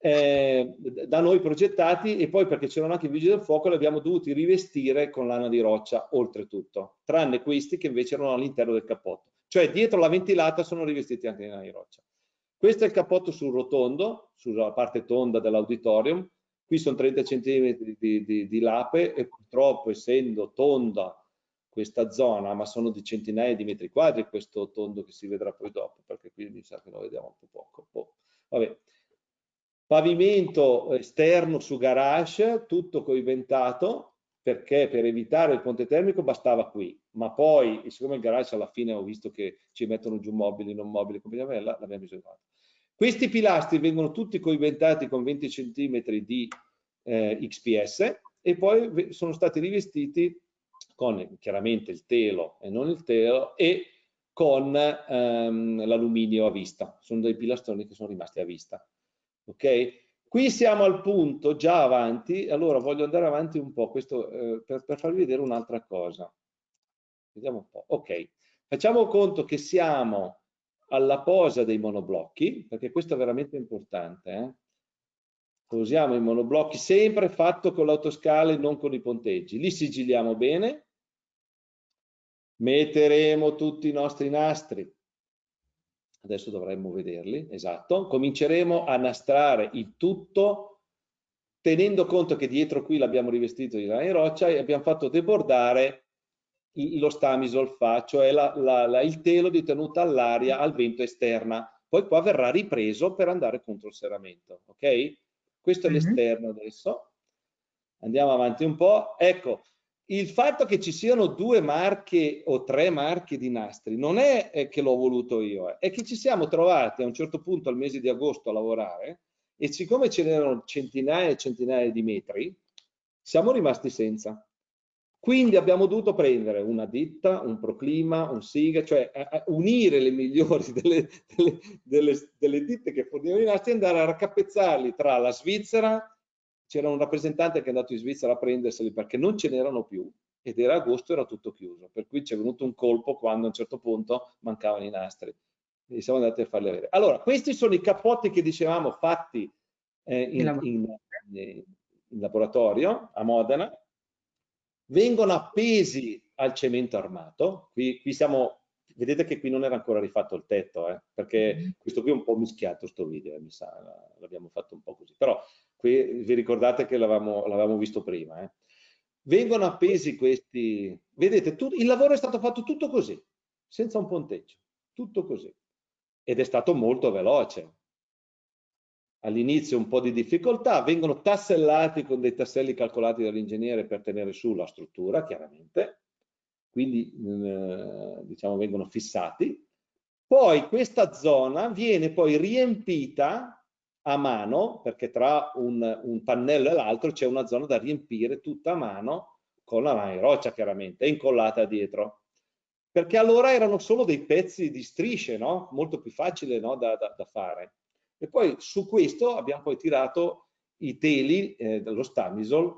da noi progettati, e poi perché c'erano anche i vigili del fuoco li abbiamo dovuti rivestire con lana di roccia oltretutto, tranne questi che invece erano all'interno del cappotto, cioè dietro la ventilata sono rivestiti anche di lana di roccia. Questo è il cappotto sul rotondo, sulla parte tonda dell'auditorium. Qui sono 30 cm di lape e purtroppo, essendo tonda questa zona, ma sono di centinaia di metri quadri questo tondo che si vedrà poi dopo, perché qui mi sa che lo vediamo un po' poco. Vabbè. Pavimento esterno su garage, tutto coibentato, perché per evitare il ponte termico bastava qui, ma poi, siccome il garage alla fine ho visto che ci mettono giù mobili, non mobili, l'abbiamo misurato. Questi pilastri vengono tutti coibentati con 20 cm di XPS e poi sono stati rivestiti con chiaramente il telo e non il telo e con l'alluminio a vista. Sono dei pilastroni che sono rimasti a vista. Ok? Qui siamo al punto già avanti, allora voglio andare avanti un po', questo, per farvi vedere un'altra cosa. Vediamo un po'. Ok, facciamo conto che siamo alla posa dei monoblocchi, perché questo è veramente importante. Posiamo i monoblocchi sempre fatto con l'autoscale, non con i ponteggi. Li sigilliamo bene, metteremo tutti i nostri nastri. Adesso dovremmo vederli, esatto. Cominceremo a nastrare il tutto, tenendo conto che dietro qui l'abbiamo rivestito di lana di roccia e abbiamo fatto debordare lo stamisol fa, cioè il telo di tenuta all'aria al vento esterna. Poi qua verrà ripreso per andare contro il serramento, ok? Questo è l'esterno adesso. Andiamo avanti un po'. Ecco, il fatto che ci siano 2 marche o 3 marche di nastri non è che l'ho voluto io, è che ci siamo trovati a un certo punto al mese di agosto a lavorare e siccome ce n'erano centinaia e centinaia di metri, siamo rimasti senza. Quindi abbiamo dovuto prendere una ditta, un Proclima, un Siga, cioè unire le migliori delle ditte che fornivano i nastri e andare a raccapezzarli tra la Svizzera. C'era un rappresentante che è andato in Svizzera a prenderseli perché non ce n'erano più ed era agosto, era tutto chiuso, per cui ci è venuto un colpo quando a un certo punto mancavano i nastri e siamo andati a farli avere. Allora, questi sono i cappotti che dicevamo fatti in laboratorio a Modena, vengono appesi al cemento armato. Qui siamo, vedete che qui non era ancora rifatto il tetto, perché questo qui è un po' mischiato sto video, mi sa, l'abbiamo fatto un po' così, però qui vi ricordate che l'avevamo visto prima. Vengono appesi questi, vedete, il lavoro è stato fatto tutto così, senza un ponteggio, tutto così, ed è stato molto veloce. All'inizio un po' di difficoltà, vengono tassellati con dei tasselli calcolati dall'ingegnere per tenere su la struttura, chiaramente, quindi diciamo vengono fissati. Poi questa zona viene poi riempita a mano, perché tra un pannello e l'altro c'è una zona da riempire tutta a mano con la lana di roccia, chiaramente, e incollata dietro. Perché allora erano solo dei pezzi di strisce, no? Molto più facile, no? da fare. E poi su questo abbiamo poi tirato i teli dello Stamisol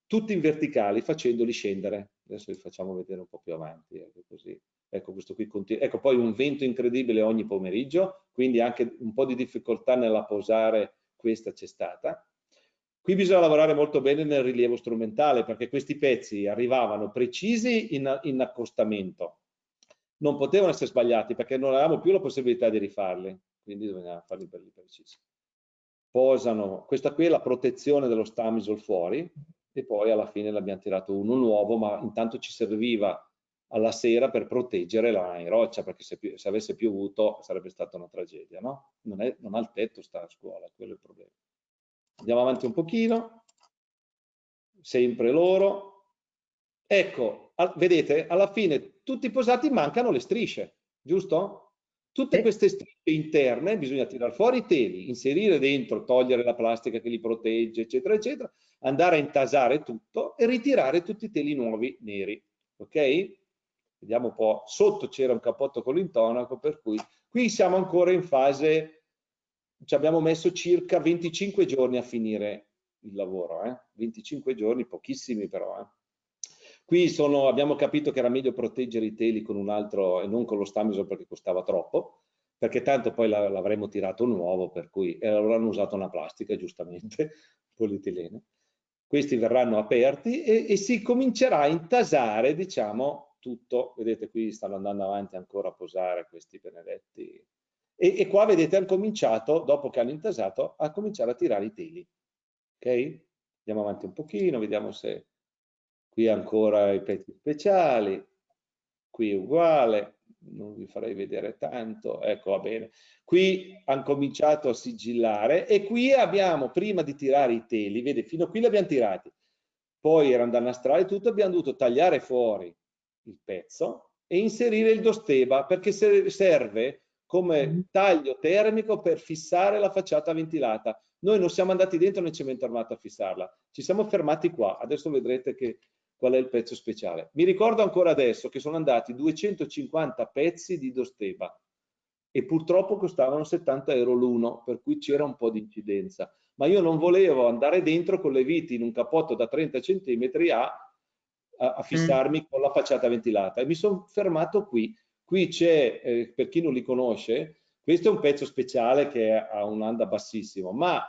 tutti in verticali facendoli scendere. Adesso li facciamo vedere un po' più avanti, così. Ecco, questo qui continua. Ecco, poi un vento incredibile ogni pomeriggio, quindi anche un po' di difficoltà nella posare questa c'è stata. Qui bisogna lavorare molto bene nel rilievo strumentale perché questi pezzi arrivavano precisi in accostamento. Non potevano essere sbagliati perché non avevamo più la possibilità di rifarli, quindi bisognava farli belli precisi. Posano, questa qui è la protezione dello Stamisol fuori e poi alla fine l'abbiamo tirato uno nuovo, ma intanto ci serviva alla sera per proteggere la lana di roccia, perché se avesse piovuto sarebbe stata una tragedia, no? Non ha il tetto sta scuola, quello è il problema. Andiamo avanti un pochino, sempre loro. Ecco, vedete, alla fine tutti posati mancano le strisce, giusto? Tutte queste strisce interne bisogna tirare fuori i teli, inserire dentro, togliere la plastica che li protegge, eccetera, eccetera, andare a intasare tutto e ritirare tutti i teli nuovi neri. Ok? Vediamo un po'. Sotto c'era un cappotto con l'intonaco, per cui qui siamo ancora in fase, ci abbiamo messo circa 25 giorni a finire il lavoro, 25 giorni, pochissimi però. Qui abbiamo capito che era meglio proteggere i teli con un altro e non con lo Stamiso perché costava troppo, perché tanto poi l'avremmo tirato nuovo, per cui avranno usato una plastica, giustamente, polietilene. Questi verranno aperti e si comincerà a intasare, diciamo, tutto. Vedete, qui stanno andando avanti ancora a posare questi benedetti. E qua, vedete, hanno cominciato, dopo che hanno intasato, a cominciare a tirare i teli. Ok? Andiamo avanti un pochino, vediamo se... Qui ancora i pezzi speciali, qui è uguale, non vi farei vedere tanto, ecco, va bene. Qui hanno cominciato a sigillare e qui abbiamo, prima di tirare i teli, vede, fino a qui li abbiamo tirati, poi erano da nastrare tutto, abbiamo dovuto tagliare fuori il pezzo e inserire il dosteba, perché serve come taglio termico per fissare la facciata ventilata. Noi non siamo andati dentro nel cemento armato a fissarla, ci siamo fermati qua, adesso vedrete qual è il pezzo speciale. Mi ricordo ancora adesso che sono andati 250 pezzi di dosteba e purtroppo costavano 70 euro l'uno, per cui c'era un po' di incidenza. Ma io non volevo andare dentro con le viti in un cappotto da 30 cm a fissarmi con la facciata ventilata e mi sono fermato qui. Qui c'è, per chi non li conosce, questo è un pezzo speciale che ha un'anda bassissimo, ma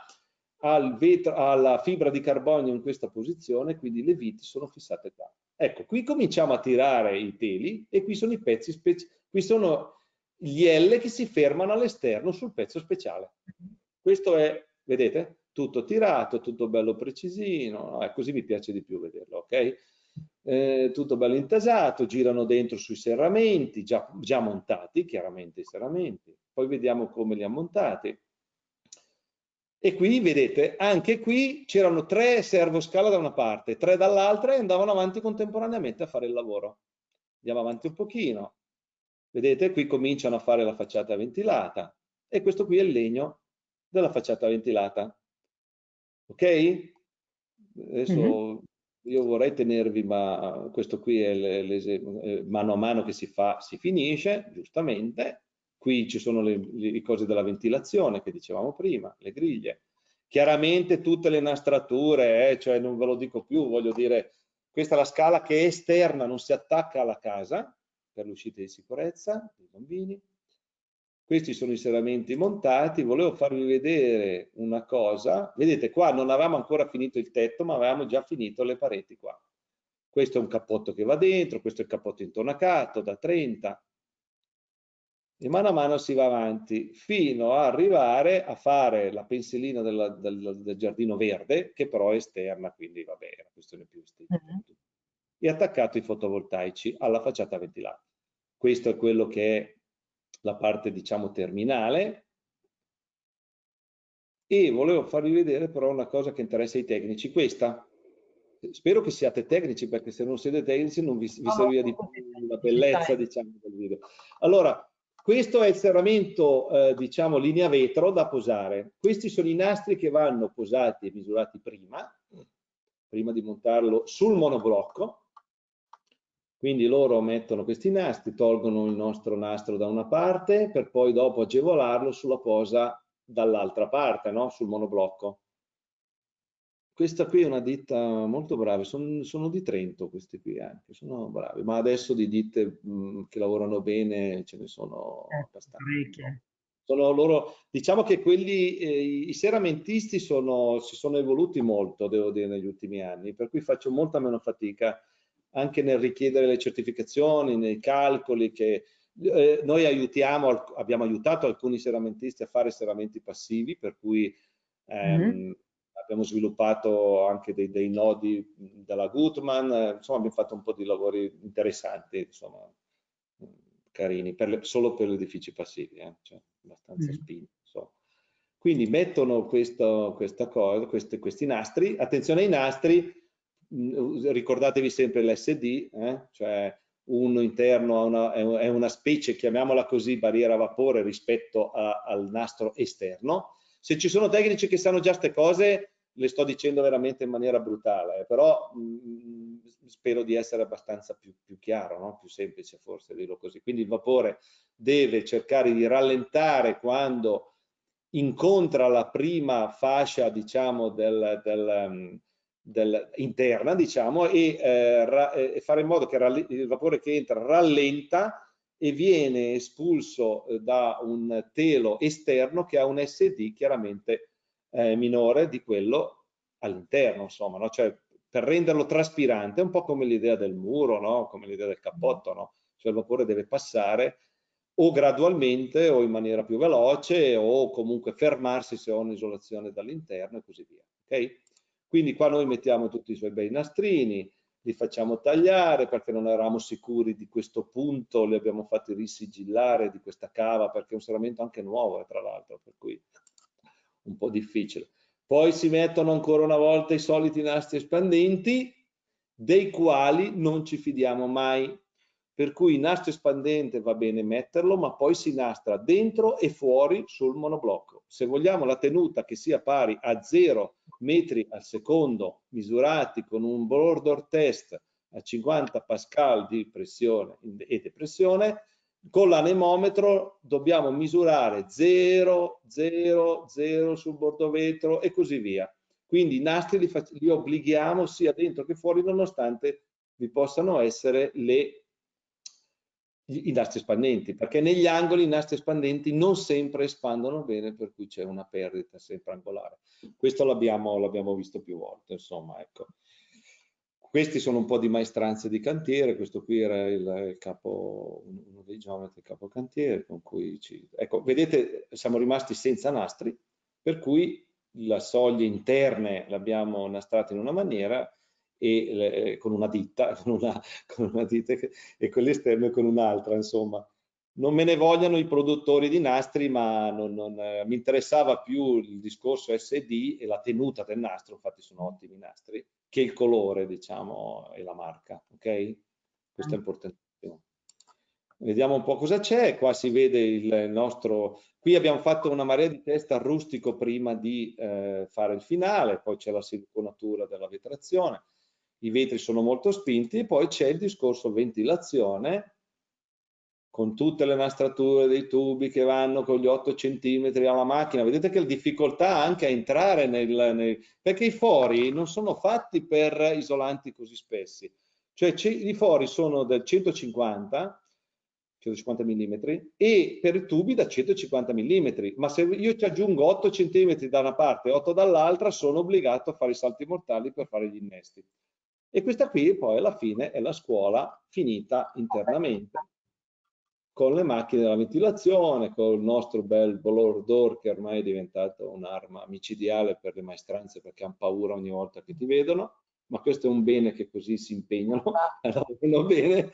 ha la fibra di carbonio in questa posizione, quindi le viti sono fissate qua. Ecco, qui cominciamo a tirare i teli e qui sono i pezzi speciali, qui sono gli L che si fermano all'esterno sul pezzo speciale. Questo è, vedete, tutto tirato, tutto bello precisino, così mi piace di più vederlo, ok? Tutto bello intasato, girano dentro sui serramenti, già montati, chiaramente i serramenti, poi vediamo come li ha montati. E qui vedete, anche qui c'erano 3 servoscala da una parte, 3 dall'altra e andavano avanti contemporaneamente a fare il lavoro. Andiamo avanti un pochino. Vedete, qui cominciano a fare la facciata ventilata e questo qui è il legno della facciata ventilata. Ok? Adesso io vorrei tenervi, ma questo qui è mano a mano che si fa, si finisce, giustamente. Qui ci sono le cose della ventilazione che dicevamo prima, le griglie. Chiaramente tutte le nastrature, cioè non ve lo dico più, voglio dire, questa è la scala che è esterna, non si attacca alla casa per l'uscita di sicurezza dei bambini. Questi sono i serramenti montati. Volevo farvi vedere una cosa. Vedete, qua non avevamo ancora finito il tetto, ma avevamo già finito le pareti qua. Questo è un cappotto che va dentro, questo è il cappotto intonacato da 30. E mano a mano si va avanti fino a arrivare a fare la pensillina del giardino verde, che però è esterna, quindi vabbè, è una questione più estetica. E attaccato i fotovoltaici alla facciata ventilata. Questo è quello che è la parte, diciamo, terminale. E volevo farvi vedere però una cosa che interessa ai tecnici. Questa, spero che siate tecnici, perché se non siete tecnici non vi serviva di più la bellezza, diciamo, del video. Allora, questo è il serramento, diciamo, linea vetro da posare. Questi sono i nastri che vanno posati e misurati prima di montarlo sul monoblocco. Quindi loro mettono questi nastri, tolgono il nostro nastro da una parte per poi dopo agevolarlo sulla posa dall'altra parte, no? Sul monoblocco. Questa qui è una ditta molto brava, sono di Trento questi qui anche, sono bravi, ma adesso di ditte che lavorano bene ce ne sono abbastanza. Sono loro, diciamo che quelli, i serramentisti si sono evoluti molto, devo dire, negli ultimi anni, per cui faccio molta meno fatica anche nel richiedere le certificazioni, nei calcoli che noi abbiamo aiutato alcuni serramentisti a fare serramenti passivi, per cui abbiamo sviluppato anche dei nodi della Gutmann, insomma abbiamo fatto un po' di lavori interessanti, insomma, carini, solo per gli edifici passivi, cioè, abbastanza spinti. Insomma. Quindi mettono questa cosa, questi nastri, attenzione ai nastri, ricordatevi sempre l'SD, cioè un interno è una specie, chiamiamola così, barriera a vapore rispetto al nastro esterno. Se ci sono tecnici che sanno già queste cose, le sto dicendo veramente in maniera brutale, però spero di essere abbastanza più chiaro, no? Più semplice forse dirlo così. Quindi il vapore deve cercare di rallentare quando incontra la prima fascia, diciamo, interna, diciamo, e fare in modo che il vapore che entra rallenta e viene espulso da un telo esterno che ha un SD chiaramente minore di quello all'interno, insomma, no? Cioè, per renderlo traspirante, è un po' come l'idea del muro, no? Come l'idea del cappotto, no? Cioè il vapore deve passare o gradualmente o in maniera più veloce o comunque fermarsi se ho un'isolazione dall'interno e così via. Okay? Quindi qua noi mettiamo tutti i suoi bei nastrini, li facciamo tagliare perché non eravamo sicuri di questo punto, li abbiamo fatti risigillare di questa cava perché è un serramento anche nuovo tra l'altro, per cui un po' difficile. Poi si mettono ancora una volta i soliti nastri espandenti, dei quali non ci fidiamo mai. Per cui il nastro espandente va bene metterlo, ma poi si nastra dentro e fuori sul monoblocco. Se vogliamo la tenuta che sia pari a 0 metri al secondo, misurati con un border test a 50 pascal di pressione e depressione, con l'anemometro dobbiamo misurare 0, 0, 0 sul bordo vetro e così via. Quindi i nastri li obblighiamo sia dentro che fuori, nonostante vi possano essere i nastri espandenti, perché negli angoli i nastri espandenti non sempre espandono bene, per cui c'è una perdita sempre angolare. Questo l'abbiamo visto più volte, insomma, ecco. Questi sono un po' di maestranze di cantiere, questo qui era il capo, uno dei geometri capo cantiere, con cui ecco, vedete, siamo rimasti senza nastri, per cui le soglie interne le abbiamo nastrate in una maniera e con una ditta, con una ditta e quelle esterne con un'altra, insomma. Non me ne vogliano i produttori di nastri, ma mi interessava più il discorso SD e la tenuta del nastro, infatti sono ottimi nastri, che il colore, diciamo, e la marca, ok? Questo è importantissimo. Vediamo un po' cosa c'è, qua si vede il nostro, qui abbiamo fatto una marea di test al rustico prima di fare il finale, poi c'è la siliconatura della vetrazione, i vetri sono molto spinti e poi c'è il discorso ventilazione con tutte le nastrature dei tubi che vanno con gli 8 centimetri alla macchina. Vedete che la difficoltà anche a entrare perché i fori non sono fatti per isolanti così spessi, cioè i fori sono del 150 mm e per i tubi da 150 mm, ma se io ci aggiungo 8 cm da una parte e 8 dall'altra sono obbligato a fare i salti mortali per fare gli innesti. E questa qui poi alla fine è la scuola finita internamente con le macchine della ventilazione, con il nostro bel blower door che ormai è diventato un'arma micidiale per le maestranze perché hanno paura ogni volta che ti vedono, ma questo è un bene che così si impegnano a lavorare bene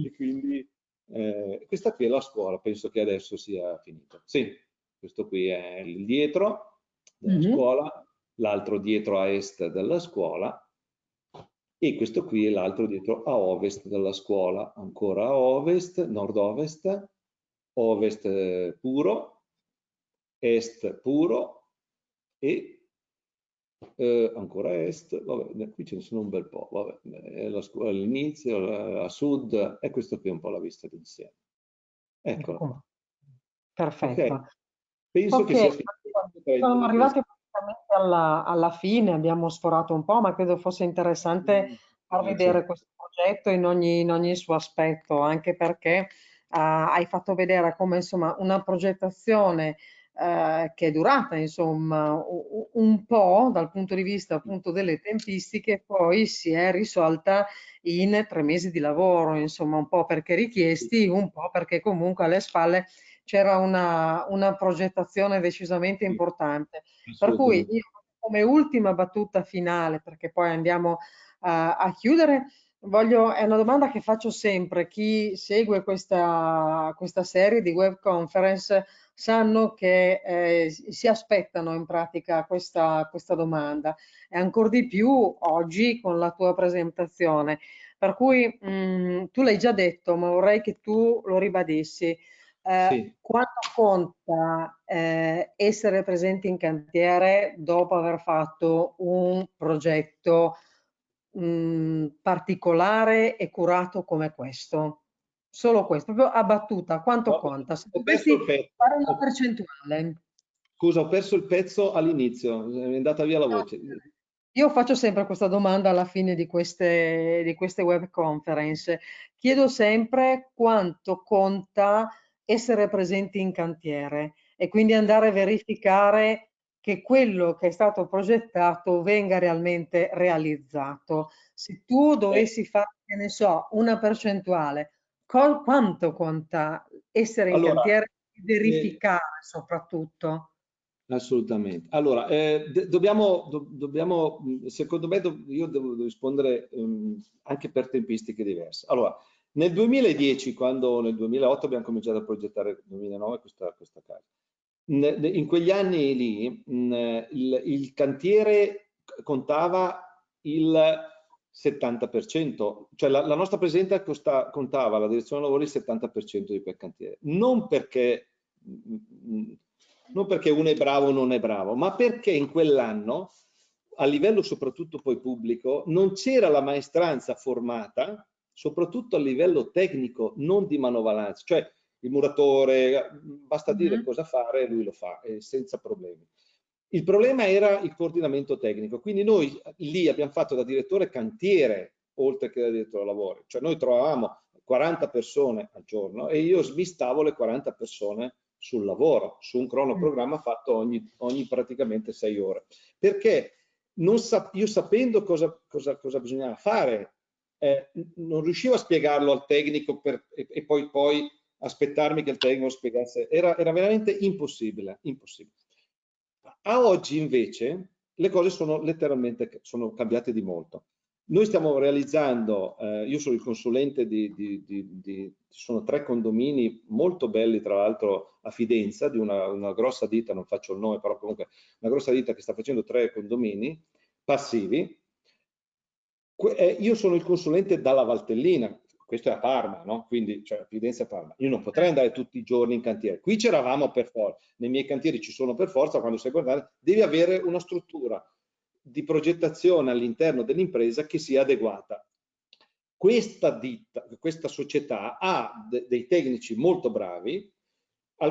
e quindi questa qui è la scuola, penso che adesso sia finita. Sì, questo qui è il dietro della scuola, l'altro dietro a est della scuola e questo qui è l'altro dietro a ovest della scuola, ancora a ovest, nord-ovest, ovest puro, est puro e ancora est, vabbè, qui ce ne sono un bel po', vabbè, la scuola all'inizio, a sud, e questo qui è un po' la vista d'insieme. Eccola qua.
Perfetto.
Okay. Penso che sia finito.
Siamo arrivati praticamente alla fine, abbiamo sforato un po', ma credo fosse interessante far vedere questo progetto in ogni suo aspetto, anche perché hai fatto vedere come insomma una progettazione che è durata insomma un po' dal punto di vista appunto delle tempistiche, poi si è risolta in 3 mesi di lavoro, insomma un po' perché richiesti, un po' perché comunque alle spalle c'era una progettazione decisamente importante. Per cui io, come ultima battuta finale, perché poi andiamo a chiudere, È una domanda che faccio sempre. Chi segue questa serie di web conference sanno che si aspettano in pratica questa domanda e ancora di più oggi con la tua presentazione. Per cui tu l'hai già detto, ma vorrei che tu lo ribadissi.
Sì.
Quanto conta essere presenti in cantiere dopo aver fatto un progetto particolare e curato come questo? Solo questo, proprio a battuta, quanto
No,
conta? Se
ho perso
dovessi
il pezzo.
fare una percentuale.
Scusa, ho perso il pezzo all'inizio, è andata via la
No,
voce.
io faccio sempre questa domanda alla fine di queste web conference. Chiedo sempre quanto conta essere presenti in cantiere e quindi andare a verificare che quello che è stato progettato venga realmente realizzato. Se tu
Eh,
dovessi fare, che ne so, una percentuale, quanto conta essere in
allora,
cantiere e
eh,
verificare soprattutto?
assolutamente. Allora, dobbiamo, secondo me, io devo rispondere anche per tempistiche diverse. Allora, nel 2010, quando nel 2008 abbiamo cominciato a progettare, nel 2009, questa casa, in quegli anni lì, il cantiere contava il 70%, cioè la nostra presenza contava la direzione lavori il 70% di quel cantiere. Non perché uno è bravo o non è bravo, ma perché in quell'anno, a livello soprattutto poi pubblico, non c'era la maestranza formata, soprattutto a livello tecnico, non di manovalanza, cioè il muratore, basta dire
Mhm.
cosa fare e lui lo fa, senza problemi. Il problema era il coordinamento tecnico, quindi noi lì abbiamo fatto da direttore cantiere, oltre che da direttore lavori, cioè noi trovavamo 40 persone al giorno e io smistavo le 40 persone sul lavoro, su un cronoprogramma fatto ogni praticamente 6 ore. Perché io sapendo cosa bisognava fare, non riuscivo a spiegarlo al tecnico e poi aspettarmi che il tecnico spiegasse, era veramente impossibile, impossibile. A oggi invece le cose sono letteralmente sono cambiate di molto. Noi stiamo realizzando, io sono il consulente ci sono 3 condomini molto belli tra l'altro a Fidenza di una grossa ditta, non faccio il nome, però comunque una grossa ditta che sta facendo 3 condomini passivi. Io sono il consulente dalla Valtellina, questo è a Parma, no? Quindi cioè, Fidenza e Parma. Io non potrei andare tutti i giorni in cantiere. Qui c'eravamo per forza, nei miei cantieri ci sono per forza, quando sei guardare, devi avere una struttura di progettazione all'interno dell'impresa che sia adeguata. Questa ditta, questa società ha dei tecnici molto bravi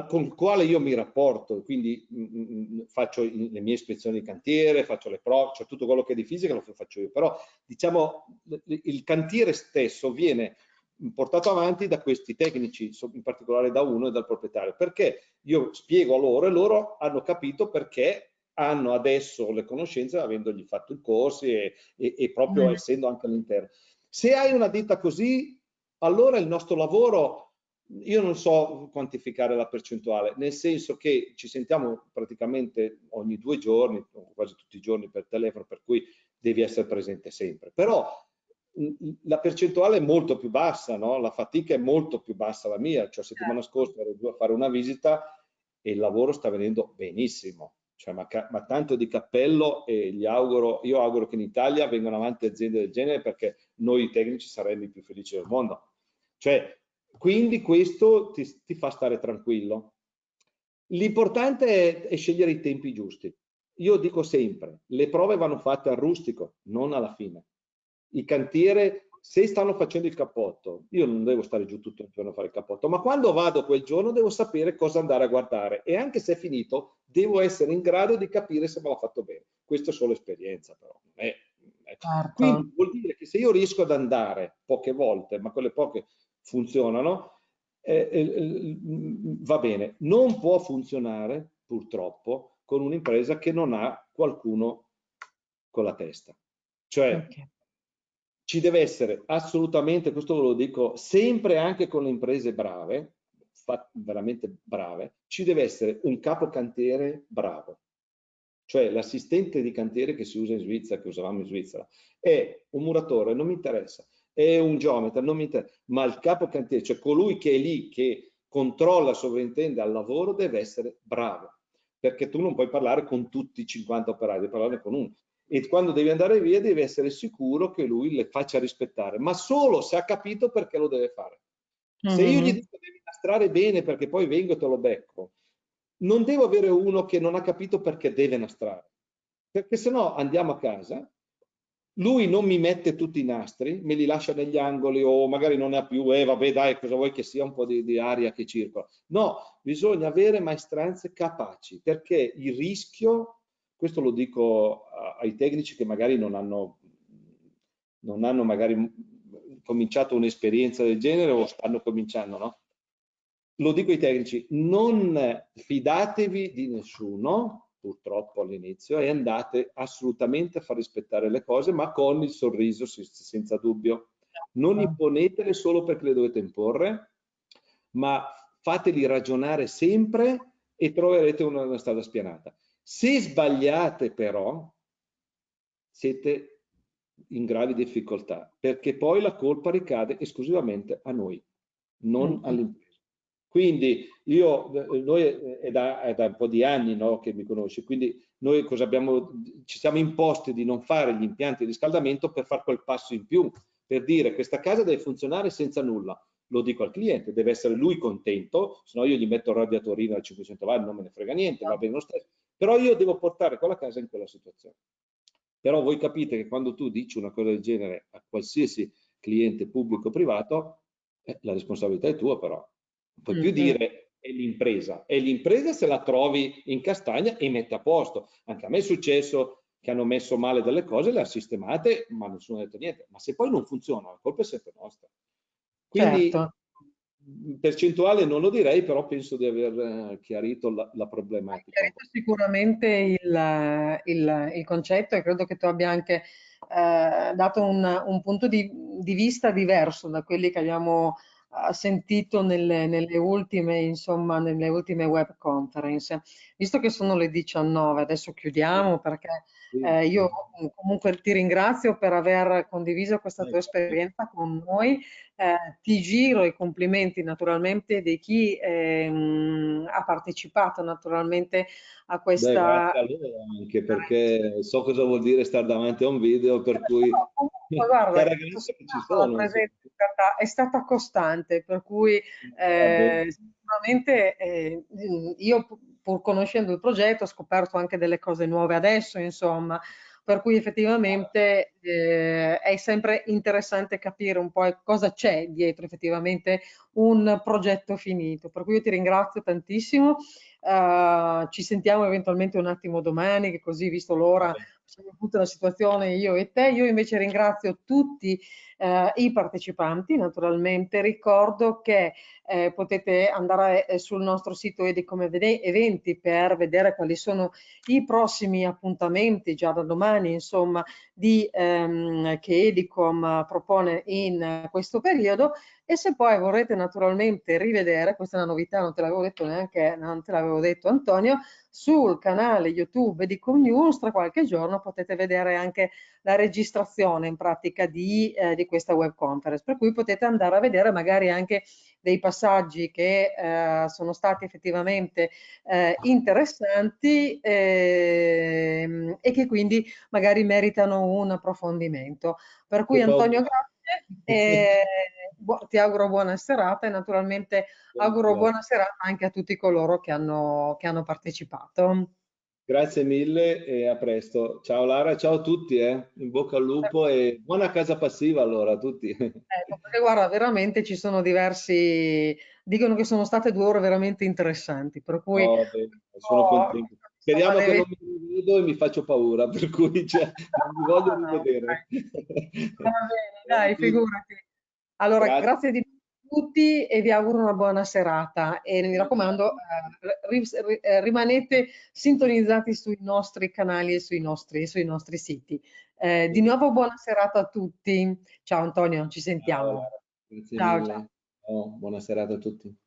con il quale io mi rapporto, quindi faccio le mie ispezioni di cantiere, faccio le prove, cioè tutto quello che è di fisica lo faccio io, però diciamo il cantiere stesso viene portato avanti da questi tecnici, in particolare da uno e dal proprietario, perché io spiego a loro e loro hanno capito perché hanno adesso le conoscenze avendogli fatto i corsi e proprio
Mm.
essendo anche all'interno. Se hai una ditta così, allora il nostro lavoro, io non so quantificare la percentuale, nel senso che ci sentiamo praticamente ogni 2 giorni, quasi tutti i giorni per telefono, per cui devi essere presente sempre. Però la percentuale è molto più bassa, no? La fatica è molto più bassa la mia, cioè settimana
Certo.
scorsa ero giù a fare una visita e il lavoro sta venendo benissimo. Cioè, ma tanto di cappello e io auguro che in Italia vengano avanti aziende del genere perché noi tecnici saremmo i più felici del mondo. Cioè, quindi questo ti fa stare tranquillo. L'importante è scegliere i tempi giusti. Io dico sempre, le prove vanno fatte al rustico, non alla fine. Il cantiere, se stanno facendo il cappotto, io non devo stare giù tutto il giorno a fare il cappotto, ma quando vado quel giorno devo sapere cosa andare a guardare e anche se è finito devo essere in grado di capire se me l'ha fatto bene. Questa è solo esperienza, però.
Certo.
Quindi vuol dire che se io riesco ad andare poche volte, ma quelle poche funzionano, va bene. Non può funzionare, purtroppo, con un'impresa che non ha qualcuno con la testa. Cioè,
Ok.
ci deve essere assolutamente, questo ve lo dico sempre anche con le imprese brave, veramente brave, ci deve essere un capo cantiere bravo. Cioè l'assistente di cantiere che si usa in Svizzera, che usavamo in Svizzera, è un muratore, non mi interessa. è un geometra, non mi interessa, ma il capo cantiere, cioè colui che è lì, che controlla, sovrintende al lavoro, deve essere bravo, perché tu non puoi parlare con tutti i 50 operai, devi parlare con uno. E quando devi andare via devi essere sicuro che lui le faccia rispettare, ma solo se ha capito perché lo deve fare. Se io gli dico devi nastrare bene perché poi vengo e te lo becco, non devo avere uno che non ha capito perché deve nastrare, perché se no andiamo a casa, lui non mi mette tutti i nastri, me li lascia negli angoli o magari non ne ha più, vabbè dai, cosa vuoi che sia un po' di aria che circola. No, bisogna avere maestranze capaci, perché il rischio, questo lo dico ai tecnici che magari non hanno magari cominciato un'esperienza del genere o stanno cominciando, no? Lo dico ai tecnici, non fidatevi di nessuno, purtroppo all'inizio, e andate assolutamente a far rispettare le cose, ma con il sorriso senza dubbio. Non imponetele solo perché le dovete imporre, ma fateli ragionare sempre e troverete una strada spianata. Se sbagliate però, siete in gravi difficoltà, perché poi la colpa ricade esclusivamente a noi, non all'impresa. Quindi noi è da un po' di anni, no, che mi conosci, quindi noi cosa ci siamo imposti di non fare gli impianti di riscaldamento per fare quel passo in più, per dire questa casa deve funzionare senza nulla. Lo dico al cliente, deve essere lui contento, se no io gli metto il radiatorino a 500 watt, non me ne frega niente, va bene lo stesso, però io devo portare quella casa in quella situazione. Però voi capite che quando tu dici una cosa del genere a qualsiasi cliente pubblico o privato, la responsabilità è tua però. Non puoi più dire è l'impresa se la trovi in castagna e mette a posto. Anche a me è successo che hanno messo male delle cose, le ha sistemate, ma nessuno ha detto niente. Ma se poi non funziona, la colpa è sempre nostra. Quindi
Certo.
in percentuale non lo direi, però penso di aver chiarito la problematica.
Hai chiarito sicuramente il concetto, e credo che tu abbia anche dato un punto di vista diverso da quelli che abbiamo sentito nelle ultime, insomma, nelle ultime web conference. Visto che sono le 19, adesso chiudiamo perché io comunque ti ringrazio per aver condiviso questa tua esperienza con noi. Ti giro i complimenti naturalmente di chi ha partecipato naturalmente a
Beh,
questa.
grazie a loro anche perché so cosa vuol dire stare davanti a un video, per cui
No, comunque guarda,
le
tutto
ragazze che ci
sommato la
sono, insomma.
presenza è stata costante, per cui
Vabbè.
sicuramente io pur conoscendo il progetto ho scoperto anche delle cose nuove adesso, insomma, per cui effettivamente è sempre interessante capire un po' cosa c'è dietro effettivamente un progetto finito. Per cui io ti ringrazio tantissimo, ci sentiamo eventualmente un attimo domani, che così visto l'ora siamo tutta la situazione io e te. Io invece ringrazio tutti i partecipanti, naturalmente ricordo che potete andare sul nostro sito Edicom Eventi per vedere quali sono i prossimi appuntamenti già da domani, insomma, che Edicom propone in questo periodo. E se poi vorrete naturalmente rivedere, questa è una novità, non te l'avevo detto neanche, non te l'avevo detto Antonio, sul canale YouTube di Comnews tra qualche giorno potete vedere anche la registrazione in pratica di questa web conference, per cui potete andare a vedere magari anche dei passaggi che sono stati effettivamente interessanti e che quindi magari meritano un approfondimento. Per cui
Che
Antonio,
paura.
grazie, e ti auguro buona serata e naturalmente auguro buona serata anche a tutti coloro che hanno partecipato.
Grazie mille e a presto. Ciao Lara, ciao a tutti, in bocca al lupo e buona casa passiva allora a tutti.
Perché guarda, veramente ci sono diversi, dicono che sono state 2 ore veramente interessanti, per cui
Oh, bene, sono contento.
insomma,
Speriamo che non mi rivedo e mi faccio paura, per cui cioè, non mi voglio
no,
rivedere.
va bene,
Ciao a
dai,
tutti.
figurati. Allora,
Grazie.
grazie di tutti e vi auguro una buona serata e mi raccomando, rimanete sintonizzati sui nostri canali e sui nostri siti. Di nuovo buona serata a tutti. Ciao Antonio, ci
Ciao
sentiamo.
Lara, grazie
Ciao, ciao.
mille. Ciao, buona serata a tutti.